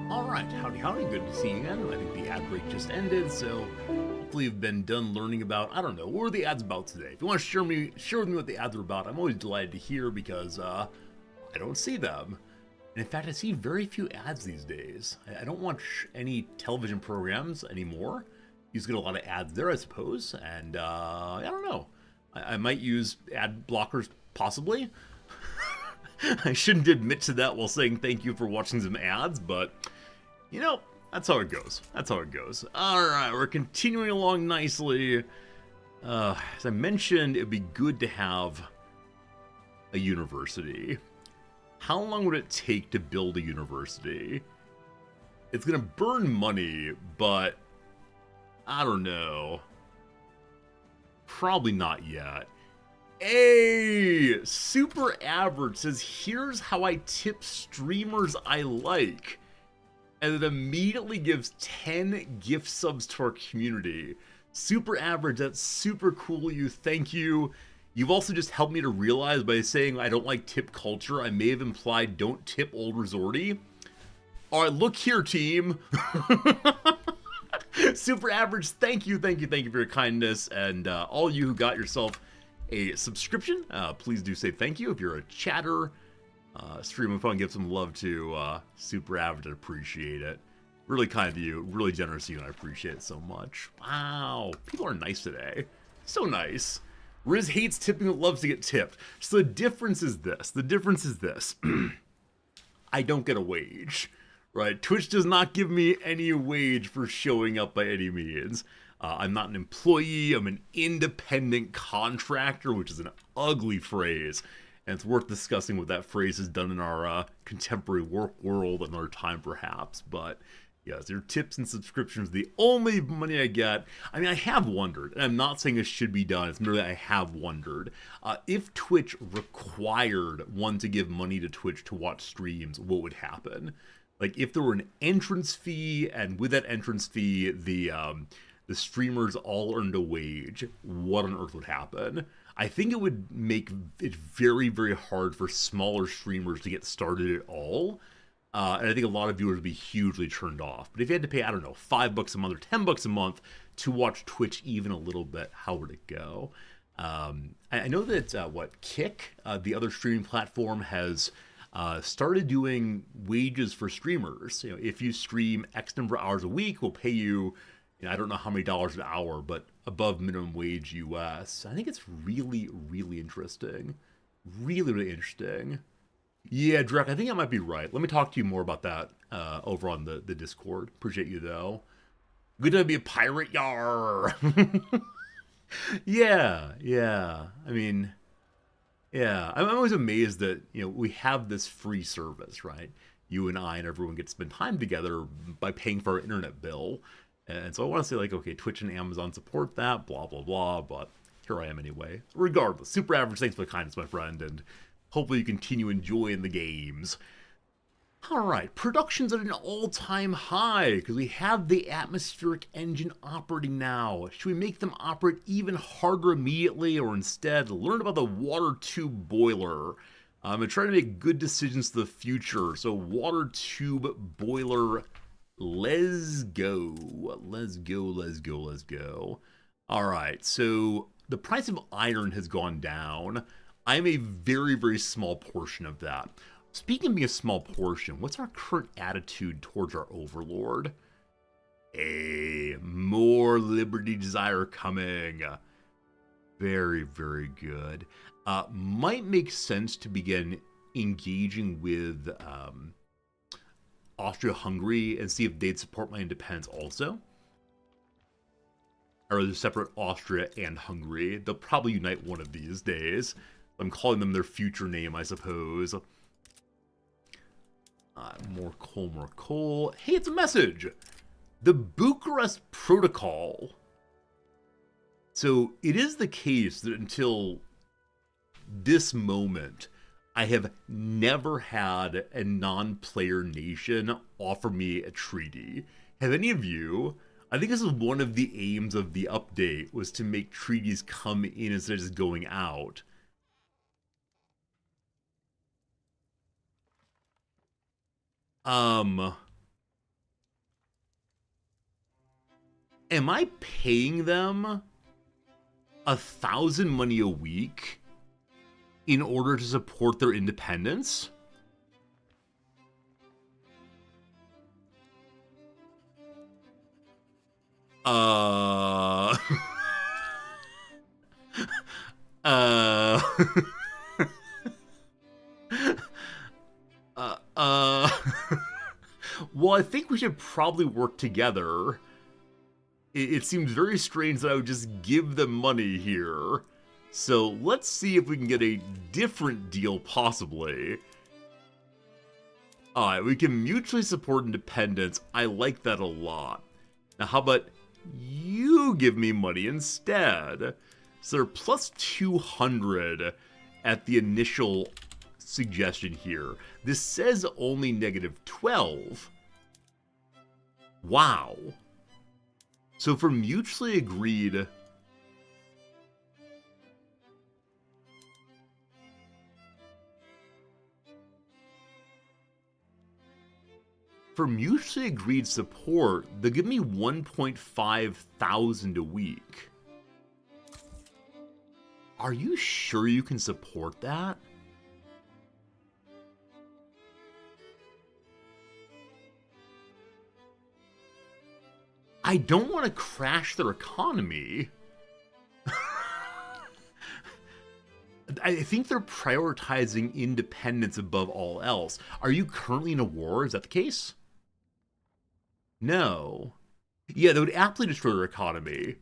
Alright, howdy, good to see you again. I think the ad break just ended, so hopefully you've been done learning about, I don't know, what were the ads about today? If you want to share with me what the ads are about, I'm always delighted to hear because I don't see them. And in fact, I see very few ads these days. I don't watch any television programs anymore. You get a lot of ads there, I suppose, and I don't know. I might use ad blockers, possibly. I shouldn't admit to that while saying thank you for watching some ads, but, you know, that's how it goes. That's how it goes. Alright, we're continuing along nicely. As I mentioned, it'd be good to have a university. How long would it take to build a university? It's gonna burn money, but I don't know. Probably not yet. Hey, Super Average says, here's how I tip streamers I like. And it immediately gives 10 gift subs to our community. Super Average, that's super cool of you. Thank you. You've also just helped me to realize by saying I don't like tip culture, I may have implied don't tip Old Resorty. All right, look here, team. Super Average, thank you for your kindness, and all you who got yourself a subscription, please do say thank you. If you're a chatter, streaming fun, give some love to Super Average. I appreciate it. Really kind of you, really generous of you, and I appreciate it so much. Wow, people are nice today. So nice. Riz hates tipping but loves to get tipped. So the difference is this. I don't get a wage, right? Twitch does not give me any wage for showing up by any means. I'm not an employee, I'm an independent contractor, which is an ugly phrase. And it's worth discussing what that phrase has done in our contemporary work world another time perhaps. But yes, your tips and subscriptions are the only money I get. I mean, I have wondered, and I'm not saying this should be done, it's merely I have wondered, if Twitch required one to give money to Twitch to watch streams, what would happen? Like, if there were an entrance fee, and with that entrance fee, the streamers all earned a wage, what on earth would happen? I think it would make it very, very hard for smaller streamers to get started at all. And I think a lot of viewers would be hugely turned off. But if you had to pay, I don't know, $5 a month or $10 a month to watch Twitch even a little bit, how would it go? I know that, Kick, the other streaming platform, has started doing wages for streamers. You know, if you stream X number of hours a week, we'll pay you, I don't know how many dollars an hour, but above minimum wage US. I think it's really, really interesting. Really, really interesting. Yeah, Drek, I think I might be right. Let me talk to you more about that over on the Discord. Appreciate you, though. Good to be a pirate, yar! Yeah. I mean, yeah. I'm always amazed that, we have this free service, right? You and I and everyone get to spend time together by paying for our internet bill. And so I want to say, like, okay, Twitch and Amazon support that, blah, blah, blah, but here I am anyway. Regardless, Super Average, thanks for the kindness, my friend, and hopefully you continue enjoying the games. Alright, production's at an all-time high, because we have the atmospheric engine operating now. Should we make them operate even harder immediately, or instead learn about the water tube boiler? And try to make good decisions for the future. So water tube boiler, let's go. Let's go. Alright, so the price of iron has gone down. I'm a very, very small portion of that. Speaking of being a small portion, what's our current attitude towards our overlord? Hey, more Liberty Desire coming. Very, very good. Might make sense to begin engaging with Austria-Hungary and see if they'd support my independence also. Or there's separate Austria and Hungary. They'll probably unite one of these days. I'm calling them their future name, I suppose. More coal. Hey, it's a message! The Bucharest Protocol. So, it is the case that until this moment, I have never had a non-player nation offer me a treaty. Have any of you? I think this is one of the aims of the update, was to make treaties come in instead of just going out. Am I paying them 1,000 money a week in order to support their independence? Well, I think we should probably work together. It seems very strange that I would just give them money here. So let's see if we can get a different deal, possibly. Alright, we can mutually support independence. I like that a lot. Now, how about you give me money instead? So they're plus 200 at the initial suggestion here. This says only negative 12. Wow. So for mutually agreed... For mutually agreed support, they'll give me 1.5 thousand a week. Are you sure you can support that? I don't want to crash their economy. I think they're prioritizing independence above all else. Are you currently in a war? Is that the case? No. Yeah, that would aptly destroy their economy.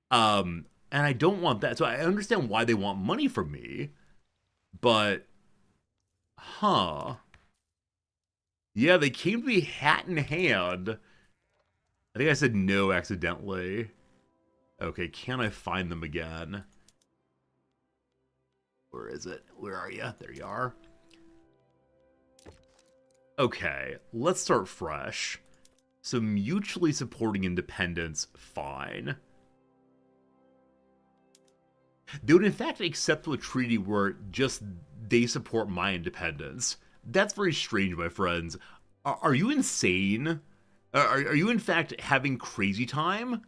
And I don't want that. So I understand why they want money from me. But, yeah, they came to me hat in hand. I think I said no accidentally. Okay, can I find them again? Where is it? Where are you? There you are. Okay, let's start fresh. So mutually supporting independence, fine. They would in fact accept a treaty where just they support my independence. That's very strange, my friends. Are you insane? Are you in fact having crazy time?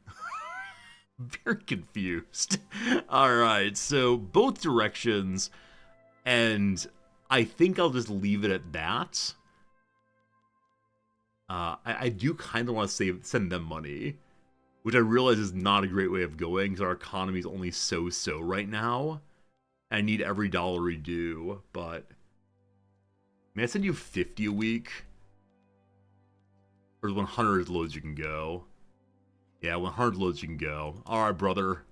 Very confused. Alright, so both directions, and I think I'll just leave it at that. I do kind of want to send them money, which I realize is not a great way of going, because our economy is only so-so right now. I need every dollar we do, but... May I send you 50 a week? Or 100 as low as you can go? Yeah, 100 loads you can go. Alright, brother.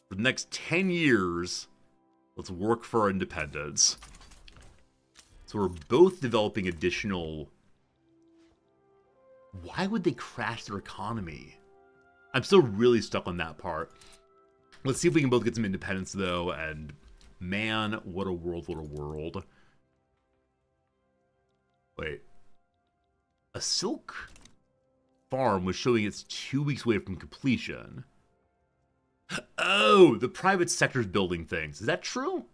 For the next 10 years, let's work for our independence. So we're both developing additional... Why would they crash their economy? I'm still really stuck on that part. Let's see if we can both get some independence, though, and... Man, what a world, what a world. Wait. A silk farm was showing it's 2 weeks away from completion. Oh, the private sector's building things. Is that true?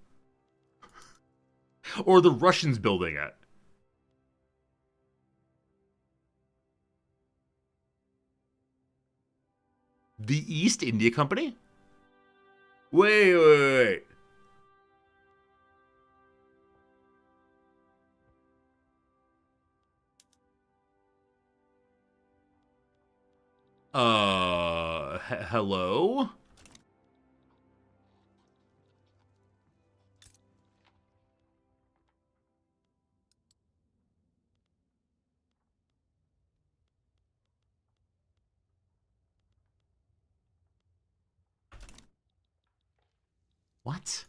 Or the Russians building it? The East India Company? Wait. Hello? What?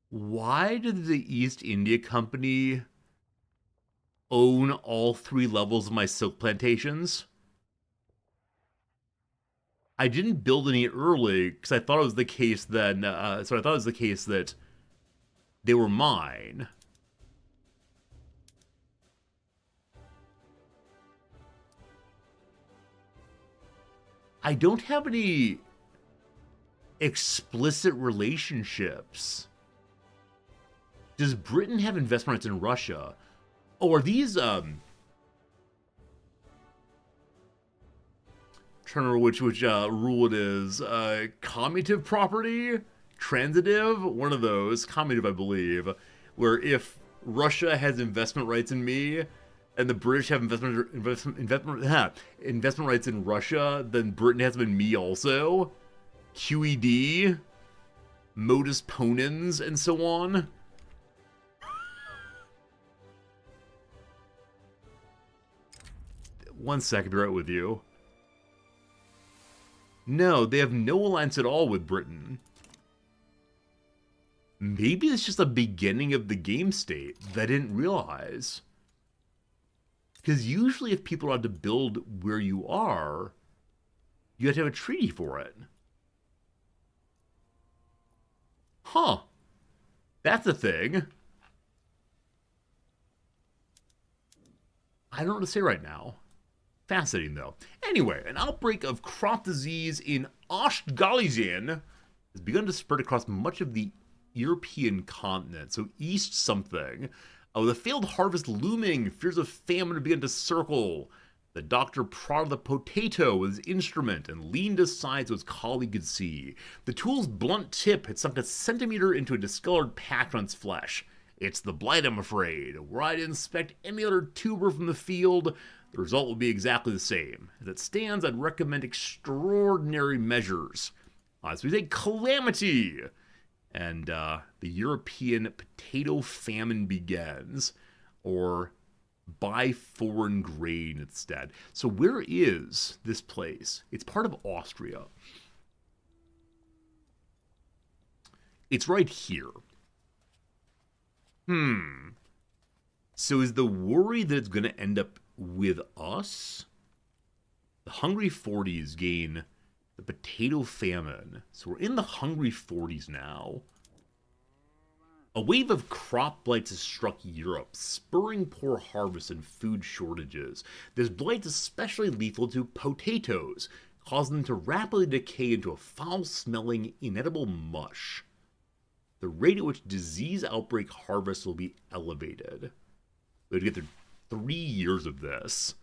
Why did the East India Company own all 3 levels of my silk plantations? I didn't build any early because I thought it was the case then. So I thought it was the case that they were mine. I don't have any explicit relationships. Does Britain have investment rights in Russia? Oh, are these, trying to remember which rule it is. Commutative property? Transitive? One of those. Commutative, I believe. Where if Russia has investment rights in me, and the British have investment rights in Russia, then Britain has them in me also. QED, modus ponens, and so on. One second, right with you. No, they have no alliance at all with Britain. Maybe it's just the beginning of the game state that I didn't realize. Because usually if people are to build where you are, you have to have a treaty for it. Huh. That's a thing. I don't know what to say right now. Fascinating, though. Anyway, an outbreak of crop disease in Ostgalizien has begun to spread across much of the European continent, so east something. With a failed harvest looming, fears of famine began to circle. The doctor prodded the potato with his instrument and leaned aside so his colleague could see. The tool's blunt tip had sunk a centimeter into a discolored patch on its flesh. It's the blight, I'm afraid. Were I to inspect any other tuber from the field, the result would be exactly the same. As it stands, I'd recommend extraordinary measures. So we say calamity! And the European potato famine begins. Or buy foreign grain instead. So where is this place? It's part of Austria. It's right here. So is the worry that it's going to end up with us? The Hungry 40s gain the potato famine. So we're in the Hungry 40s now. A wave of crop blights has struck Europe, spurring poor harvests and food shortages. This blight is especially lethal to potatoes, causing them to rapidly decay into a foul-smelling, inedible mush. The rate at which disease outbreak harvests will be elevated. We have to get through 3 years of this.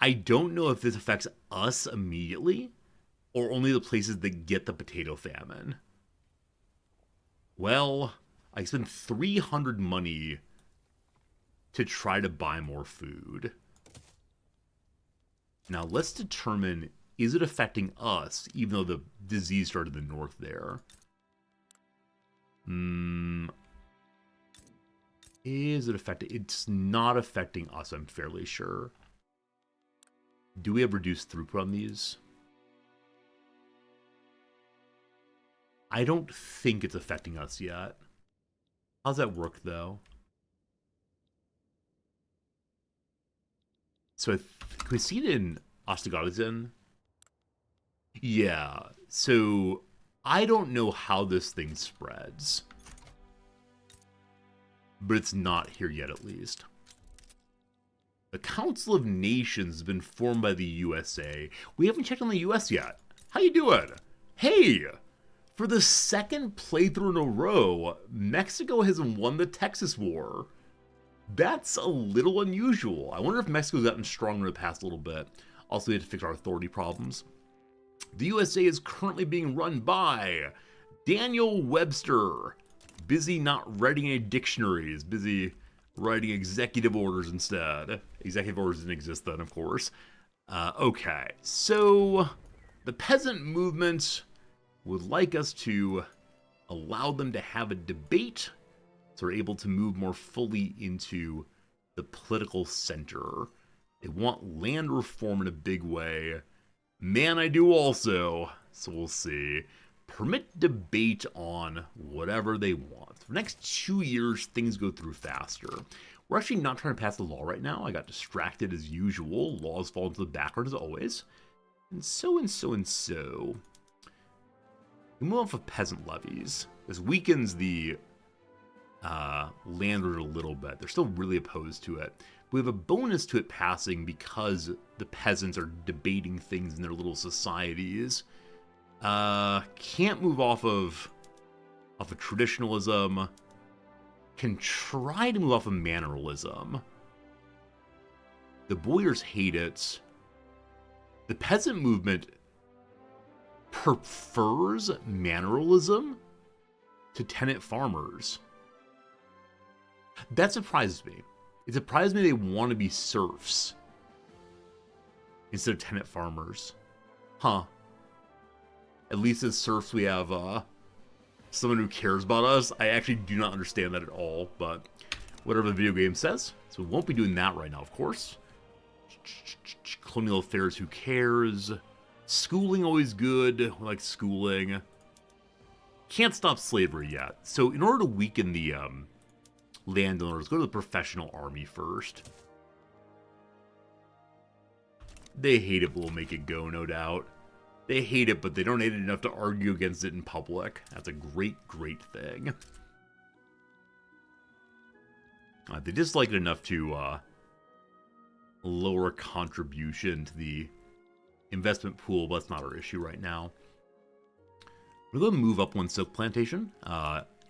I don't know if this affects us immediately, or only the places that get the potato famine. Well, I spent 300 money to try to buy more food. Now let's determine, is it affecting us, even though the disease started in the north there? Is it affecting? It's not affecting us, I'm fairly sure. Do we have reduced throughput on these? I don't think it's affecting us yet. How's that work, though? So can we see it in Ostergardisen? Yeah, so I don't know how this thing spreads. But it's not here yet, at least. The Council of Nations has been formed by the USA. We haven't checked on the US yet. How you doing? Hey! For the second playthrough in a row, Mexico has won the Texas War. That's a little unusual. I wonder if Mexico's gotten stronger in the past little bit. Also, we had to fix our authority problems. The USA is currently being run by Daniel Webster. Busy not writing any dictionaries. Busy writing executive orders instead. Executive orders didn't exist then, of course. Okay, so the peasant movement would like us to allow them to have a debate so we're able to move more fully into the political center. They want land reform in a big way. Man, I do also, so we'll see. Permit debate on whatever they want. For the next 2 years, things go through faster. We're actually not trying to pass the law right now. I got distracted as usual. Laws fall into the background as always. And so and so and so. We move off of peasant levies. This weakens the landlord a little bit. They're still really opposed to it. We have a bonus to it passing because the peasants are debating things in their little societies. Can't move off of traditionalism. Can try to move off of manneralism. The boyars hate it. The peasant movement prefers manneralism to tenant farmers. That surprises me. It surprised me they want to be serfs instead of tenant farmers. Huh. At least as serfs we have someone who cares about us. I actually do not understand that at all, but whatever the video game says. So we won't be doing that right now, of course. Colonial affairs, who cares? Schooling, always good. We like schooling. Can't stop slavery yet. So in order to weaken the landowners, go to the professional army first. They hate it, but we'll make it go, no doubt. They hate it, but they don't hate it enough to argue against it in public. That's a great, great thing. They dislike it enough to lower contribution to the investment pool, but that's not our issue right now. We're going to move up one silk plantation.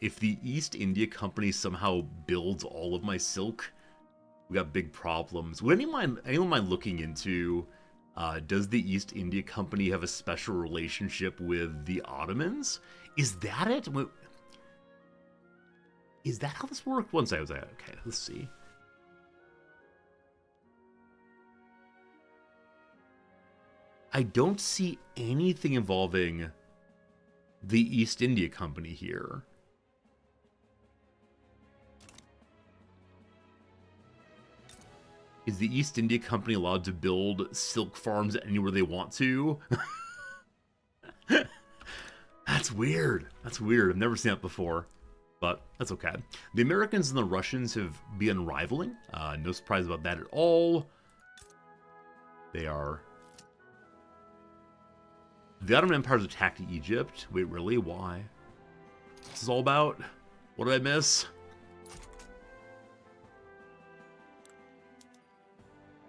If the East India Company somehow builds all of my silk, we got big problems. Would anyone mind looking into, does the East India Company have a special relationship with the Ottomans? Is that it? Is that how this worked? One second. Okay, let's see. I don't see anything involving the East India Company here. Is the East India Company allowed to build silk farms anywhere they want to? That's weird. That's weird. I've never seen that before, but that's okay. The Americans and the Russians have begun rivaling. No surprise about that at all. They are... The Ottoman Empire's attacked Egypt. Wait, really? Why? This is all about? What did I miss?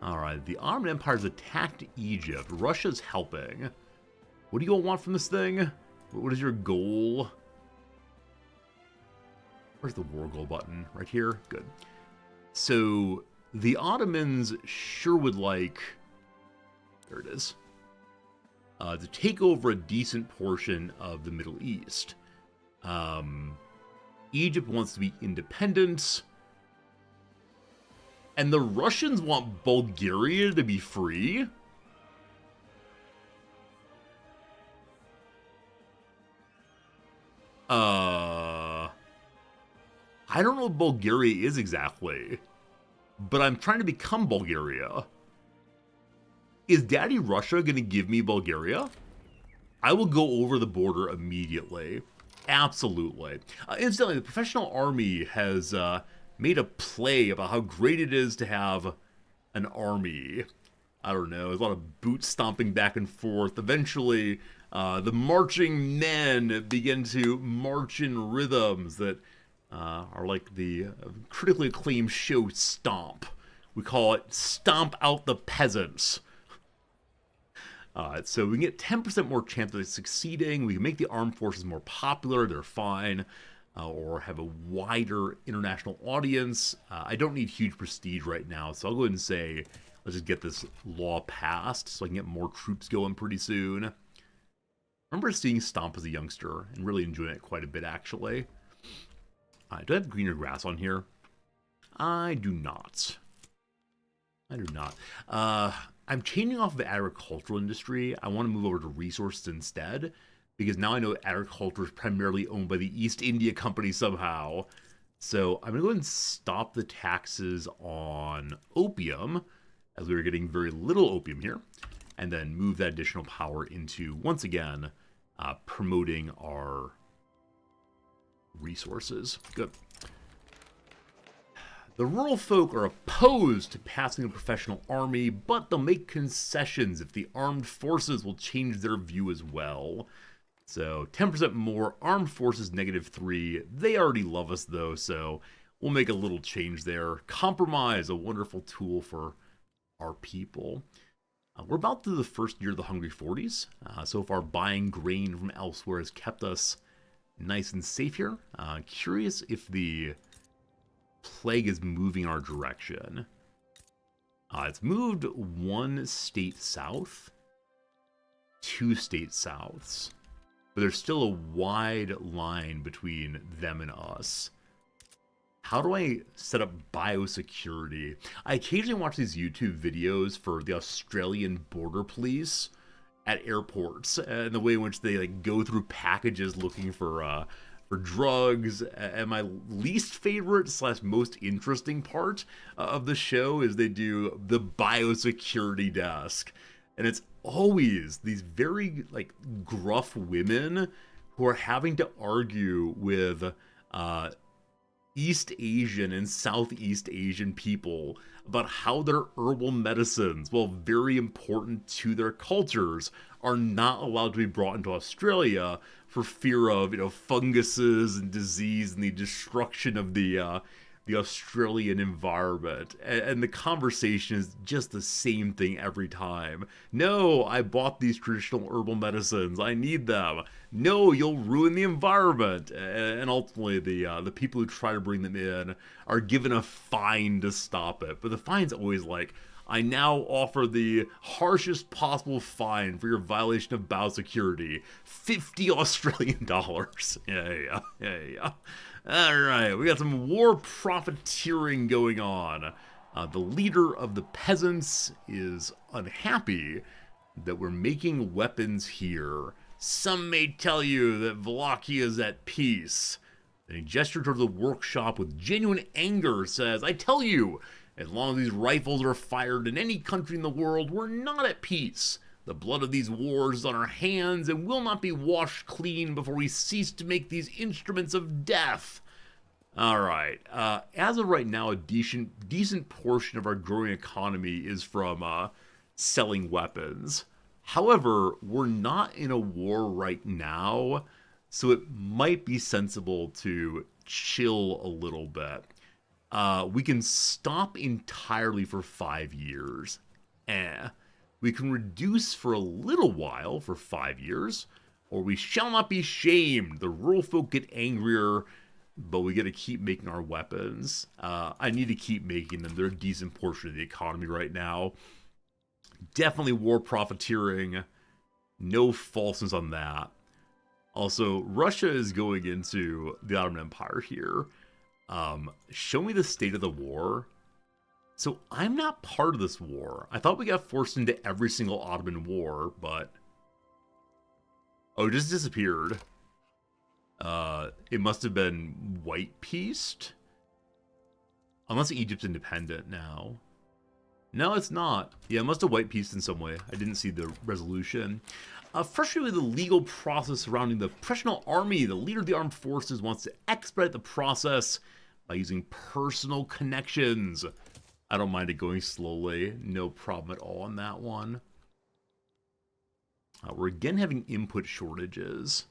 Alright, the Ottoman Empire's attacked Egypt. Russia's helping. What do you all want from this thing? What is your goal? Where's the war goal button? Right here? Good. So, the Ottomans sure would like... There it is. To take over a decent portion of the Middle East. Egypt wants to be independent. And the Russians want Bulgaria to be free? I don't know what Bulgaria is exactly. But I'm trying to become Bulgaria. Is Daddy Russia going to give me Bulgaria? I will go over the border immediately. Absolutely. Incidentally, the professional army has made a play about how great it is to have an army. I don't know, there's a lot of boot stomping back and forth. Eventually, the marching men begin to march in rhythms that are like the critically acclaimed show Stomp. We call it Stomp Out the Peasants. So we can get 10% more chance of succeeding. We can make the armed forces more popular. They're fine. Or have a wider international audience. I don't need huge prestige right now, so I'll go ahead and say, let's just get this law passed so I can get more troops going pretty soon. I remember seeing Stomp as a youngster and really enjoying it quite a bit, actually. Do I have greener grass on here? I do not. I do not. I'm changing off of the agricultural industry. I want to move over to resources instead, because now I know agriculture is primarily owned by the East India Company somehow. So I'm going to go ahead and stop the taxes on opium, as we were getting very little opium here, and then move that additional power into, once again, promoting our resources. Good. The rural folk are opposed to passing a professional army, but they'll make concessions if the armed forces will change their view as well. So 10% more, armed forces -3. They already love us though, so we'll make a little change there. Compromise, a wonderful tool for our people. We're about through the first year of the Hungry 40s. So far, buying grain from elsewhere has kept us nice and safe here. Curious if the plague is moving our direction. It's moved 1 state south, 2 states souths, but there's still a wide line between them and us. How do I set up biosecurity? I occasionally watch these YouTube videos for the Australian Border Police at airports, and the way in which they like go through packages looking for drugs. And my least favorite / most interesting part of the show is they do the biosecurity desk, and it's always these very like gruff women who are having to argue with East Asian and Southeast Asian people about how their herbal medicines, while very important to their cultures, are not allowed to be brought into Australia for fear of, funguses and disease and the destruction of the the Australian environment. And the conversation is just the same thing every time. No, I bought these traditional herbal medicines. I need them. No, you'll ruin the environment. And ultimately, the people who try to bring them in are given a fine to stop it. But the fine's always like, I now offer the harshest possible fine for your violation of biosecurity. 50 Australian dollars. Yeah. Alright, we got some war profiteering going on. The leader of the peasants is unhappy that we're making weapons here. Some may tell you that Wallachia is at peace. Then he gestured towards the workshop with genuine anger, says, I tell you, as long as these rifles are fired in any country in the world, we're not at peace. The blood of these wars is on our hands and will not be washed clean before we cease to make these instruments of death. Alright, as of right now, a decent portion of our growing economy is from selling weapons. However, we're not in a war right now, so it might be sensible to chill a little bit. We can stop entirely for 5 years. We can reduce for a little while for 5 years, or we shall not be shamed. The rural folk get angrier, but we gotta keep making our weapons. I need to keep making them. They're a decent portion of the economy right now. Definitely war profiteering. No falseness on that. Also, Russia is going into the Ottoman Empire here. Show me the state of the war. So I'm not part of this war. I thought we got forced into every single Ottoman war, but... Oh, it just disappeared. It must have been white-pieced? Unless Egypt's independent now. No, it's not. Yeah, it must have white-pieced in some way. I didn't see the resolution. Frustrated with the legal process surrounding the professional army, the leader of the armed forces wants to expedite the process by using personal connections. I don't mind it going slowly. No problem at all on that one. We're again having input shortages.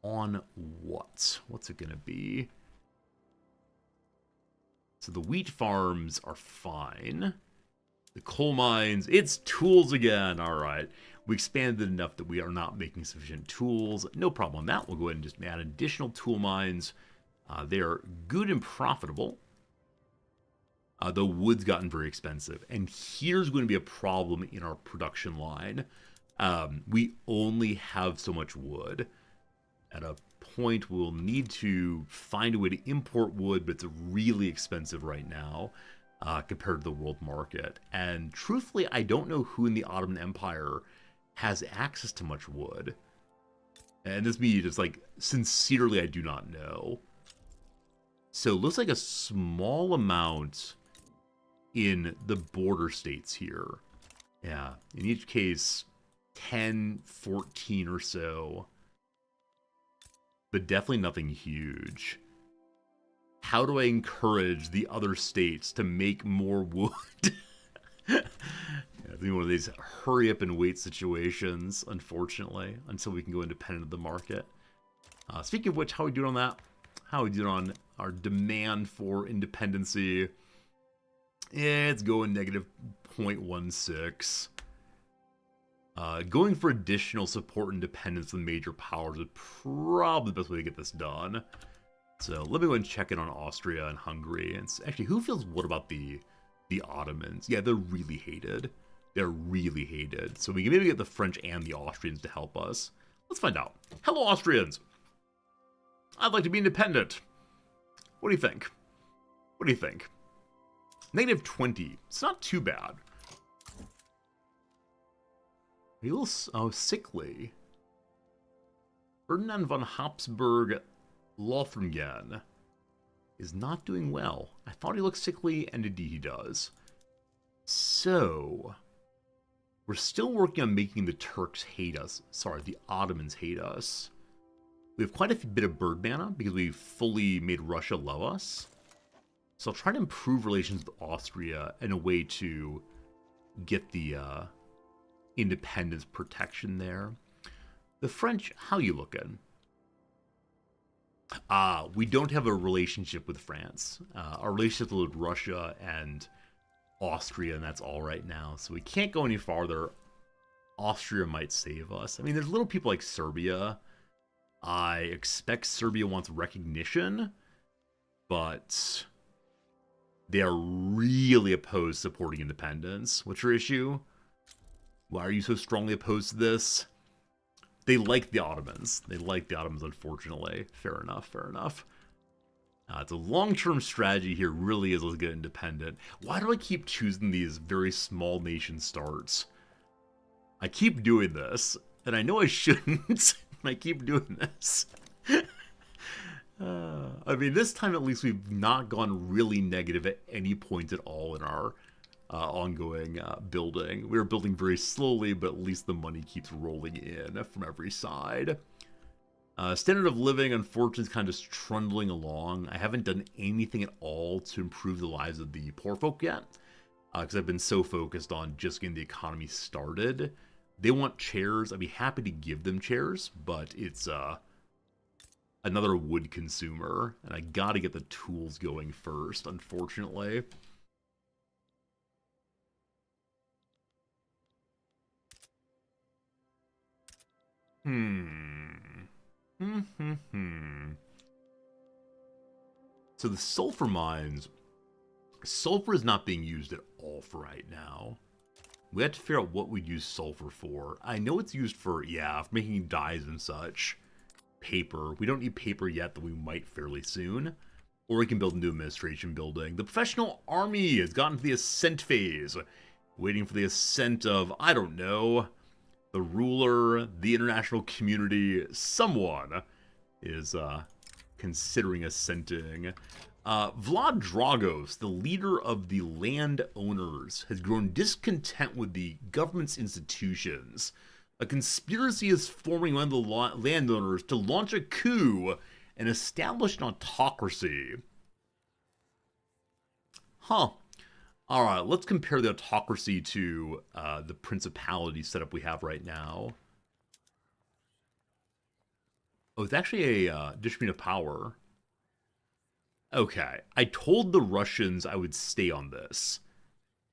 On what? What's it going to be? So the wheat farms are fine. The coal mines, it's tools again. All right. We expanded enough that we are not making sufficient tools. No problem on that. We'll go ahead and just add additional tool mines. They are good and profitable. Though wood's gotten very expensive. And here's going to be a problem in our production line. We only have so much wood. At a point, we'll need to find a way to import wood, but it's really expensive right now compared to the world market. And truthfully, I don't know who in the Ottoman Empire has access to much wood. And this means just like, sincerely, I do not know. So it looks like a small amount in the border states here. Yeah, in each case, 10, 14 or so. But definitely nothing huge. How do I encourage the other states to make more wood? I think one of these hurry up and wait situations, unfortunately, until we can go independent of the market. Speaking of which, how are we doing on that? How are we doing on our demand for independency? It's going negative 0.16. Going for additional support and independence from major powers is probably the best way to get this done. So let me go and check in on Austria and Hungary. And actually, who feels what about the Ottomans? Yeah, they're really hated. They're really hated. So we can maybe get the French and the Austrians to help us. Let's find out. Hello, Austrians. I'd like to be independent. What do you think? What do you think? Negative 20. It's not too bad. A little sickly. Ferdinand von Habsburg Lothringen is not doing well. I thought he looked sickly, and indeed he does. So, we're still working on making the Turks hate us. Sorry, the Ottomans hate us. We have quite a bit of bird mana because we've fully made Russia love us. So I'll try to improve relations with Austria in a way to get the independence protection there. The French, how you looking? We don't have a relationship with France. Our relationship with Russia and Austria, and that's all right now. So we can't go any farther. Austria might save us. I mean, there's little people like Serbia. I expect Serbia wants recognition, but they are really opposed to supporting independence. What's your issue? Why are you so strongly opposed to this? They like the Ottomans. They like the Ottomans, unfortunately. Fair enough, fair enough. It's a long-term strategy here, really, is let's get independent. Why do I keep choosing these very small nation starts? I keep doing this, and I know I shouldn't, and I keep doing this. I mean, this time at least we've not gone really negative at any point at all in our ongoing building. We're building very slowly, but at least the money keeps rolling in from every side. Standard of living, unfortunately, is kind of just trundling along. I haven't done anything at all to improve the lives of the poor folk yet, because I've been so focused on just getting the economy started. They want chairs. I'd be happy to give them chairs, but it's another wood consumer, and I gotta get the tools going first, unfortunately. So the sulfur mines, sulfur is not being used at all for right now. We have to figure out what we'd use sulfur for. I know it's used for, yeah, for making dyes and such. Paper. We don't need paper yet, but we might fairly soon. Or we can build a new administration building. The professional army has gotten to the ascent phase. Waiting for the ascent of, I don't know, the ruler, the international community, someone is considering ascenting. Vlad Dragos, the leader of the landowners, has grown discontent with the government's institutions. A conspiracy is forming among the landowners to launch a coup and establish an autocracy. Huh. Alright, let's compare the autocracy to the principality setup we have right now. Oh, it's actually a distribution of power. Okay, I told the Russians I would stay on this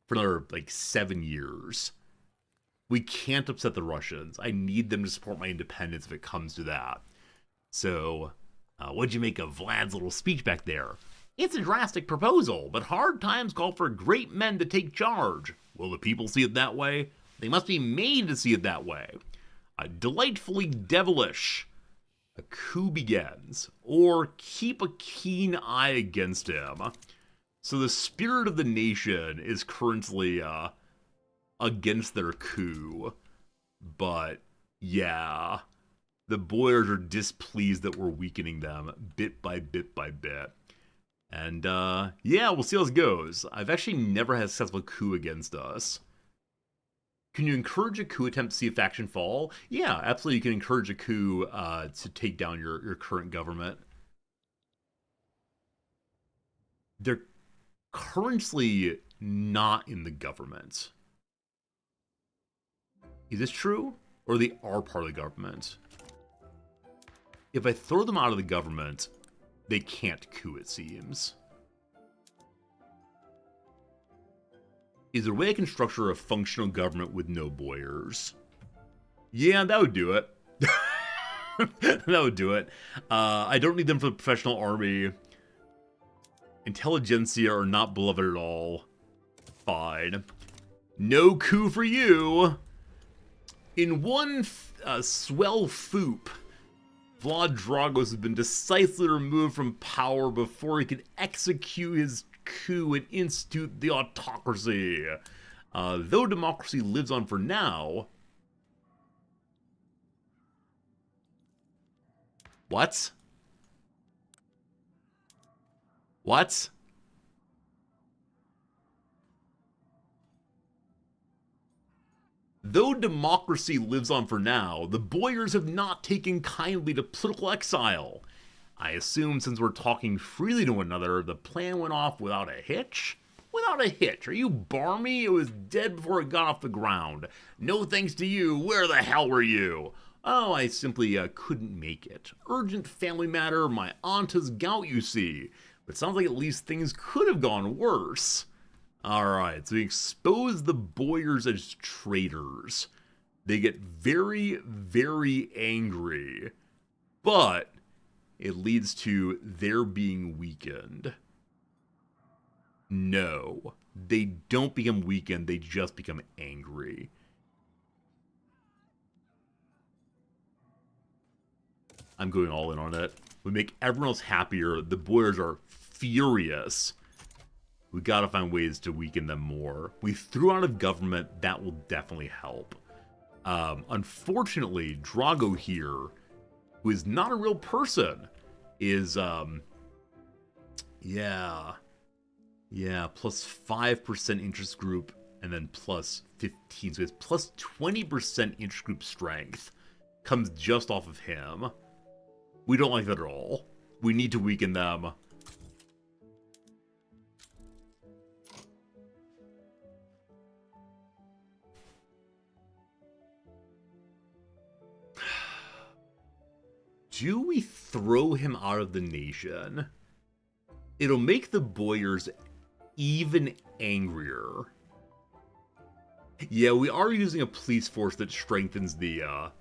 for another, like, 7 years. We can't upset the Russians. I need them to support my independence if it comes to that. So, what'd you make of Vlad's little speech back there? It's a drastic proposal, but hard times call for great men to take charge. Will the people see it that way? They must be made to see it that way. Delightfully devilish. A coup begins, or keep a keen eye against him. So the spirit of the nation is currently against their coup. But yeah, the boyars are displeased that we're weakening them bit by bit by bit. And yeah, we'll see how this goes. I've actually never had a successful coup against us. Can you encourage a coup attempt to see a faction fall? Yeah, absolutely. You can encourage a coup to take down your current government. They're currently not in the government. Is this true? Or they are part of the government? If I throw them out of the government, they can't coup, it seems. Is there a way I can structure a functional government with no boyars? Yeah, that would do it. That would do it. I don't need them for the professional army. Intelligentsia are not beloved at all. Fine. No coup for you. In one swell foop, Vlad Dragos has been decisively removed from power before he could execute his coup and institute the autocracy. Though democracy lives on for now... What? What? Though democracy lives on for now, the boyars have not taken kindly to political exile. I assume since we're talking freely to one another, the plan went off without a hitch? Without a hitch. Are you barmy? It was dead before it got off the ground. No thanks to you. Where the hell were you? Oh, I simply couldn't make it. Urgent family matter, my aunt has gout, you see. But sounds like at least things could have gone worse. Alright, so we expose the Boyars as traitors. They get very, very angry. But it leads to their being weakened. No, they don't become weakened, they just become angry. I'm going all in on it. We make everyone else happier. The Boyars are furious. We gotta find ways to weaken them more. We threw out of government. That will definitely help. Unfortunately, Drago here, who is not a real person, is, yeah, plus 5% interest group, and then plus 15, so it's plus 20% interest group strength. Comes just off of him. We don't like that at all. We need to weaken them. Do we throw him out of the nation? It'll make the Boyars even angrier. Yeah, we are using a police force that strengthens the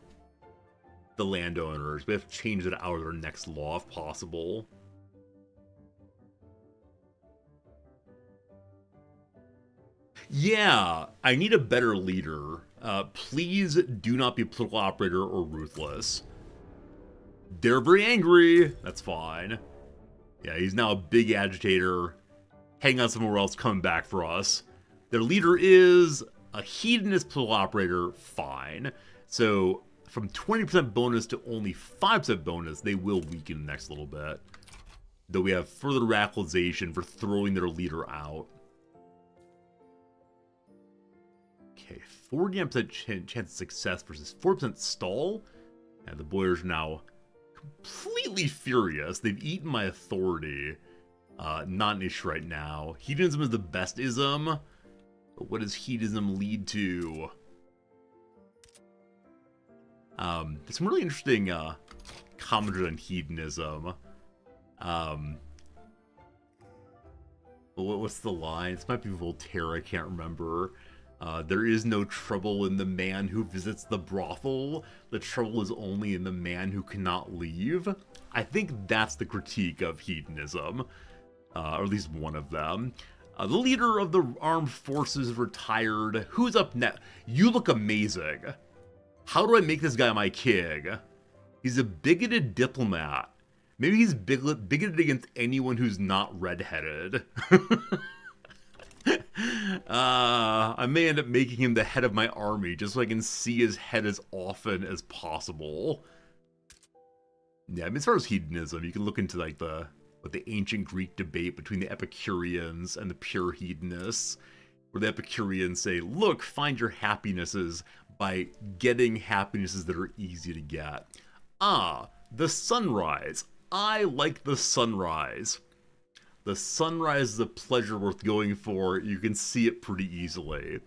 landowners. We have to change that out of our next law if possible. Yeah, I need a better leader. Please do not be a political operator or ruthless. They're very angry. That's fine. Yeah, he's now a big agitator. Heading out somewhere else, coming back for us. Their leader is a hedonist political operator. Fine. So from 20% bonus to only 5% bonus, they will weaken the next little bit. Though we have further radicalization for throwing their leader out. Okay, 49% chance of success versus 4% stall. And the Boyars are now completely furious. They've eaten my authority. Not an issue right now. Hedonism is the best ism. But what does hedonism lead to? There's some really interesting commentary on hedonism. What's the line? This might be Voltaire, I can't remember. There is no trouble in the man who visits the brothel. The trouble is only in the man who cannot leave. I think that's the critique of hedonism. Or at least one of them. The leader of the armed forces retired. Who's up next? You look amazing. How do I make this guy my king? He's a bigoted diplomat. Maybe he's bigoted against anyone who's not redheaded. I may end up making him the head of my army just so I can see his head as often as possible. Yeah, I mean, as far as hedonism, you can look into like the ancient Greek debate between the Epicureans and the pure hedonists, where the Epicureans say, look, find your happinesses by getting happinesses that are easy to get. Ah, the sunrise. I like the sunrise. The sunrise is a pleasure worth going for. You can see it pretty easily.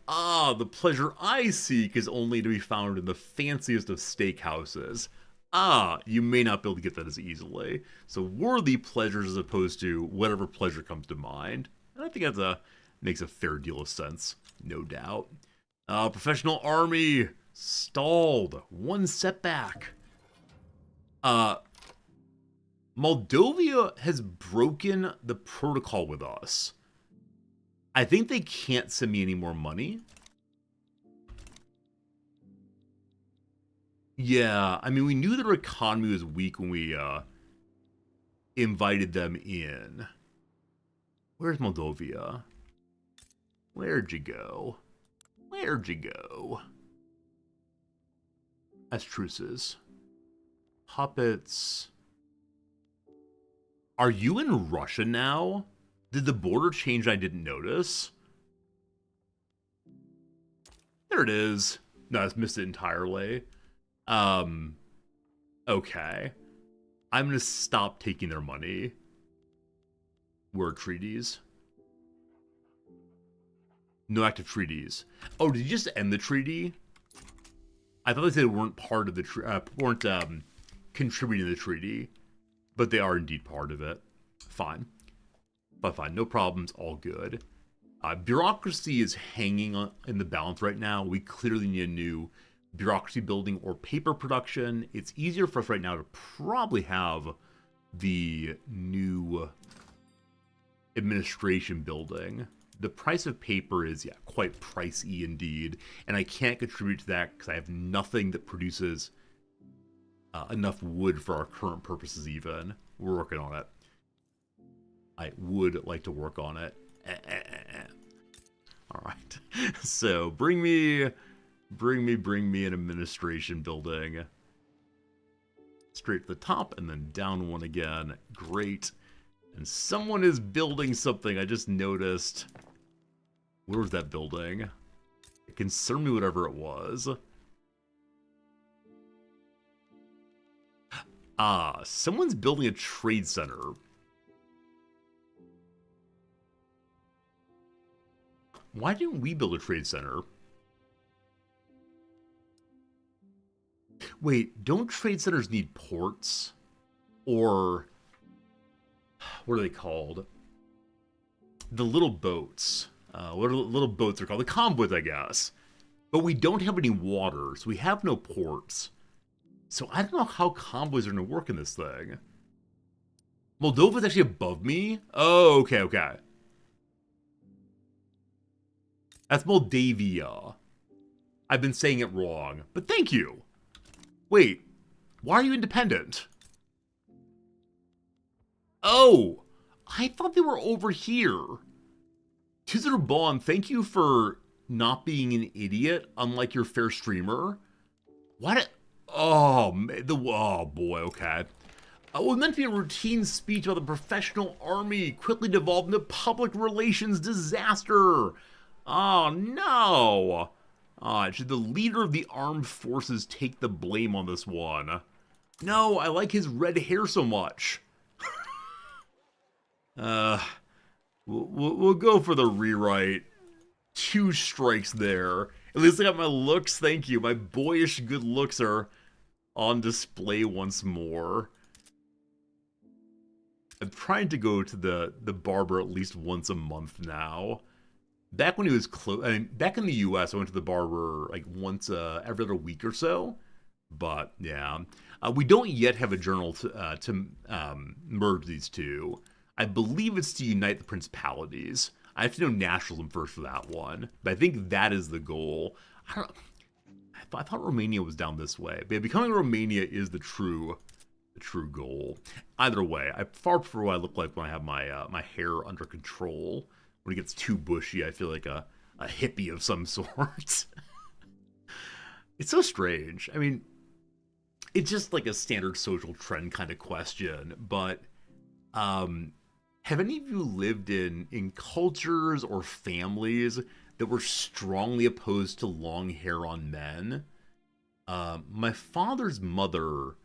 Ah, the pleasure I seek is only to be found in the fanciest of steakhouses. Ah, you may not be able to get that as easily. So worthy pleasures as opposed to whatever pleasure comes to mind. And I think that makes a fair deal of sense, no doubt. Professional army stalled. One setback. Moldova has broken the protocol with us. I think they can't send me any more money. Yeah, I mean, we knew their economy was weak when we invited them in. Where's Moldova? Where'd you go? Where'd you go? As truces. Puppets. Are you in Russia now? Did the border change and I didn't notice? There it is. No, I just missed it entirely. Okay. I'm gonna stop taking their money. Word treaties. No active treaties. Oh, did you just end the treaty? I thought they said weren't part of the weren't contributing to the treaty, but they are indeed part of it. Fine, but fine, no problems, all good. Bureaucracy is hanging in the balance right now. We clearly need a new bureaucracy building or paper production. It's easier for us right now to probably have the new administration building. The price of paper is, yeah, quite pricey indeed, and I can't contribute to that because I have nothing that produces enough wood for our current purposes even. We're working on it. I would like to work on it. All right. So bring me an administration building. Straight to the top and then down one again. Great. And someone is building something. I just noticed. Where was that building? It concerned me, whatever it was. Someone's building a trade center. Why didn't we build a trade center? Wait, don't trade centers need ports? Or what are they called? The little boats. What are the little boats are called? The convoys, I guess. But we don't have any water, so we have no ports. So I don't know how convoys are going to work in this thing. Moldova's actually above me? Oh, okay, okay. That's Moldavia. I've been saying it wrong, but thank you. Wait, why are you independent? Oh, I thought they were over here. Tizarbon, thank you for not being an idiot, unlike your fair streamer. What? Oh, oh boy, okay. What was meant to be a routine speech about the professional army quickly devolved into public relations disaster. Oh, no. Should the leader of the armed forces take the blame on this one? No, I like his red hair so much. We'll go for the rewrite. 2 strikes there. At least I got my looks, thank you. My boyish good looks are on display once more. I'm trying to go to the barber at least once a month now. Back when he was back in the US, I went to the barber like once every other week or so. But yeah, we don't yet have a journal to merge these two. I believe it's to unite the principalities. I have to know nationalism first for that one, but I think that is the goal. I thought Romania was down this way, but becoming Romania is the true goal. Either way, I far prefer what I look like when I have my my hair under control. When it gets too bushy, I feel like a hippie of some sort. It's so strange. I mean, it's just like a standard social trend kind of question, but have any of you lived in cultures or families that were strongly opposed to long hair on men? My father's mother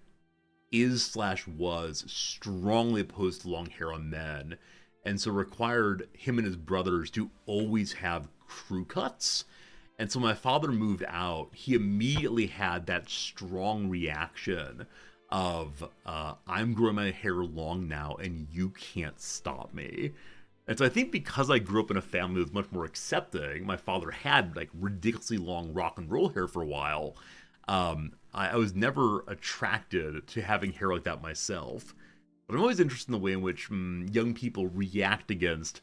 was strongly opposed to long hair on men, and so required him and his brothers to always have crew cuts. And so my father moved out. He immediately had that strong reaction of, I'm growing my hair long now and you can't stop me. And so I think because I grew up in a family that was much more accepting, my father had like ridiculously long rock and roll hair for a while. I was never attracted to having hair like that myself. But I'm always interested in the way in which young people react against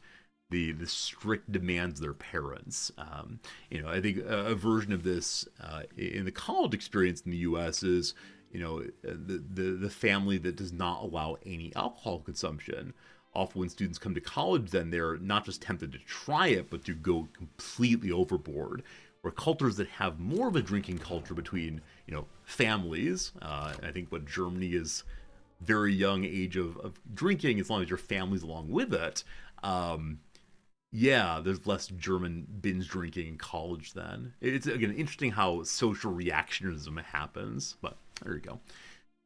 the strict demands of their parents. I think a version of this in the college experience in the U.S. is, the family that does not allow any alcohol consumption. Often when students come to college, then they're not just tempted to try it, but to go completely overboard. Where cultures that have more of a drinking culture between, families, I think what Germany is very young age of drinking, as long as your family's along with it. There's less German binge drinking in college then. It's, again, interesting how social reactionism happens, but there you go.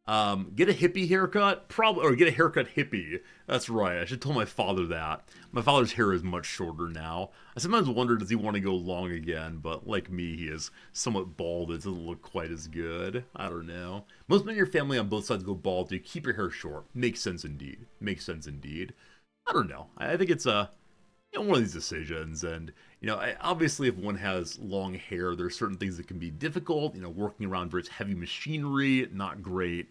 Get a hippie haircut? Probably, or get a haircut hippie. That's right. I should tell my father that. My father's hair is much shorter now. I sometimes wonder, does he want to go long again? But like me, he is somewhat bald. It doesn't look quite as good. I don't know. Most men in your family on both sides go bald. You keep your hair short. Makes sense indeed. Makes sense indeed. I don't know. I think it's one of these decisions, and obviously, if one has long hair, there's certain things that can be difficult. Working around very heavy machinery, not great.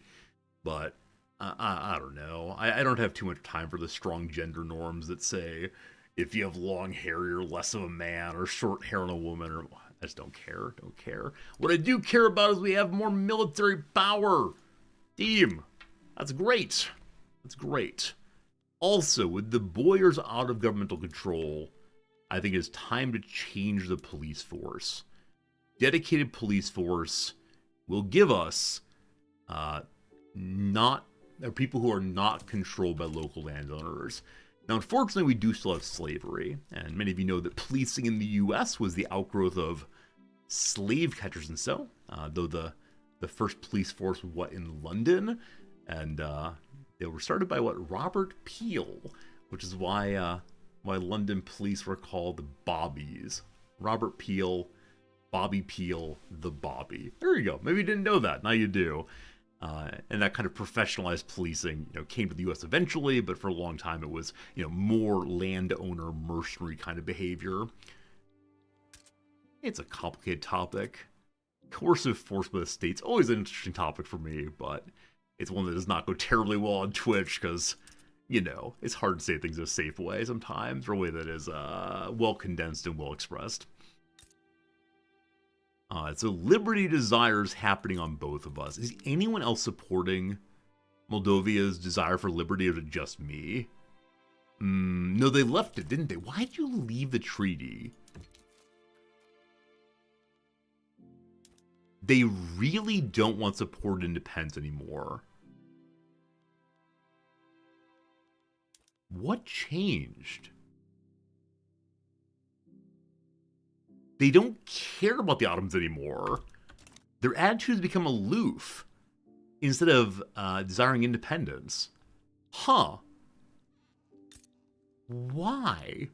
But I don't know. I don't have too much time for the strong gender norms that say if you have long hair, you're less of a man, or short hair on a woman, or I just don't care. Don't care. What I do care about is we have more military power. Team, that's great. That's great. Also, with the Boyars out of governmental control, I think it's time to change the police force. Dedicated police force will give us people who are not controlled by local landowners. Now, unfortunately, we do still have slavery, and many of you know that policing in the U.S. was the outgrowth of slave catchers and so. Though the first police force was in London, and they were started by Robert Peel, which is why London police were called Bobbies. Robert Peel, Bobby Peel, the Bobby. There you go. Maybe you didn't know that. Now you do. And that kind of professionalized policing, came to the U.S. eventually, but for a long time it was, more landowner mercenary kind of behavior. It's a complicated topic. Coercive force by the state's always an interesting topic for me, but it's one that does not go terribly well on Twitch because, it's hard to say things in a safe way sometimes, or a way that is well condensed and well expressed. So Liberty Desires happening on both of us. Is anyone else supporting Moldova's desire for liberty, or is it just me? No, they left it, didn't they? Why did you leave the treaty? They really don't want support independence anymore. What changed? They don't care about the Ottomans anymore. Their attitudes become aloof instead of desiring independence. Huh. Why?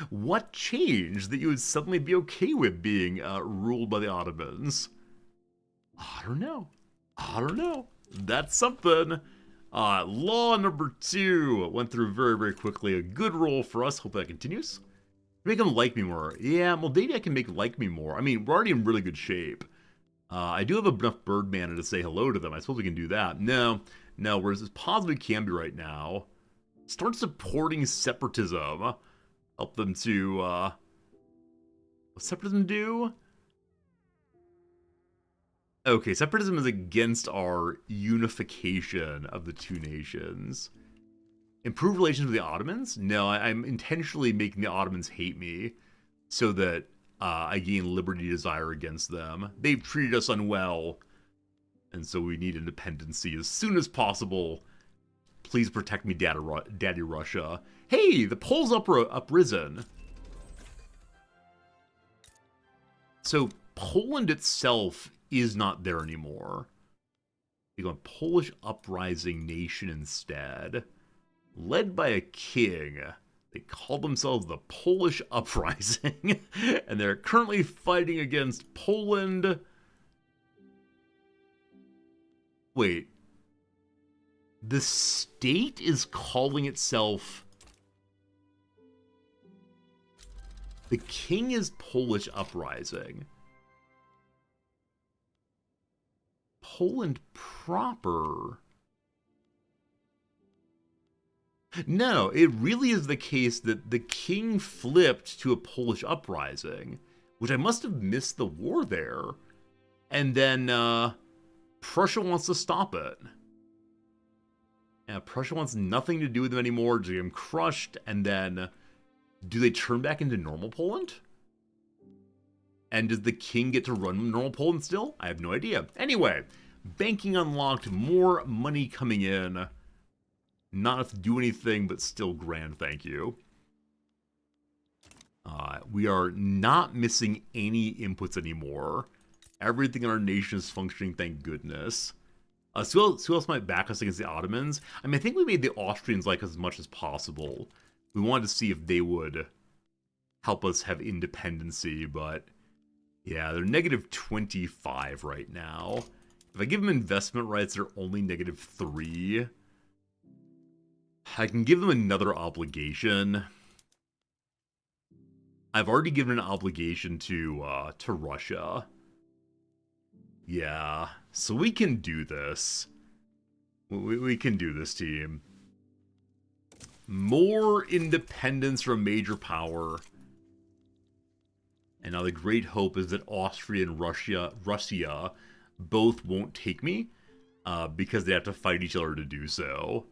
What changed that you would suddenly be okay with being ruled by the Ottomans? I don't know. That's something. Law number 2 went through very, very quickly. A good roll for us. Hope that continues. Make them like me more. Yeah, Moldavia can make like me more. I mean, we're already in really good shape. I do have enough bird mana to say hello to them. I suppose we can do that. No, whereas as positive we can be right now. Start supporting separatism. Help them to, what separatism do? Okay, separatism is against our unification of the two nations. Improve relations with the Ottomans? No, I'm intentionally making the Ottomans hate me so that I gain liberty desire against them. They've treated us unwell, and so we need independency as soon as possible. Please protect me, Daddy Russia. Hey, the Poles uprisen. So Poland itself is not there anymore. They go Polish uprising nation instead. Led by a king. They call themselves the Polish Uprising. And they're currently fighting against Poland. Wait. The state is calling itself... The king is Polish Uprising. Poland proper... No, it really is the case that the king flipped to a Polish uprising, which I must have missed the war there, and then Prussia wants to stop it. Yeah, Prussia wants nothing to do with them anymore, to get them crushed, and then do they turn back into normal Poland? And does the king get to run normal Poland still? I have no idea. Anyway, banking unlocked, more money coming in. Not enough to do anything, but still grand, thank you. We are not missing any inputs anymore. Everything in our nation is functioning, thank goodness. So who else might back us against the Ottomans? I mean, I think we made the Austrians like us as much as possible. We wanted to see if they would help us have independency, but yeah, they're negative 25 right now. If I give them investment rights, they're only negative 3. I can give them another obligation. I've already given an obligation to Russia. Yeah, so we can do this. We can do this, team. More independence from a major power. And now the great hope is that Austria and Russia both won't take me because they have to fight each other to do so.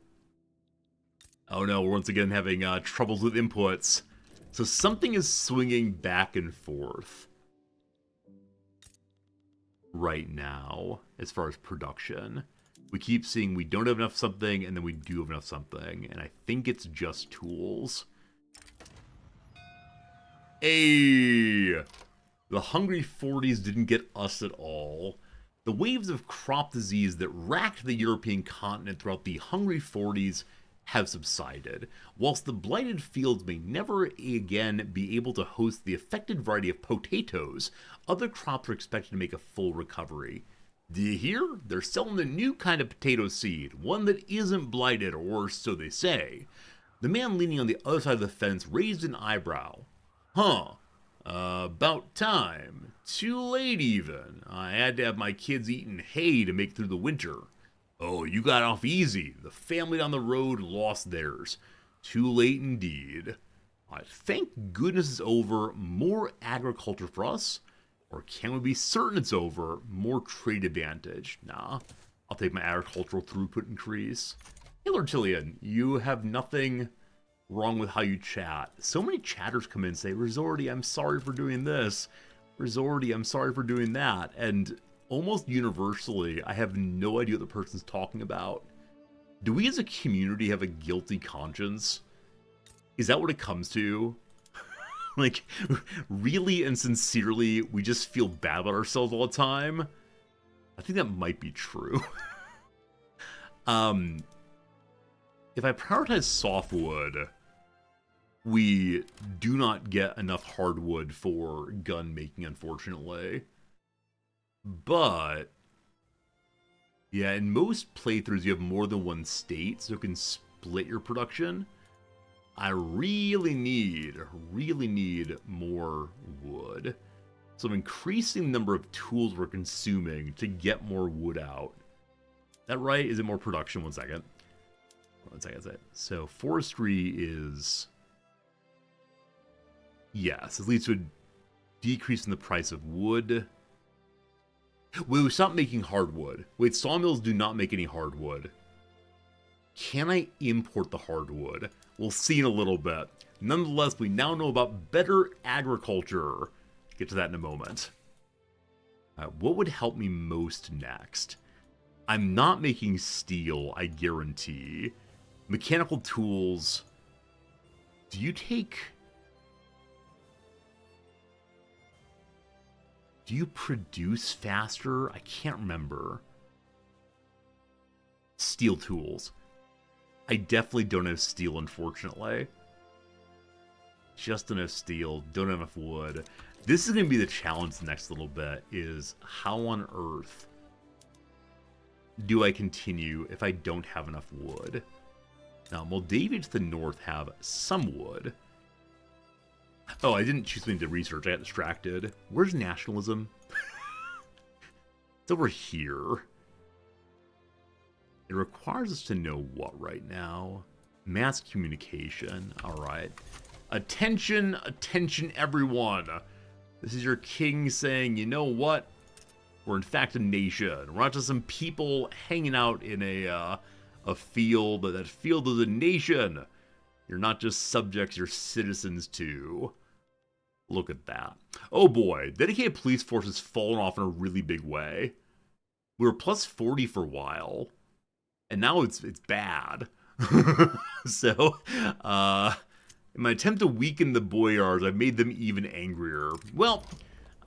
Oh no, we're once again having troubles with inputs. So something is swinging back and forth right now as far as production. We keep seeing we don't have enough something, and then we do have enough something, and I think it's just tools. Hey! The Hungry 40s didn't get us at all. The waves of crop disease that racked the European continent throughout the Hungry 40s have subsided, whilst the blighted fields may never again be able to host the affected variety of potatoes. Other crops are expected to make a full recovery. Do you hear? They're selling a new kind of potato seed, one that isn't blighted, or so they say. The man leaning on the other side of the fence raised an eyebrow. Huh. About time. Too late even. I had to have my kids eating hay to make through the winter. Oh, you got off easy. The family down the road lost theirs. Too late indeed. Thank goodness it's over. More agriculture for us. Or can we be certain it's over? More trade advantage. Nah. I'll take my agricultural throughput increase. Hey, Lord Tillian, you have nothing wrong with how you chat. So many chatters come in and say, Resorty, I'm sorry for doing this. Resorty, I'm sorry for doing that. And almost universally, I have no idea what the person's talking about. Do we as a community have a guilty conscience? Is that what it comes to? Like, really and sincerely, we just feel bad about ourselves all the time? I think that might be true. If I prioritize softwood, we do not get enough hardwood for gun making, unfortunately. But yeah, in most playthroughs you have more than one state, so you can split your production. I really need more wood. So I'm increasing the number of tools we're consuming to get more wood out. Is that right? Is it more production? One second. So forestry is... Yes, it leads to a decrease in the price of wood. Wait, we stopped making hardwood. Wait, sawmills do not make any hardwood. Can I import the hardwood? We'll see in a little bit. Nonetheless, we now know about better agriculture. Get to that in a moment. What would help me most next? I'm not making steel, I guarantee. Mechanical tools. Do you produce faster? I can't remember. Steel tools. I definitely don't have steel, unfortunately. Just enough steel, don't have enough wood. This is going to be the challenge the next little bit, is how on earth do I continue if I don't have enough wood? Now, Moldavia to the north have some wood. Oh, I didn't choose something to research, I got distracted. Where's nationalism? It's over here. It requires us to know what right now? Mass communication. Alright. Attention, attention everyone. This is your king saying, you know what? We're in fact a nation. We're not just some people hanging out in a field. That field is a nation. You're not just subjects, you're citizens too. Look at that. Oh boy, dedicated police force has fallen off in a really big way. We were plus 40 for a while. And now it's bad. So, in my attempt to weaken the boyars, I made them even angrier. Well,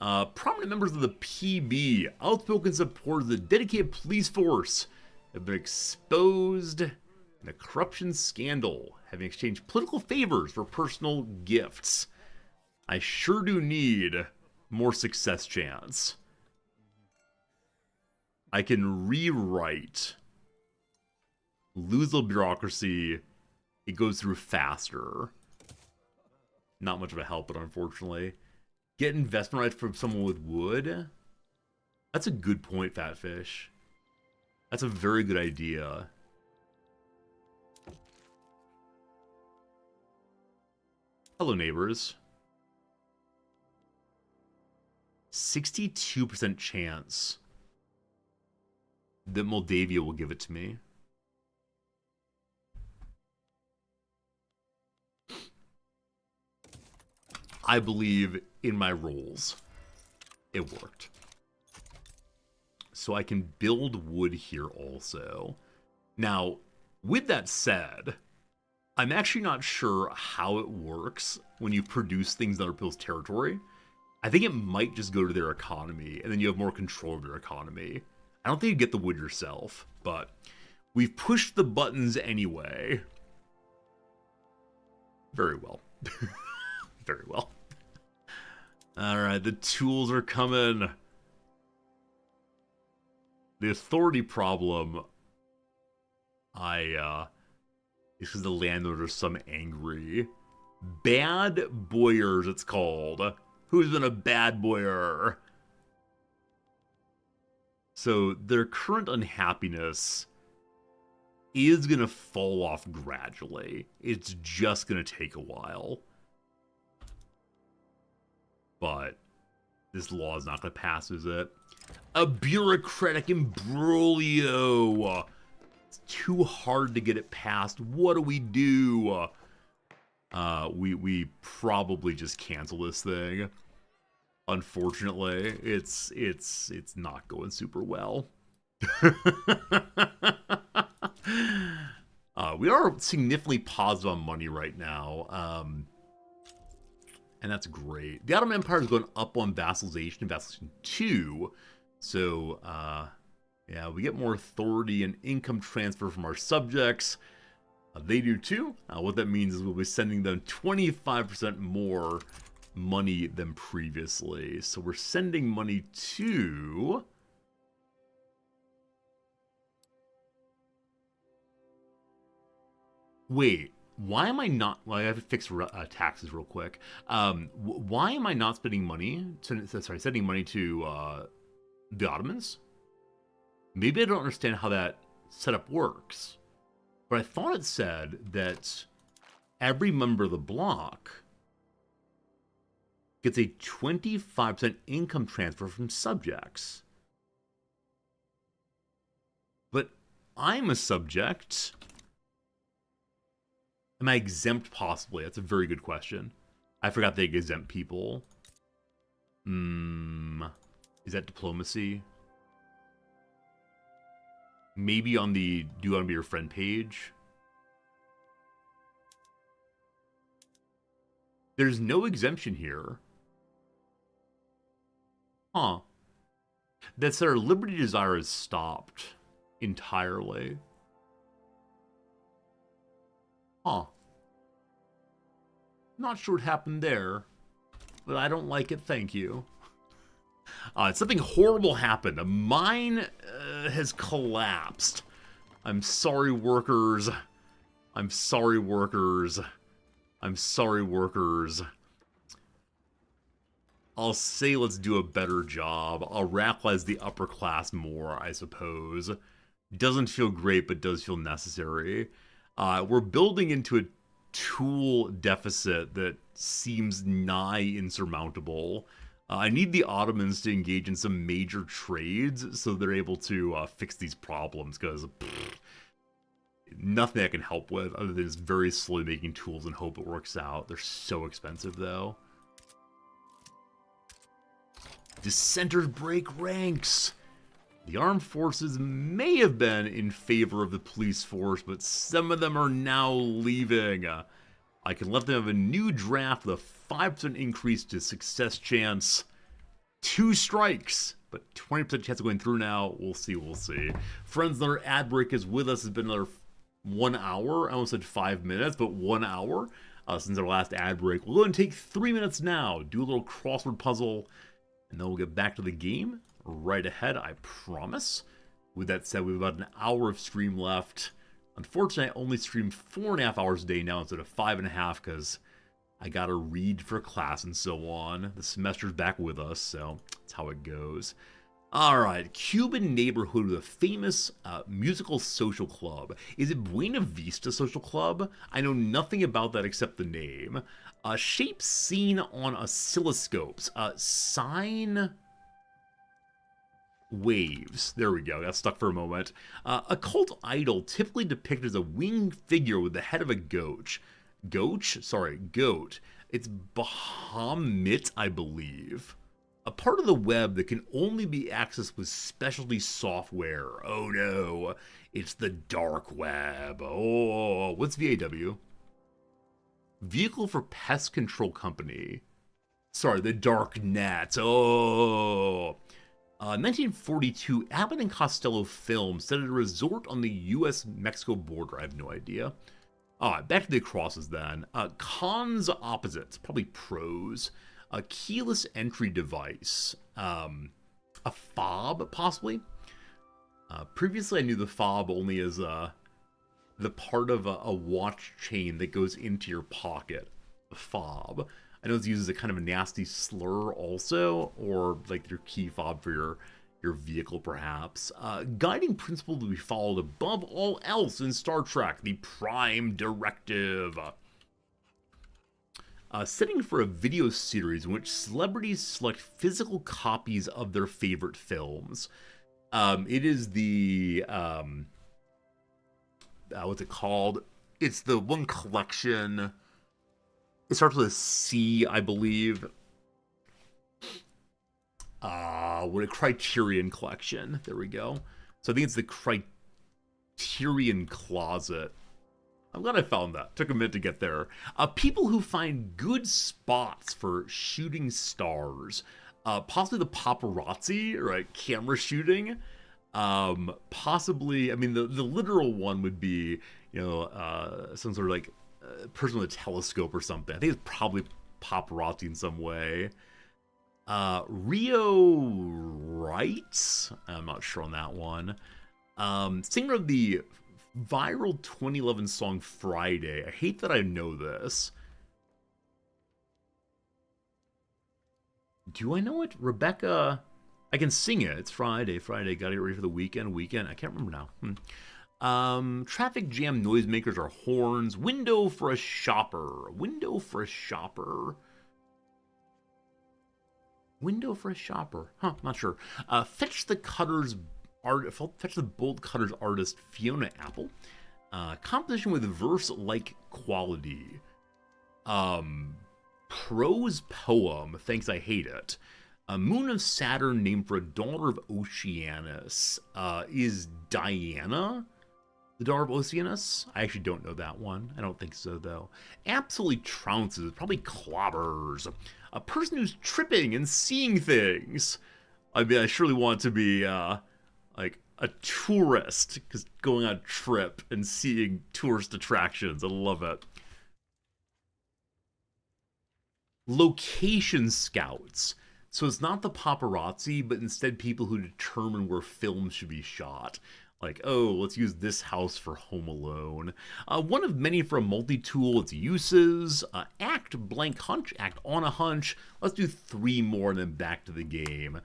Prominent members of the PB, outspoken supporters of the dedicated police force, have been exposed in a corruption scandal, having exchanged political favors for personal gifts. I sure do need more success chance. I can rewrite. Lose the bureaucracy. It goes through faster. Not much of a help, but unfortunately. Get investment rights from someone with wood? That's a good point, Fatfish. That's a very good idea. Hello, neighbors. 62% chance that Moldavia will give it to me. I believe in my rolls. It worked. So I can build wood here also. Now, with that said, I'm actually not sure how it works when you produce things in other people's territory. I think it might just go to their economy, and then you have more control of their economy. I don't think you get the wood yourself, but we've pushed the buttons anyway. Very well. Very well. Alright, the tools are coming. The authority problem, is because the landowners are some angry. Bad boyars, it's called. Who's been a bad boyar? So their current unhappiness is going to fall off gradually. It's just going to take a while. But this law is not going to pass, is it? A bureaucratic imbroglio. It's too hard to get it passed. What do we do? We probably just cancel this thing. Unfortunately, it's not going super well. We are significantly positive on money right now. And that's great. The Ottoman Empire is going up on vassalization, vassalization 2. So, yeah, we get more authority and income transfer from our subjects. They do too. What that means is we'll be sending them 25% more money than previously. So we're sending money to... Wait. Why am I not... Well, I have to fix taxes real quick. Why am I not spending money... sending money to the Ottomans? Maybe I don't understand how that setup works. But I thought it said that every member of the bloc gets a 25% income transfer from subjects. But I'm a subject... Am I exempt possibly? That's a very good question. I forgot they exempt people. Is that diplomacy? Maybe on the do you want to be your friend page? There's no exemption here. Huh. That's their liberty desire is stopped entirely. Huh. Not sure what happened there, but I don't like it, thank you. Something horrible happened. A mine has collapsed. I'm sorry, workers. I'm sorry, workers. I'm sorry, workers. I'll say let's do a better job. I'll radicalize the upper class more, I suppose. Doesn't feel great, but does feel necessary. We're building into a tool deficit that seems nigh insurmountable. I need the Ottomans to engage in some major trades so they're able to fix these problems, because nothing I can help with other than just very slowly making tools and hope it works out. They're so expensive, though. Dissenters break ranks. The armed forces may have been in favor of the police force, but some of them are now leaving. I can let them have a new draft with a 5% increase to success chance. 2 strikes, but 20% chance of going through now. We'll see, we'll see. Friends, another ad break is with us. It's been another 1 hour. I almost said 5 minutes, but 1 hour since our last ad break. We'll go and take 3 minutes now, do a little crossword puzzle, and then we'll get back to the game right ahead, I promise. With that said, we have about an hour of stream left. Unfortunately, I only stream 4.5 hours a day now instead of 5.5 because I gotta read for class and so on. The semester's back with us, so that's how it goes. Alright, Cuban neighborhood with a famous musical social club. Is it Buena Vista Social Club? I know nothing about that except the name. Shapes seen on oscilloscopes. Sine waves. There we go. Got stuck for a moment. A cult idol typically depicted as a winged figure with the head of a goat. Goat. It's Bahamut, I believe. A part of the web that can only be accessed with specialty software. Oh no, it's the dark web. Oh, what's VAW? Vehicle for Pest Control Company. Sorry, the dark net. Oh. 1942, Abbott and Costello film set at a resort on the U.S.-Mexico border. I have no idea. Alright, back to the crosses then. Cons opposites, probably pros. A keyless entry device. A fob, possibly. Previously, I knew the fob only as the part of a watch chain that goes into your pocket. A fob. I know it's used as a kind of a nasty slur also, or like your key fob for your vehicle perhaps. Guiding principle to be followed above all else in Star Trek, the Prime Directive. Setting for a video series in which celebrities select physical copies of their favorite films. It is the, what's it called? It's the one collection. It starts with a C, I believe. What a Criterion Collection. There we go. So I think it's the Criterion Closet. I'm glad I found that. Took a minute to get there. People who find good spots for shooting stars. Possibly the paparazzi, right? Camera shooting. Possibly, I mean, the literal one would be, you know, some sort of like person with a telescope or something. I think it's probably paparazzi in some way. Rio Wright? I'm not sure on that one. Singer of the viral 2011 song Friday. I hate that I know this. Do I know it? Rebecca. I can sing it. It's Friday. Gotta get ready for the weekend. I can't remember now. Traffic jam noisemakers are horns. Window for a shopper. Huh, not sure. Fetch the Bolt Cutters artist Fiona Apple. Composition with verse-like quality. Prose poem, Thanks I Hate It. A moon of Saturn named for a daughter of Oceanus. Is Diana the daughter of Oceanus? I actually don't know that one. I don't think so, though. Absolutely trounces, probably clobbers. A person who's tripping and seeing things. I mean, I surely want to be, like, a tourist, because going on a trip and seeing tourist attractions. I love it. Location scouts. So it's not the paparazzi, but instead people who determine where films should be shot. Like, oh, let's use this house for Home Alone. One of many for a multi-tool, its uses. Act blank hunch, act on a hunch. Let's do 3 more and then back to the game.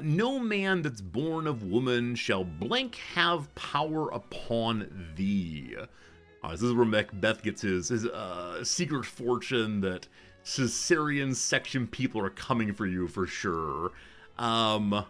No man that's born of woman shall blank have power upon thee. This is where Macbeth gets his secret fortune that Caesarean section people are coming for you for sure. I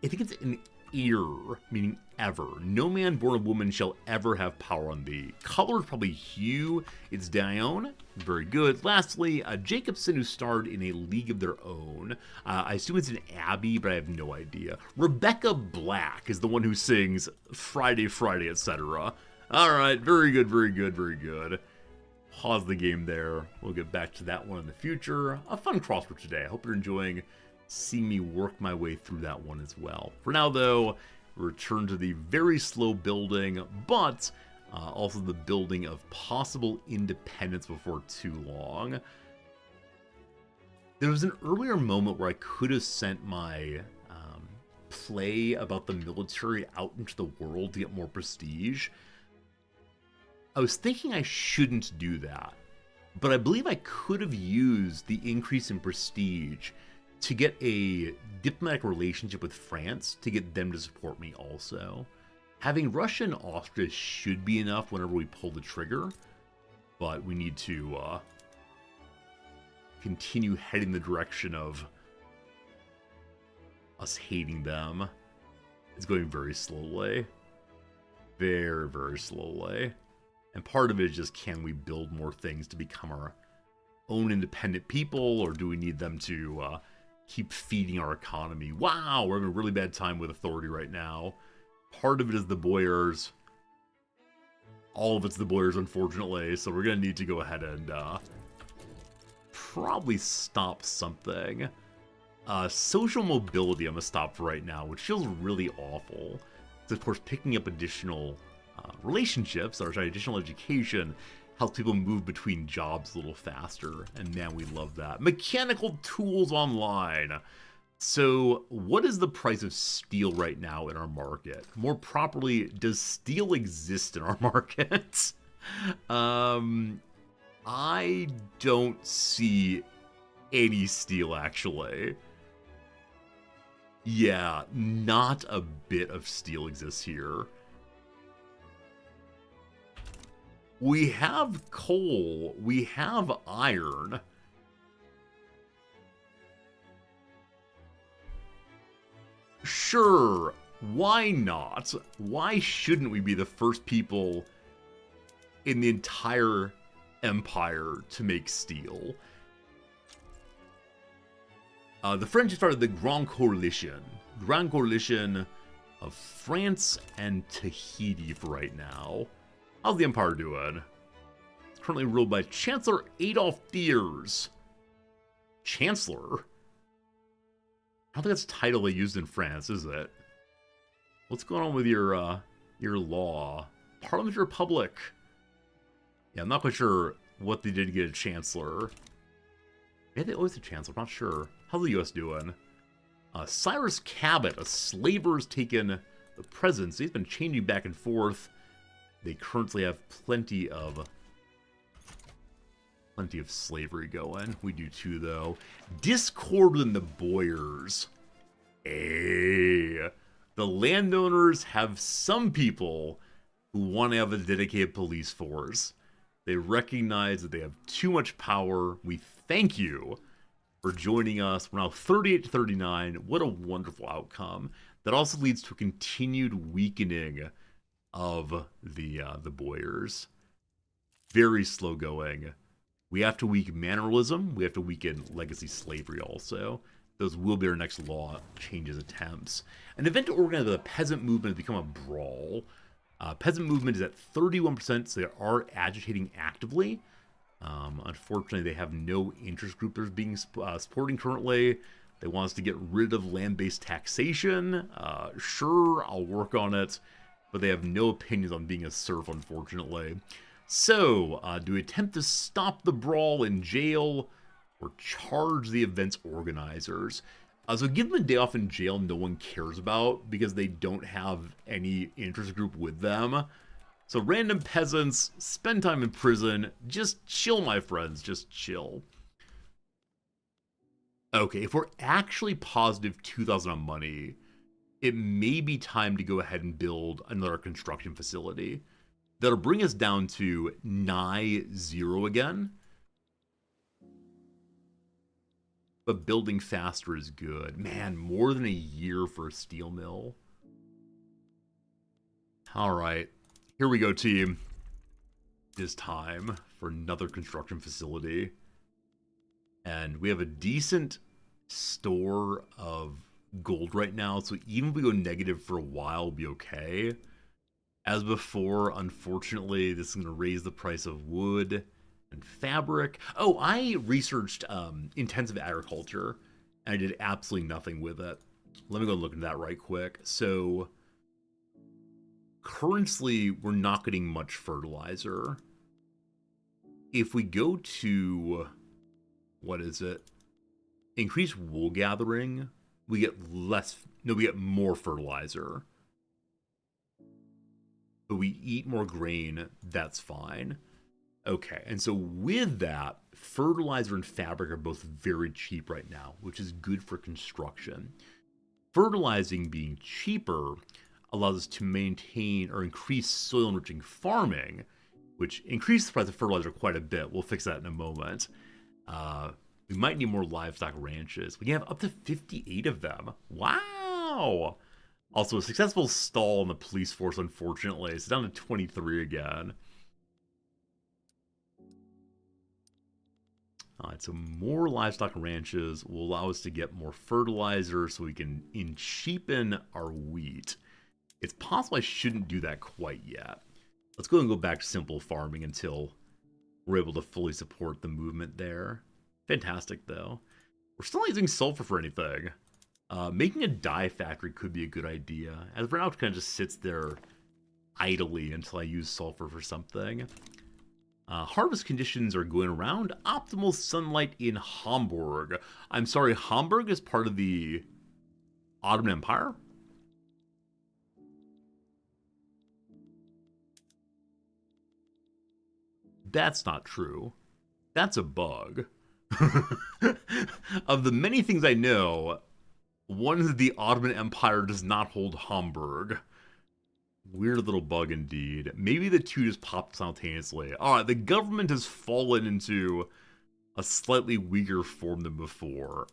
think it's an ear, meaning ever. No man born of woman shall ever have power on thee. Color is probably hue. It's Dione. Very good. Lastly, Jacobson, who starred in A League of Their Own. I assume it's an Abbey, but I have no idea. Rebecca Black is the one who sings Friday, Friday, etc. All right, very good. Pause the game there. We'll get back to that one in the future. A fun crossword today. I hope you're enjoying see me work my way through that one as well. For now, though, return to the very slow building, but also the building of possible independence before too long. There was an earlier moment where I could have sent my play about the military out into the world to get more prestige. I was thinking I shouldn't do that, but I believe I could have used the increase in prestige to get a diplomatic relationship with France to get them to support me also. Having Russia and Austria should be enough whenever we pull the trigger, but we need to continue heading the direction of us hating them. It's going very slowly. Very, very slowly. And part of it is just, can we build more things to become our own independent people, or do we need them to keep feeding our economy? Wow, we're having a really bad time with authority right now. Part of it is the boyars. All of it's the boyars, unfortunately, so we're going to need to go ahead and probably stop something. Social mobility I'm going to stop for right now, which feels really awful. So, of course, picking up additional relationships, or sorry, additional education, helps people move between jobs a little faster, and man, we love that. Mechanical tools online. So, what is the price of steel right now in our market? More properly, does steel exist in our market? I don't see any steel, actually. Yeah, not a bit of steel exists here. We have coal, we have iron. Sure, why not? Why shouldn't we be the first people in the entire empire to make steel? The French started the Grand Coalition of France and Tahiti for right now. How's the empire doing? It's currently ruled by Chancellor Adolf Thiers. Chancellor? I don't think that's a title they used in France, is it? What's going on with your law? Parliamentary Republic. Yeah, I'm not quite sure what they did to get a chancellor. Maybe they always had a chancellor, I'm not sure. How's the US doing? Cyrus Cabot, a slaver, has taken the presidency. He's been changing back and forth. They currently have plenty of slavery going. We do too, though. Discord within the boyars. Hey, the landowners have some people who want to have a dedicated police force. They recognize that they have too much power. We thank you for joining us. We're now 38 to 39. What a wonderful outcome. That also leads to a continued weakening of the boyars. Very slow going. We have to weaken manneralism. We have to weaken legacy slavery also. Those will be our next law changes attempts. An event organized by the peasant movement has become a brawl. Peasant movement is at 31%, so they are agitating actively. Unfortunately, they have no interest group they're being supporting currently. They want us to get rid of land-based taxation. Sure, I'll work on it, but they have no opinions on being a serf, unfortunately. So, do we attempt to stop the brawl in jail or charge the event's organizers? So give them a day off in jail no one cares about because they don't have any interest group with them. So random peasants, spend time in prison, just chill, my friends, just chill. Okay, if we're actually positive 2,000 on money, it may be time to go ahead and build another construction facility. That'll bring us down to nigh 0 again. But building faster is good. Man, more than a year for a steel mill. Alright, here we go, team. It is time for another construction facility. And we have a decent store of gold right now, so even if we go negative for a while, we'll be okay. As before, unfortunately, this is going to raise the price of wood and fabric. Oh, I researched intensive agriculture, I did absolutely nothing with it. Let me go look into that right quick. So, currently, we're not getting much fertilizer. If we go to, what is it? Increase wool gathering, we get we get more fertilizer. But we eat more grain, that's fine. Okay, and so with that, fertilizer and fabric are both very cheap right now, which is good for construction. Fertilizing being cheaper allows us to maintain or increase soil enriching farming, which increases the price of fertilizer quite a bit. We'll fix that in a moment. We might need more livestock ranches. We can have up to 58 of them. Wow! Also, a successful stall in the police force, unfortunately. It's down to 23 again. Alright, so more livestock ranches will allow us to get more fertilizer so we can cheapen our wheat. It's possible I shouldn't do that quite yet. Let's go and go back to simple farming until we're able to fully support the movement there. Fantastic, though. We're still not using sulfur for anything. Making a dye factory could be a good idea. As of now, it kind of just sits there idly until I use sulfur for something. Harvest conditions are going around optimal sunlight in Hamburg. I'm sorry, Hamburg is part of the Ottoman Empire? That's not true. That's a bug. Of the many things I know, one is the Ottoman Empire does not hold Hamburg. Weird little bug indeed. Maybe the two just popped simultaneously. Alright, the government has fallen into a slightly weaker form than before.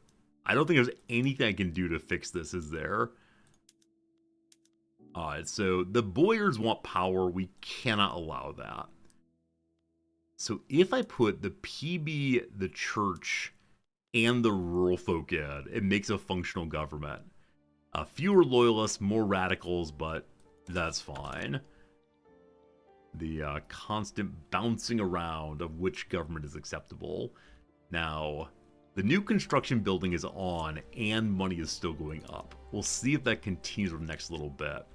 I don't think there's anything I can do to fix this, is there? Alright, so the Boyars want power. We cannot allow that. So if I put the PB, the church, and the rural folk in, it makes a functional government. Fewer loyalists, more radicals, but that's fine. The constant bouncing around of which government is acceptable. Now, the new construction building is on, and money is still going up. We'll see if that continues for the next little bit.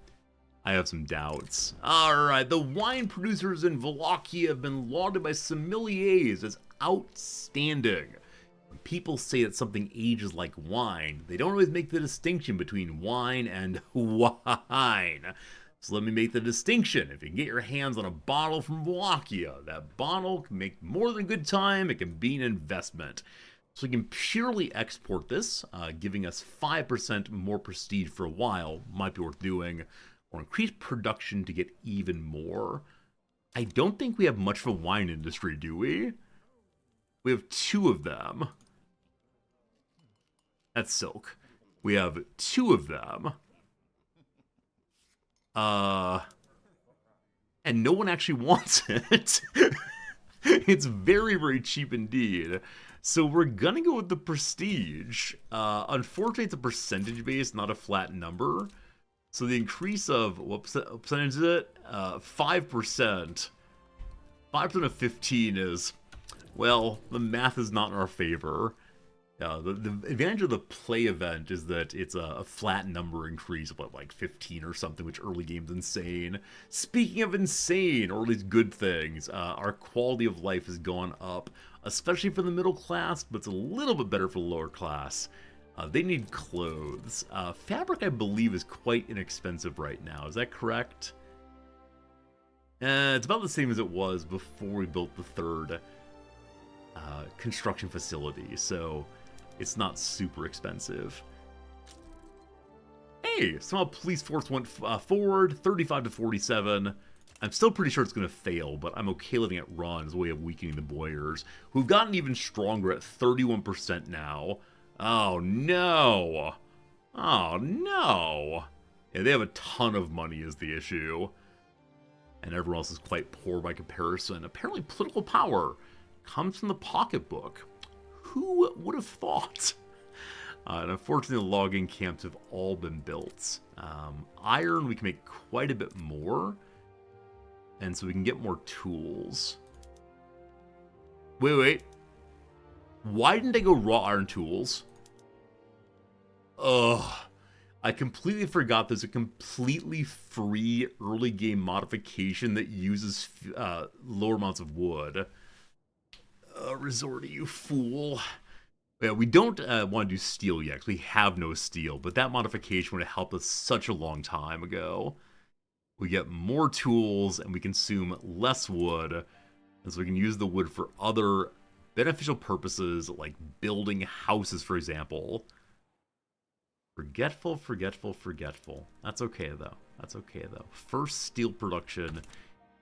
I have some doubts. Alright, the wine producers in Wallachia have been lauded by sommeliers as outstanding. When people say that something ages like wine, they don't always make the distinction between wine and wine. So let me make the distinction. If you can get your hands on a bottle from Wallachia, that bottle can make more than a good time. It can be an investment. So we can purely export this, giving us 5% more prestige for a while. Might be worth doing. Or increase production to get even more. I don't think we have much of a wine industry, do we? We have 2 of them. That's silk. We have 2 of them. And no one actually wants it. It's very, very cheap indeed. So we're gonna go with the prestige. Unfortunately, it's a percentage base, not a flat number. So the increase of, what percentage is it? 5%. 5% of 15 is, well, the math is not in our favor. The advantage of the play event is that it's a flat number increase of, what, like 15 or something, which early game's insane. Speaking of insane, or at least good things, our quality of life has gone up, especially for the middle class, but it's a little bit better for the lower class. They need clothes. Fabric, I believe, is quite inexpensive right now. Is that correct? It's about the same as it was before we built the 3rd construction facility, so it's not super expensive. Hey, somehow police force went forward, 35 to 47. I'm still pretty sure it's going to fail, but I'm okay letting it run as a way of weakening the Boyars, who've gotten even stronger at 31% now. Oh, no. Oh, no. Yeah, they have a ton of money is the issue. And everyone else is quite poor by comparison. Apparently, political power comes from the pocketbook. Who would have thought? And unfortunately, the logging camps have all been built. Iron, we can make quite a bit more. And so we can get more tools. Wait. Why didn't I go raw iron tools? Ugh. I completely forgot there's a completely free early game modification that uses lower amounts of wood. Resorty, you fool. Yeah, we don't want to do steel yet, 'cause we have no steel, but that modification would have helped us such a long time ago. We get more tools, and we consume less wood, and so we can use the wood for other beneficial purposes, like building houses, for example. Forgetful, forgetful, forgetful. That's okay, though. That's okay, though. First steel production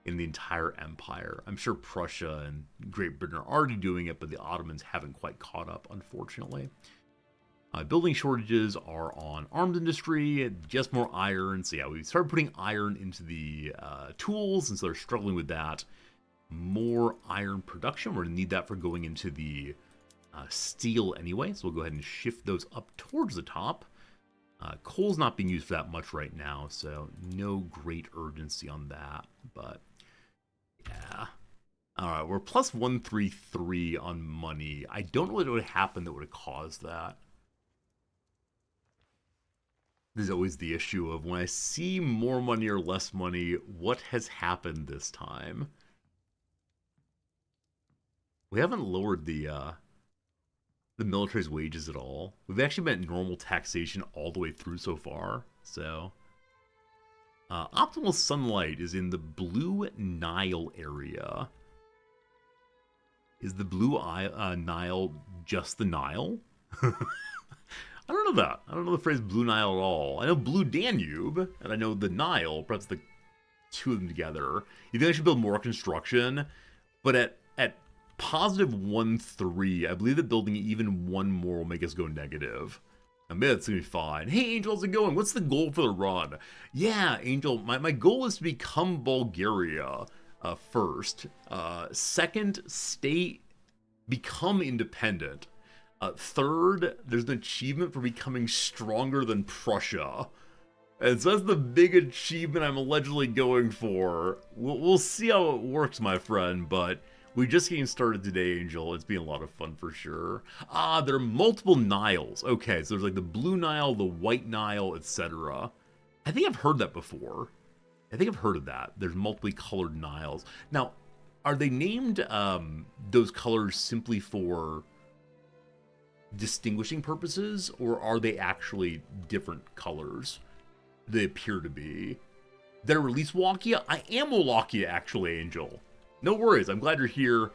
in the entire empire. I'm sure Prussia and Great Britain are already doing it, but the Ottomans haven't quite caught up, unfortunately. Building shortages are on arms industry, just more iron. So yeah, we started putting iron into the tools, and so they're struggling with that. More iron production. We're going to need that for going into the steel anyway, so we'll go ahead and shift those up towards the top. Coal's not being used for that much right now, so no great urgency on that, but yeah. Alright, we're plus 133 on money. I don't know what would have happened that would have caused that. There's always the issue of when I see more money or less money, what has happened this time? We haven't lowered the military's wages at all. We've actually been at normal taxation all the way through so far. So, optimal sunlight is in the Blue Nile area. Is the Blue Nile just the Nile? I don't know that. I don't know the phrase Blue Nile at all. I know Blue Danube, and I know the Nile, perhaps the two of them together. You think I should build more construction? But at positive 1.3, I believe that building even one more will make us go negative. I mean, that's gonna be fine. Hey, Angel, how's it going? What's the goal for the run? Yeah, Angel, my goal is to become Bulgaria first. Second, become independent. Third, there's an achievement for becoming stronger than Prussia. And so that's the big achievement I'm allegedly going for. We'll see how it works, my friend, but we're just getting started today, Angel. It's been a lot of fun for sure. There are multiple Niles. Okay, so there's like the Blue Nile, the White Nile, etc. I think I've heard that before. I think I've heard of that. There's multiply colored Niles. Now, are they named those colors simply for distinguishing purposes, or are they actually different colors? They appear to be. Did I release Wallachia? I am Wallachia, actually, Angel. No worries, I'm glad you're here.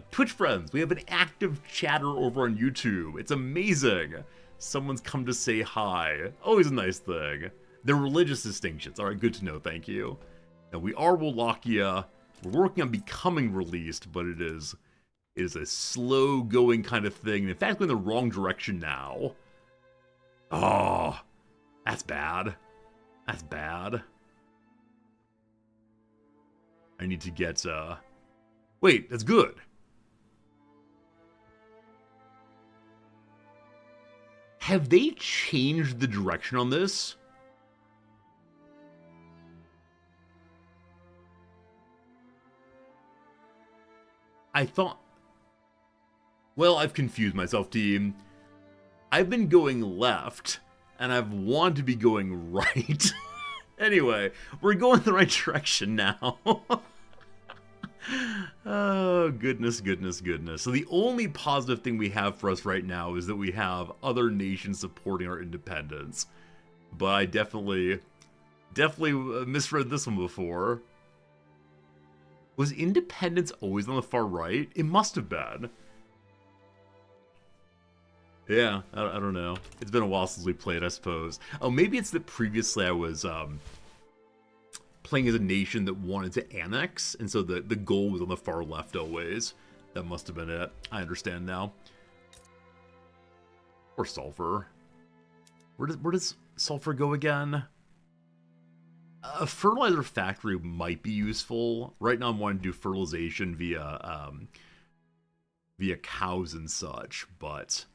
Twitch friends, we have an active chatter over on YouTube. It's amazing. Someone's come to say hi. Always a nice thing. They're religious distinctions. All right, good to know, thank you. Now, we are Wallachia. We're working on becoming released, but it is a slow-going kind of thing. In fact, we're in the wrong direction now. Oh, that's bad. That's bad. I need to get, wait, that's good. Have they changed the direction on this? I thought... Well, I've confused myself, team. I've been going left, and I've wanted to be going right. Anyway, we're going the right direction now. Oh, goodness, goodness, goodness. So the only positive thing we have for us right now is that we have other nations supporting our independence. But I definitely misread this one before. Was independence always on the far right? It must have been. Yeah, I don't know. It's been a while since we played, I suppose. Oh, maybe it's that previously I was playing as a nation that wanted to annex, and so the goal was on the far left always. That must have been it. I understand now. Or sulfur. Where does sulfur go again? A fertilizer factory might be useful. Right now I'm wanting to do fertilization via cows and such, but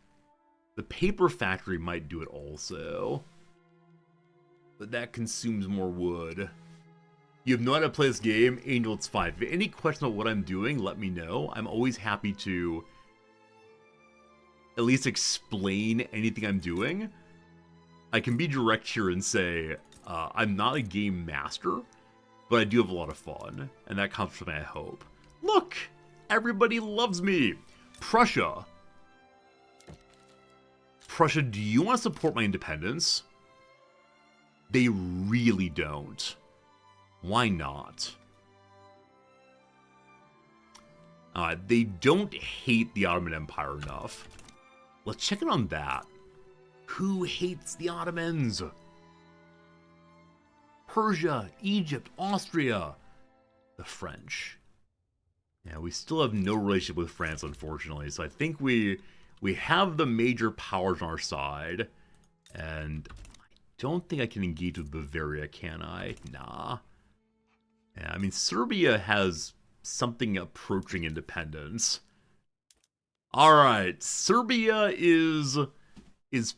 the paper factory might do it also. But that consumes more wood. You have no idea how to play this game? Angel, it's fine. If you have any questions about what I'm doing, let me know. I'm always happy to at least explain anything I'm doing. I can be direct here and say I'm not a game master, but I do have a lot of fun, and that comes from my hope. Look, everybody loves me. Prussia. Prussia, do you want to support my independence? They really don't. Why not? They don't hate the Ottoman Empire enough. Let's check in on that. Who hates the Ottomans? Persia, Egypt, Austria, the French. Yeah, we still have no relationship with France, unfortunately. So I think we have the major powers on our side, and I don't think I can engage with Bavaria, can I? Nah. Yeah, I mean, Serbia has something approaching independence. All right, Serbia is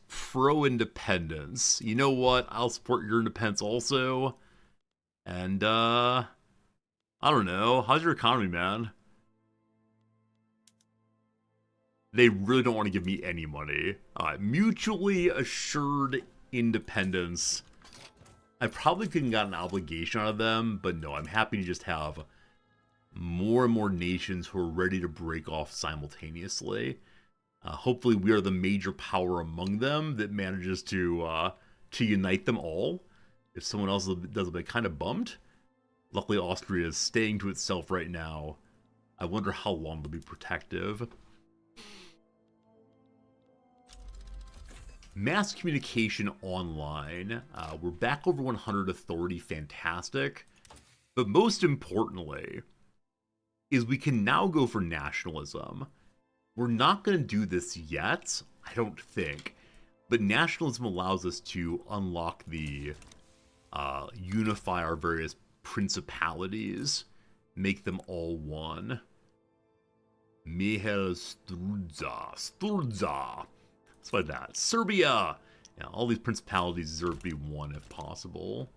pro-independence. You know what? I'll support your independence also. And I don't know. How's your economy, man? They really don't want to give me any money. Mutually assured independence. I probably couldn't get an obligation out of them, but no, I'm happy to just have more and more nations who are ready to break off simultaneously. Hopefully we are the major power among them that manages to unite them all. If someone else does, I'll be kind of bummed. Luckily, Austria is staying to itself right now. I wonder how long they'll be protective. Mass communication online. We're back over 100 authority. Fantastic. But most importantly, is we can now go for nationalism. We're not going to do this yet, I don't think. But nationalism allows us to unlock the unify our various principalities, make them all one. Mihail Sturza. Let's find that. Serbia! Yeah, all these principalities deserve to be one if possible.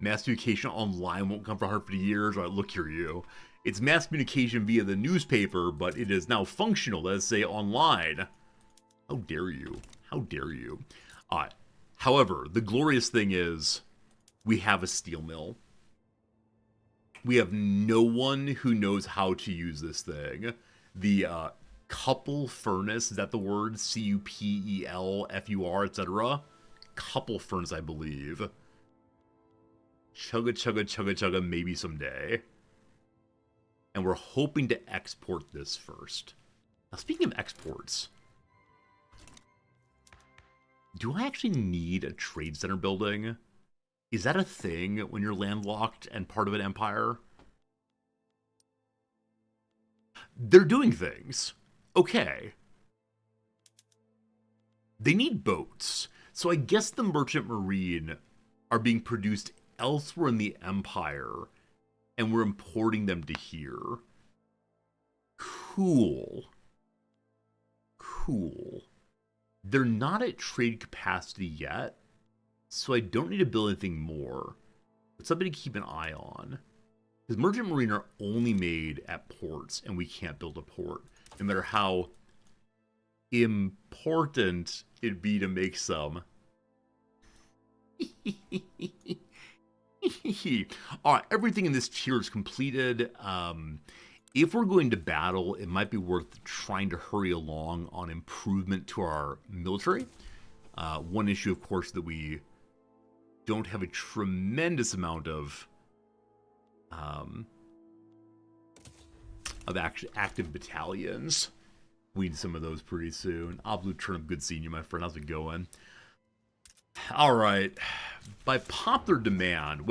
Mass communication online won't come for 150 years. All right, look here, you. It's mass communication via the newspaper, but it is now functional, let's say, online. How dare you? How dare you? However, the glorious thing is we have a steel mill. We have no one who knows how to use this thing. The couple furnace, is that the word? C-U-P-E-L-F-U-R, etc.? Couple furnace, I believe. Chugga, chugga, chugga, chugga, maybe someday. And we're hoping to export this first. Now, speaking of exports, do I actually need a trade center building? Is that a thing when you're landlocked and part of an empire? They're doing things. Okay. They need boats. So I guess the Merchant Marine are being produced elsewhere in the empire, and we're importing them to here. Cool. Cool. They're not at trade capacity yet, so I don't need to build anything more. But something to keep an eye on. Because Merchant Marine are only made at ports, and we can't build a port. No matter how important it'd be to make some. Alright, everything in this tier is completed. If we're going to battle, it might be worth trying to hurry along on improvement to our military. One issue, of course, that we don't have a tremendous amount of active battalions. We need some of those pretty soon. Absolute Turnip, good seeing you, my friend. How's it going? Alright. By popular demand,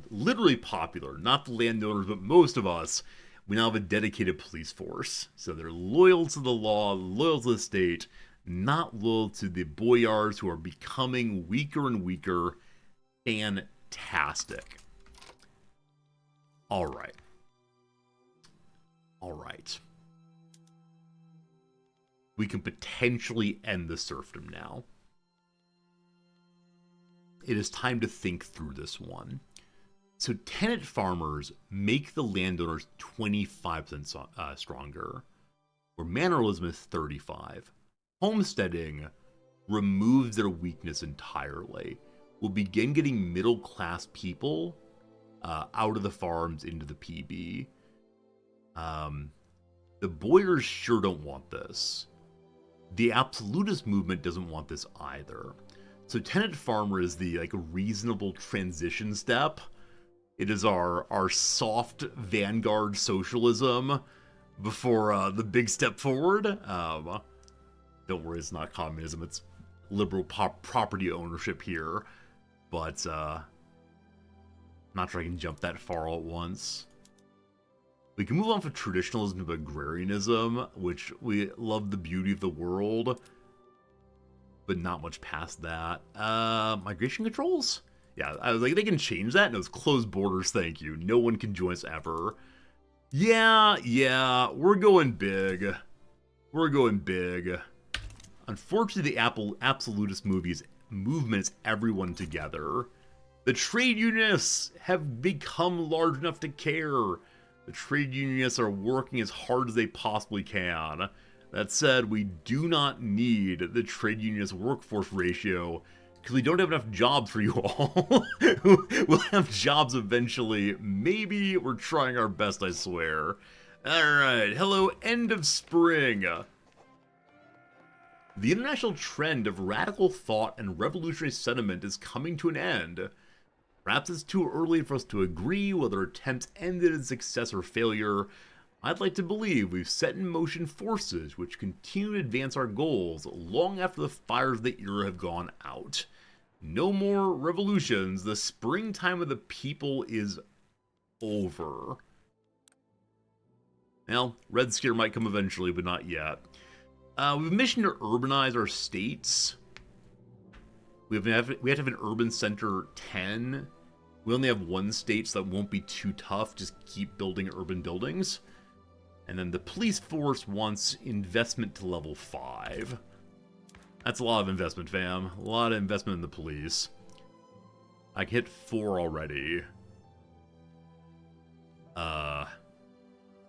literally popular, not the landowners, but most of us, we now have a dedicated police force. So they're loyal to the law, loyal to the state, not loyal to the boyars who are becoming weaker and weaker. Fantastic. Alright. Alright. We can potentially end the serfdom now. It is time to think through this one. So tenant farmers make the landowners 25% stronger, where manorialism is 35. Homesteading removes their weakness entirely. We'll begin getting middle-class people out of the farms into the PB. The Boyars sure don't want this. The absolutist movement doesn't want this either. So tenant farmer is the reasonable transition step. It is our soft vanguard socialism before the big step forward. Don't worry, it's not communism. It's liberal property ownership here. But not sure I can jump that far all at once. We can move on from traditionalism to agrarianism, which we love the beauty of the world, but not much past that. Migration controls? Yeah, I was like, they can change that? No, it's closed borders, thank you. No one can join us ever. Yeah, we're going big. We're going big. Unfortunately, the absolutist movement is everyone together. The trade unionists have become large enough to care. The trade unionists are working as hard as they possibly can. That said, we do not need the trade unionist workforce ratio because we don't have enough jobs for you all. We'll have jobs eventually. Maybe we're trying our best, I swear. Alright, hello, end of spring. The international trend of radical thought and revolutionary sentiment is coming to an end. Perhaps it's too early for us to agree whether attempts ended in success or failure. I'd like to believe we've set in motion forces which continue to advance our goals long after the fires of the era have gone out. No more revolutions. The springtime of the people is over. Well, Red Scare might come eventually, but not yet. We have a mission to urbanize our states. We have to have an urban center 10. We only have one state, so that won't be too tough. Just keep building urban buildings. And then the police force wants investment to level 5. That's a lot of investment, fam. A lot of investment in the police. I hit 4 already.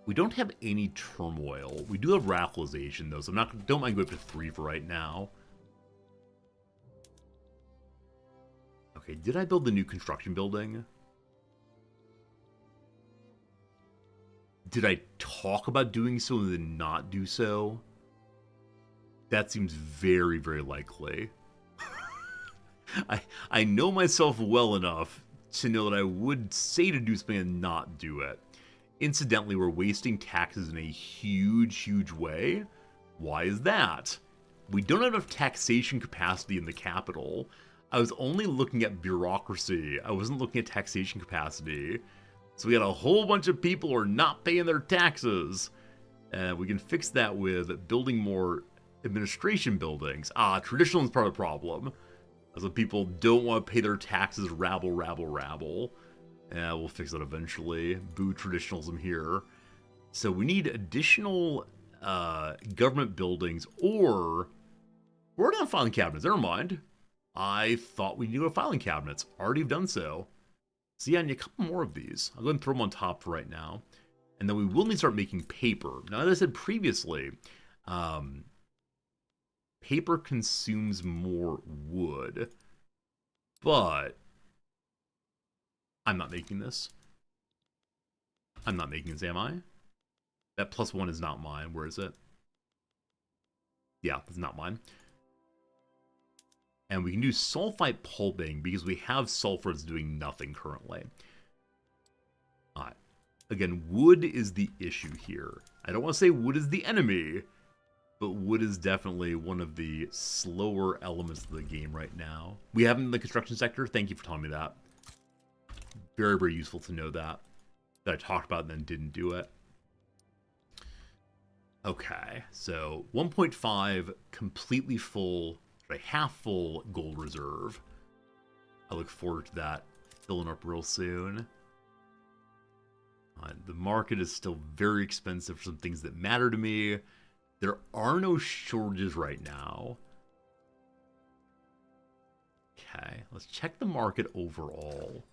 We don't have any turmoil. We do have radicalization, though, so don't mind going up to 3 for right now. Okay, did I build the new construction building? Did I talk about doing so and then not do so? That seems very, very likely. I know myself well enough to know that I would say to do something and not do it. Incidentally, we're wasting taxes in a huge, huge way. Why is that? We don't have enough taxation capacity in the capital. I was only looking at bureaucracy. I wasn't looking at taxation capacity. So we got a whole bunch of people who are not paying their taxes. And we can fix that with building more administration buildings. Traditional is part of the problem. So people don't want to pay their taxes, rabble. Yeah, we'll fix that eventually. Boo traditionalism here. So we need additional government buildings, or we're not filing cabinets. Never mind. I thought we needed filing cabinets. Already have done so. So yeah, I need a couple more of these. I'll go ahead and throw them on top for right now. And then we will need to start making paper. Now, as I said previously, paper consumes more wood. But I'm not making this. I'm not making this, am I? That +1 is not mine. Where is it? Yeah, it's not mine. And we can do sulfite pulping because we have sulfur that's doing nothing currently. Alright. Again, wood is the issue here. I don't want to say wood is the enemy, but wood is definitely one of the slower elements of the game right now. We have it in the construction sector. Thank you for telling me that. Very, very useful to know that I talked about and then didn't do it. Okay, so 1.5 completely full, a half full gold reserve. I look forward to that filling up real soon. The market is still very expensive for some things that matter to me. There are no shortages right now. Okay, let's check the market overall.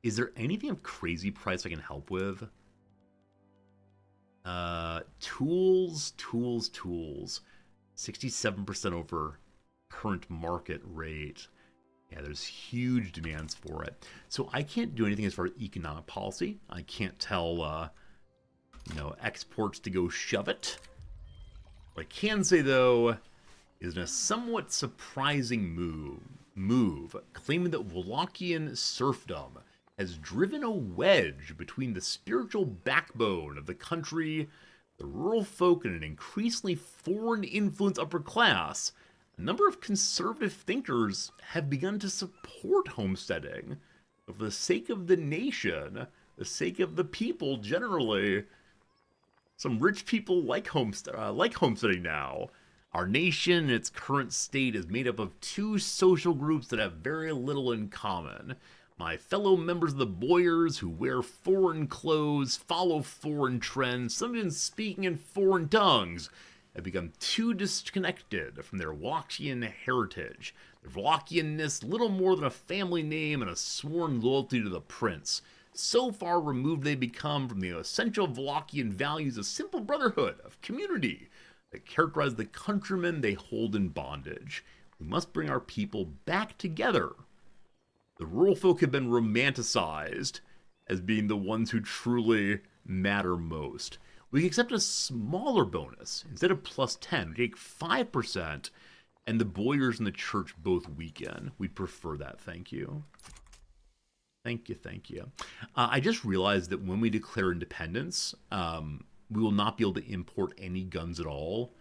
Is there anything of crazy price I can help with? Tools. 67% over current market rate. Yeah, there's huge demands for it. So I can't do anything as far as economic policy. I can't tell, exports to go shove it. What I can say, though, is in a somewhat surprising move claiming that Wallachian serfdom has driven a wedge between the spiritual backbone of the country, the rural folk, and an increasingly foreign-influenced upper class. A number of conservative thinkers have begun to support homesteading for the sake of the nation, the sake of the people generally. Some rich people like homesteading now. Our nation in its current state is made up of two social groups that have very little in common. My fellow members of the boyars who wear foreign clothes, follow foreign trends, some even speaking in foreign tongues, have become too disconnected from their Wallachian heritage. Their Wallachianness little more than a family name and a sworn loyalty to the prince. So far removed they become from the essential Wallachian values of simple brotherhood, of community, that characterize the countrymen they hold in bondage. We must bring our people back together. The rural folk have been romanticized as being the ones who truly matter most. We can accept a smaller bonus. Instead of plus 10, we take 5%, and the boyars and the church both weaken. We'd prefer that, thank you. Thank you. I just realized that when we declare independence, we will not be able to import any guns at all.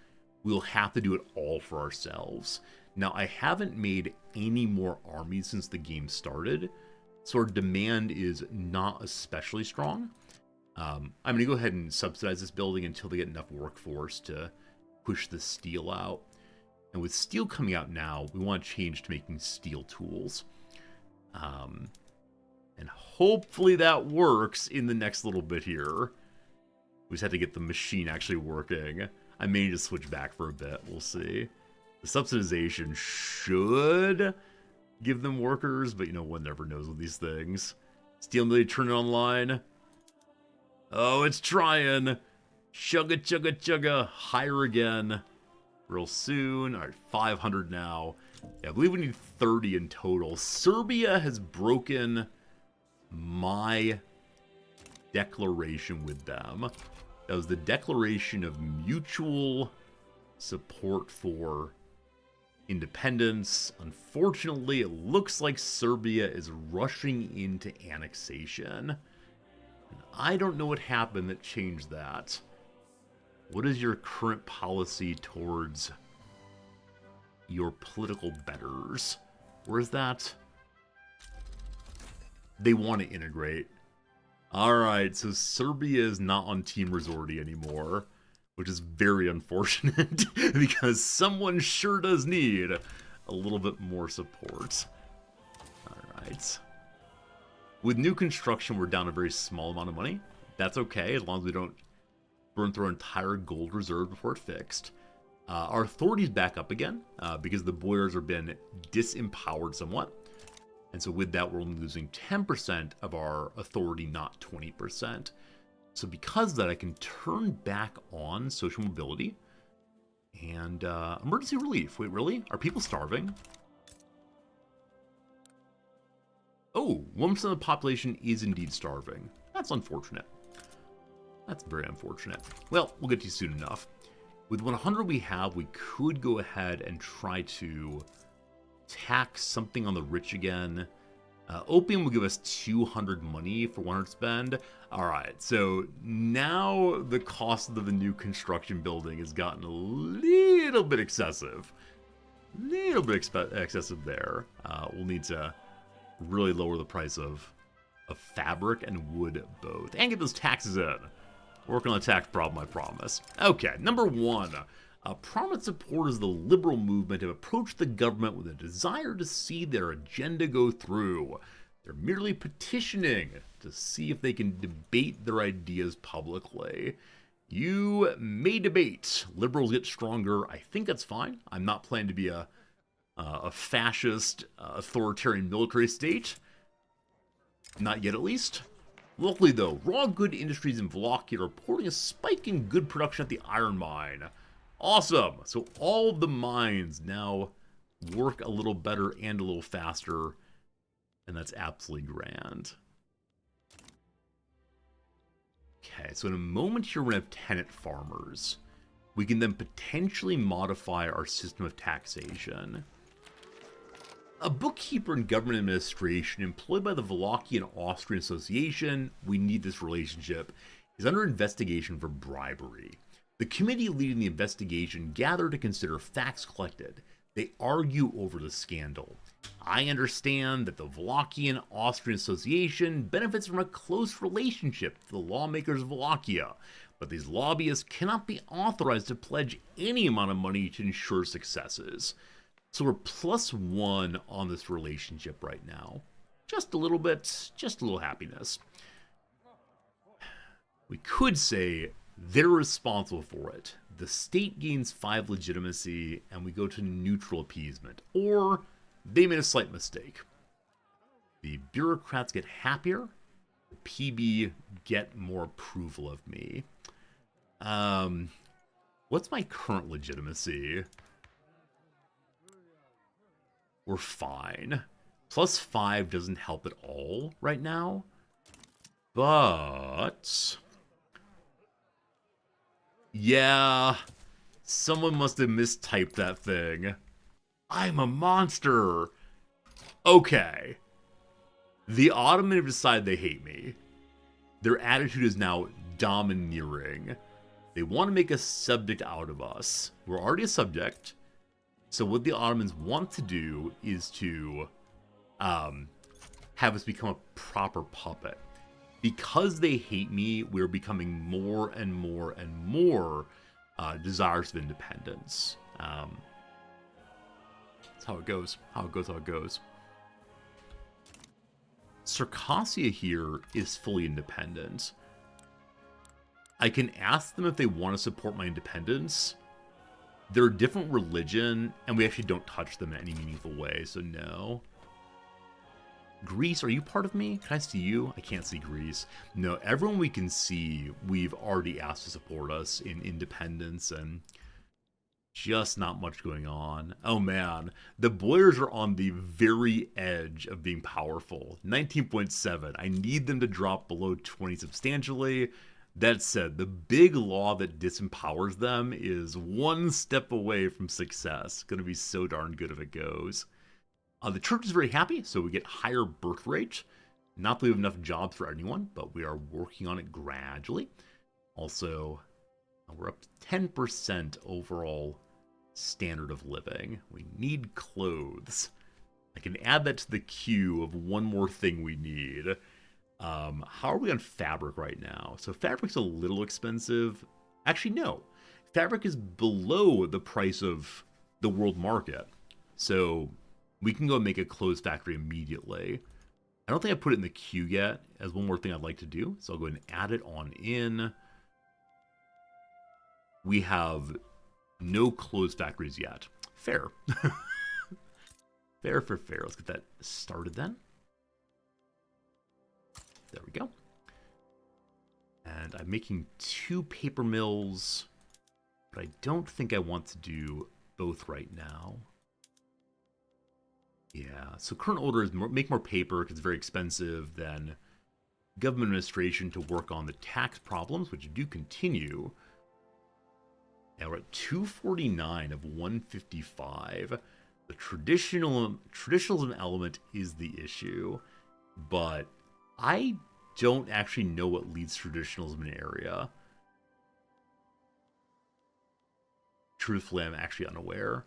We'll have to do it all for ourselves. Now, I haven't made any more armies since the game started, so our demand is not especially strong. I'm going to go ahead and subsidize this building until they get enough workforce to push the steel out. And with steel coming out now, we want to change to making steel tools. And hopefully that works in the next little bit here. We just have to get the machine actually working. I may need to switch back for a bit. We'll see. The subsidization should give them workers, but one never knows with these things. Steel Millie turn it online. Oh, it's trying. Chugga, chugga, chugga. Higher again. Real soon. All right, 500 now. Yeah, I believe we need 30 in total. Serbia has broken my declaration with them. That was the declaration of mutual support for independence. Unfortunately, it looks like Serbia is rushing into annexation. I don't know what happened that changed that. What is your current policy towards your political betters? Where's that? They want to integrate. Alright, so Serbia is not on Team Resorti anymore, which is very unfortunate because someone sure does need a little bit more support. Alright. With new construction, we're down a very small amount of money. That's okay, as long as we don't burn through our entire gold reserve before it's fixed. Our authority's back up again, because the boyars have been disempowered somewhat. And so with that, we're only losing 10% of our authority, not 20%. So because of that, I can turn back on social mobility and emergency relief. Wait, really? Are people starving? Oh, 1% of the population is indeed starving. That's unfortunate. That's very unfortunate. Well, we'll get to you soon enough. With 100 we have, we could go ahead and try to tax something on the rich again. Opium will give us 200 money for 100 spend. Alright, so now the cost of the new construction building has gotten a little bit excessive. Excessive there. We'll need to really lower the price of fabric and wood both. And get those taxes in. Working on the tax problem, I promise. Okay, number one. Prominent supporters of the liberal movement have approached the government with a desire to see their agenda go through. They're merely petitioning to see if they can debate their ideas publicly. You may debate. Liberals get stronger. I think that's fine. I'm not planning to be a fascist, authoritarian military state. Not yet, at least. Locally, though, Raw Good Industries in Wallachia are reporting a spike in good production at the iron mine. Awesome! So all of the mines now work a little better and a little faster, and that's absolutely grand. Okay, so in a moment here we're going to have tenant farmers. We can then potentially modify our system of taxation. A bookkeeper in government administration employed by the Wallachian Austrian Association, we need this relationship, is under investigation for bribery. The committee leading the investigation gather to consider facts collected. They argue over the scandal. I understand that the Wallachian Austrian Association benefits from a close relationship to the lawmakers of Wallachia, but these lobbyists cannot be authorized to pledge any amount of money to ensure successes. So we're +1 on this relationship right now. Just a little bit, just a little happiness. We could say they're responsible for it. The state gains 5 legitimacy and we go to neutral appeasement. Or they made a slight mistake. The bureaucrats get happier. The PB get more approval of me. What's my current legitimacy? We're fine. +5 doesn't help at all right now. But yeah, someone must have mistyped that thing. I'm a monster. Okay. The Ottoman have decided they hate me. Their attitude is now domineering. They want to make a subject out of us. We're already a subject. So what the Ottomans want to do is to have us become a proper puppet. Because they hate me, we're becoming more and more and more desirous of independence. That's how it goes. How it goes. Circassia here is fully independent. I can ask them if they want to support my independence. They're a different religion, and we actually don't touch them in any meaningful way, so no. Greece, are you part of me? Can I see you? I can't see Greece. No, everyone we can see, we've already asked to support us in independence, and just not much going on. Oh man, the Boyars are on the very edge of being powerful. 19.7. I need them to drop below 20 substantially. That said, the big law that disempowers them is one step away from success. Gonna be so darn good if it goes. The church is very happy, so we get higher birth rate. Not that we have enough jobs for anyone, but we are working on it gradually. Also, we're up to 10% overall standard of living. We need clothes. I can add that to the queue of one more thing we need. How are we on fabric right now? So fabric's a little expensive. Actually, no. Fabric is below the price of the world market. So we can go and make a clothes factory immediately. I don't think I put it in the queue yet as one more thing I'd like to do. So I'll go ahead and add it on in. We have no clothes factories yet. Fair. Fair. Let's get that started then. There we go. And I'm making 2 paper mills, but I don't think I want to do both right now. Yeah, so current order is make more paper because it's very expensive, then government administration to work on the tax problems, which do continue. Now we're at 249 of 155. The traditionalism element is the issue, but I don't actually know what leads traditionalism in an area. Truthfully, I'm actually unaware.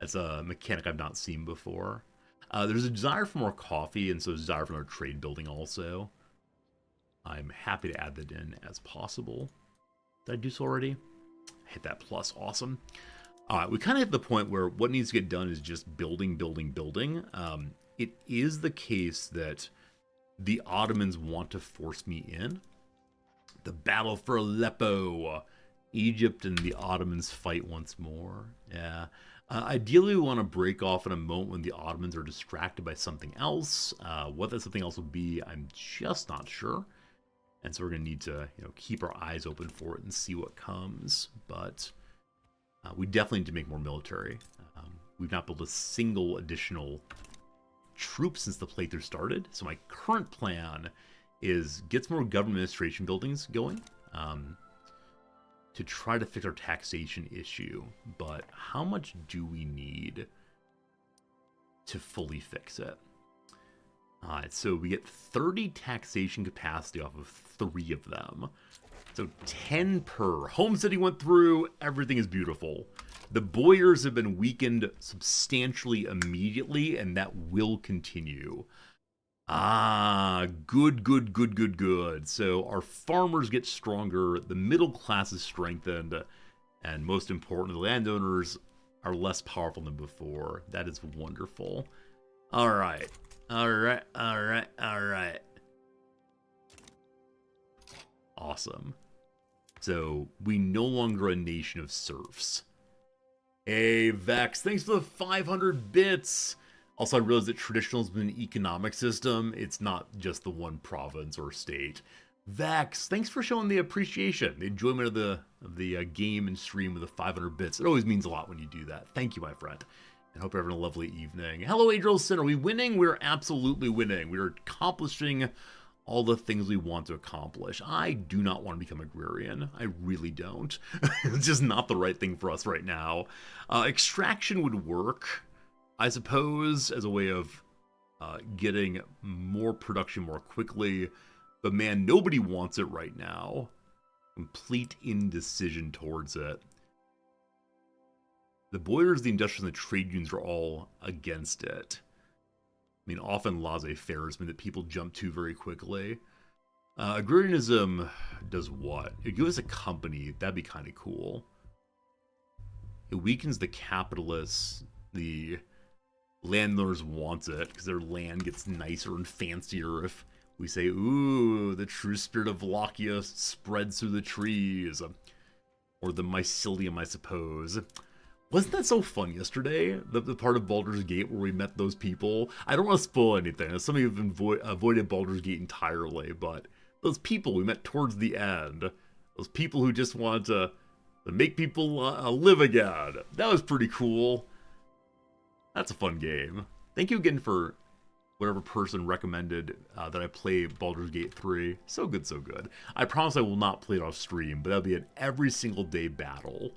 That's a mechanic I've not seen before. There's a desire for more coffee, and so there's a desire for more trade building also. I'm happy to add that in as possible. Did I do so already? Hit that plus, awesome. Alright, we kind of hit the point where what needs to get done is just building. It is the case that the Ottomans want to force me in. The battle for Aleppo. Egypt and the Ottomans fight once more. Yeah. Ideally, we want to break off in a moment when the Ottomans are distracted by something else. What that something else will be, I'm just not sure. And so we're going to need to, keep our eyes open for it and see what comes. But we definitely need to make more military. we've not built a single additional troop since the playthrough started. So my current plan is get some more government administration buildings going to try to fix our taxation issue. But how much do we need to fully fix it? Alright, so we get 30 taxation capacity off of 3 of them. So 10 per. Home City went through. Everything is beautiful. The Boyars have been weakened substantially immediately, and that will continue. Good, good, good, good, good. So our farmers get stronger, the middle class is strengthened, and most importantly, the landowners are less powerful than before. That is wonderful. Alright. Alright. Awesome. So, we no longer a nation of serfs. Hey, Vex, thanks for the 500 bits! Also, I realized that traditional has been an economic system. It's not just the one province or state. Vex, thanks for showing the appreciation, the enjoyment of the game and stream with the 500 bits. It always means a lot when you do that. Thank you, my friend. And hope you're having a lovely evening. Hello, Adriel Sin. Are we winning? We're absolutely winning. We're accomplishing all the things we want to accomplish. I do not want to become agrarian. I really don't. It's just not the right thing for us right now. Extraction would work, I suppose, as a way of getting more production more quickly. But man, nobody wants it right now. Complete indecision towards it. The Boyars, the industrials, and the trade unions are all against it. I mean, often laissez-faire has been that people jump to very quickly. Agrarianism does what? It gives us a company. That'd be kind of cool. It weakens the capitalists. The landowners want it because their land gets nicer and fancier if we say, ooh, the true spirit of Wallachia spreads through the trees. Or the mycelium, I suppose. Wasn't that so fun yesterday? The part of Baldur's Gate where we met those people? I don't want to spoil anything. Some of you have avoided Baldur's Gate entirely, but those people we met towards the end, those people who just want to make people live again, that was pretty cool. That's a fun game. Thank you again for whatever person recommended that I play Baldur's Gate 3. So good, so good. I promise I will not play it off stream, but that'll be an every single day battle.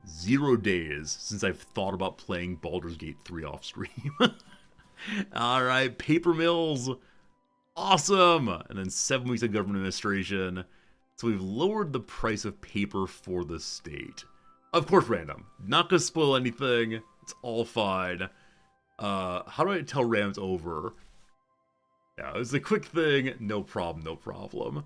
0 days since I've thought about playing Baldur's Gate 3 off stream. Alright, paper mills. Awesome! And then 7 weeks of government administration. So we've lowered the price of paper for the state. Of course, random. Not gonna spoil anything. It's all fine. How do I tell Ram's over? Yeah, it was a quick thing. No problem, no problem.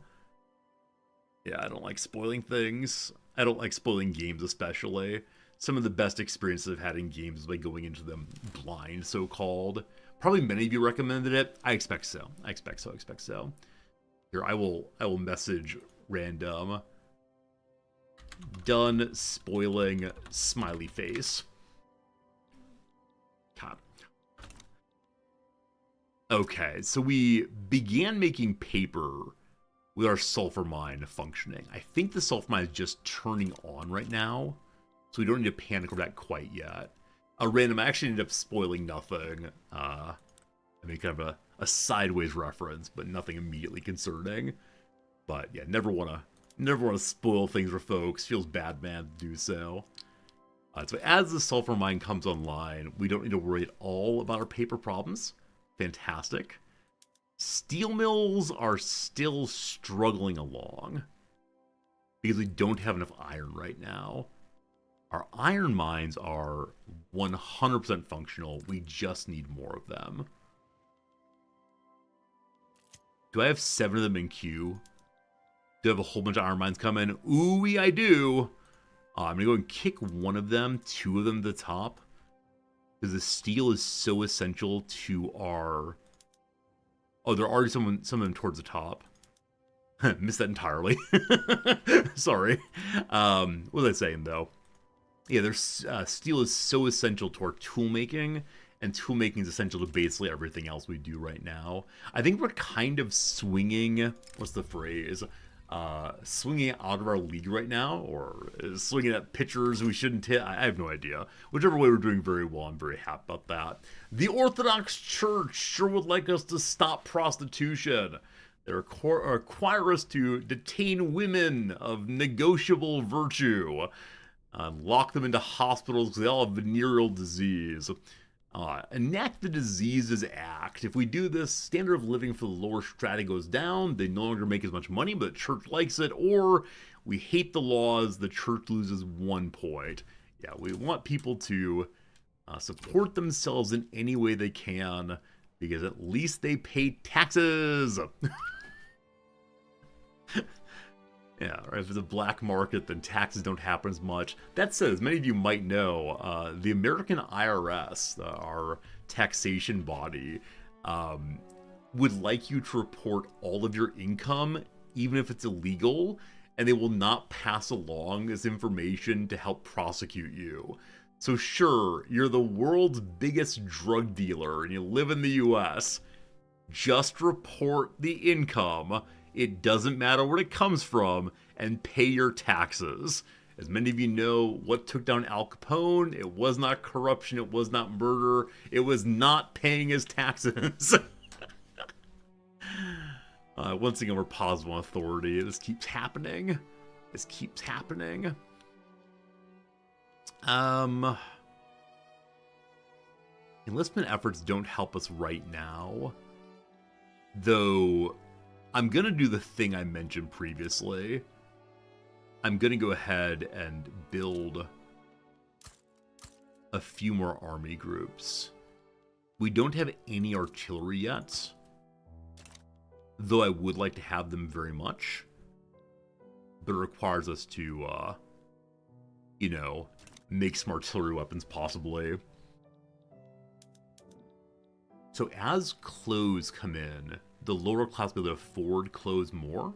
Yeah, I don't like spoiling things. I don't like spoiling games especially. Some of the best experiences I've had in games is by going into them blind, so-called. Probably many of you recommended it. I expect so. I expect so. Here, I will message random. Done spoiling smiley face. God. Okay, so we began making paper with our sulfur mine functioning. I think the sulfur mine is just turning on right now, so we don't need to panic over that quite yet. Random, I actually ended up spoiling nothing. I mean, kind of a sideways reference, but nothing immediately concerning. But yeah, never wanna spoil things for folks. Feels bad, man, to do so. So as the sulfur mine comes online, we don't need to worry at all about our paper problems. Fantastic. Steel mills are still struggling along because we don't have enough iron right now. Our iron mines are 100% functional. We just need more of them. Do I have 7 of them in queue? Do I have a whole bunch of iron mines coming? Ooh, I do. I'm going to go and kick one of them, 2 of them to the top. Because the steel is so essential to our... Oh, there are already some of them towards the top. Missed that entirely. Sorry. What was I saying, though? Yeah, there's steel is so essential to our tool making, and tool making is essential to basically everything else we do right now. I think we're kind of swinging, what's the phrase? swinging it out of our league right now, or swinging at pitchers we shouldn't hit. I have no idea. Whichever way, we're doing very well. I'm very happy about that. The Orthodox Church sure would like us to stop prostitution. They require us to detain women of negotiable virtue, lock them into hospitals because they all have venereal disease. Enact the Diseases Act. If we do this, standard of living for the lower strata goes down. They no longer make as much money, but the church likes it. Or we hate the laws. The church loses 1 point. Yeah, we want people to support themselves in any way they can, because at least they pay taxes. Yeah, right. If it's a black market, then taxes don't happen as much. That said, as many of you might know, the American IRS, our taxation body, would like you to report all of your income, even if it's illegal, and they will not pass along this information to help prosecute you. So sure, you're the world's biggest drug dealer and you live in the US. Just report the income. It doesn't matter where it comes from, and pay your taxes. As many of you know, what took down Al Capone? It was not corruption, it was not murder, it was not paying his taxes. Once again, we're positive on authority. This keeps happening. This keeps happening. Enlistment efforts don't help us right now. Though, I'm going to do the thing I mentioned previously. I'm going to go ahead and build a few more army groups. We don't have any artillery yet, though I would like to have them very much. But it requires us to, make some artillery weapons possibly. So as clothes come in, the lower class will be able to afford clothes more.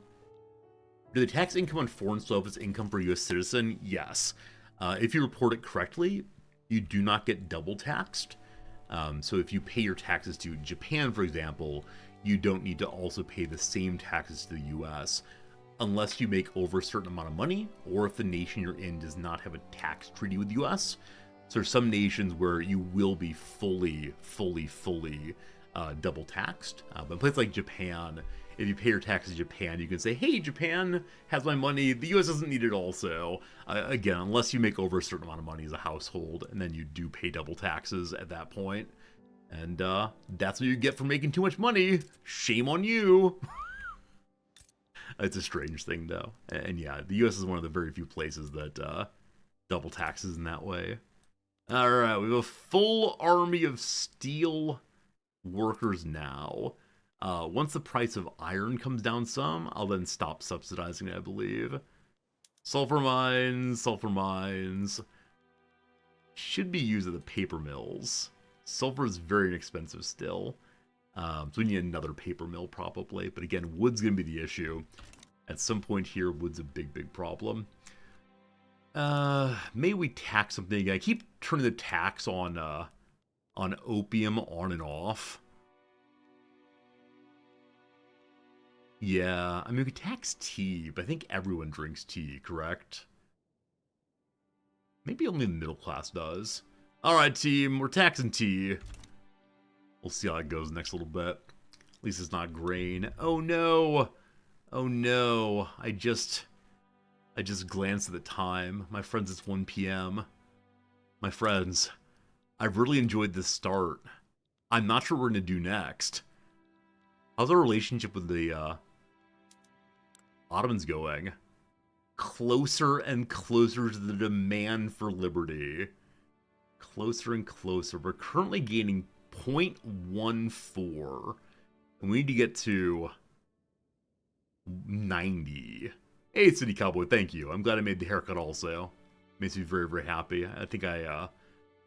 Do they tax income on foreign stuff as income for a U.S. citizen? Yes. If you report it correctly, you do not get double taxed. So if you pay your taxes to Japan, for example, you don't need to also pay the same taxes to the U.S. unless you make over a certain amount of money, or if the nation you're in does not have a tax treaty with the U.S. So there's some nations where you will be fully double taxed. But in places like Japan, if you pay your taxes to Japan, you can say, hey, Japan has my money, the US doesn't need it also. Again, unless you make over a certain amount of money as a household, and then you do pay double taxes at that point. And that's what you get for making too much money. Shame on you. It's a strange thing, though. And yeah, the US is one of the very few places that double taxes in that way. Alright, we have a full army of steel workers now. Once the price of iron comes down some, I'll then stop subsidizing it, I believe. Sulfur mines. Should be used at the paper mills. Sulfur is very inexpensive still. So we need another paper mill probably. But again, wood's going to be the issue. At some point here, wood's a big problem. May we tax something? I keep turning the tax on opium on and off. Yeah, I mean, we could tax tea, but I think everyone drinks tea, correct? Maybe only the middle class does. Alright, team, we're taxing tea. We'll see how it goes next little bit. At least it's not grain. Oh no! Oh no, I just glanced at the time. My friends, it's 1 p.m. My friends, I've really enjoyed this start. I'm not sure what we're going to do next. How's our relationship with the Ottomans going? Closer and closer to the demand for liberty. Closer and closer. We're currently gaining 0.14. And we need to get to 90. Hey, City Cowboy, thank you. I'm glad I made the haircut also. Makes me very happy. I think I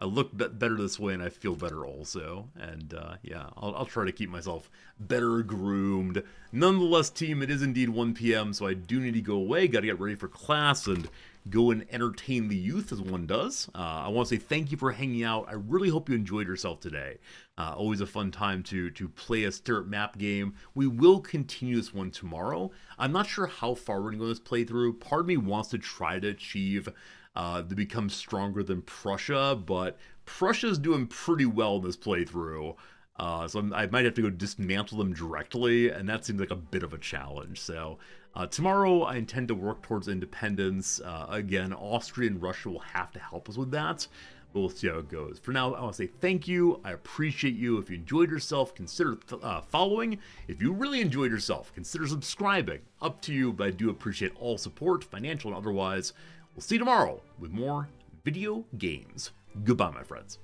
I look better this way, and I feel better also. And yeah, I'll try to keep myself better groomed. Nonetheless, team, it is indeed 1 p.m., so I do need to go away. Got to get ready for class and go and entertain the youth as one does. I want to say thank you for hanging out. I really hope you enjoyed yourself today. Always a fun time to play a stirrup map game. We will continue this one tomorrow. I'm not sure how far we're going to go in this playthrough. Part of me wants to try to achieve to become stronger than Prussia, but Prussia's doing pretty well in this playthrough. So I might have to go dismantle them directly, and that seems like a bit of a challenge. So tomorrow I intend to work towards independence. Again, Austria and Russia will have to help us with that, but we'll see how it goes. For now, I want to say thank you. I appreciate you. If you enjoyed yourself, consider following. If you really enjoyed yourself, consider subscribing. Up to you, but I do appreciate all support, financial and otherwise. We'll see you tomorrow with more video games. Goodbye, my friends.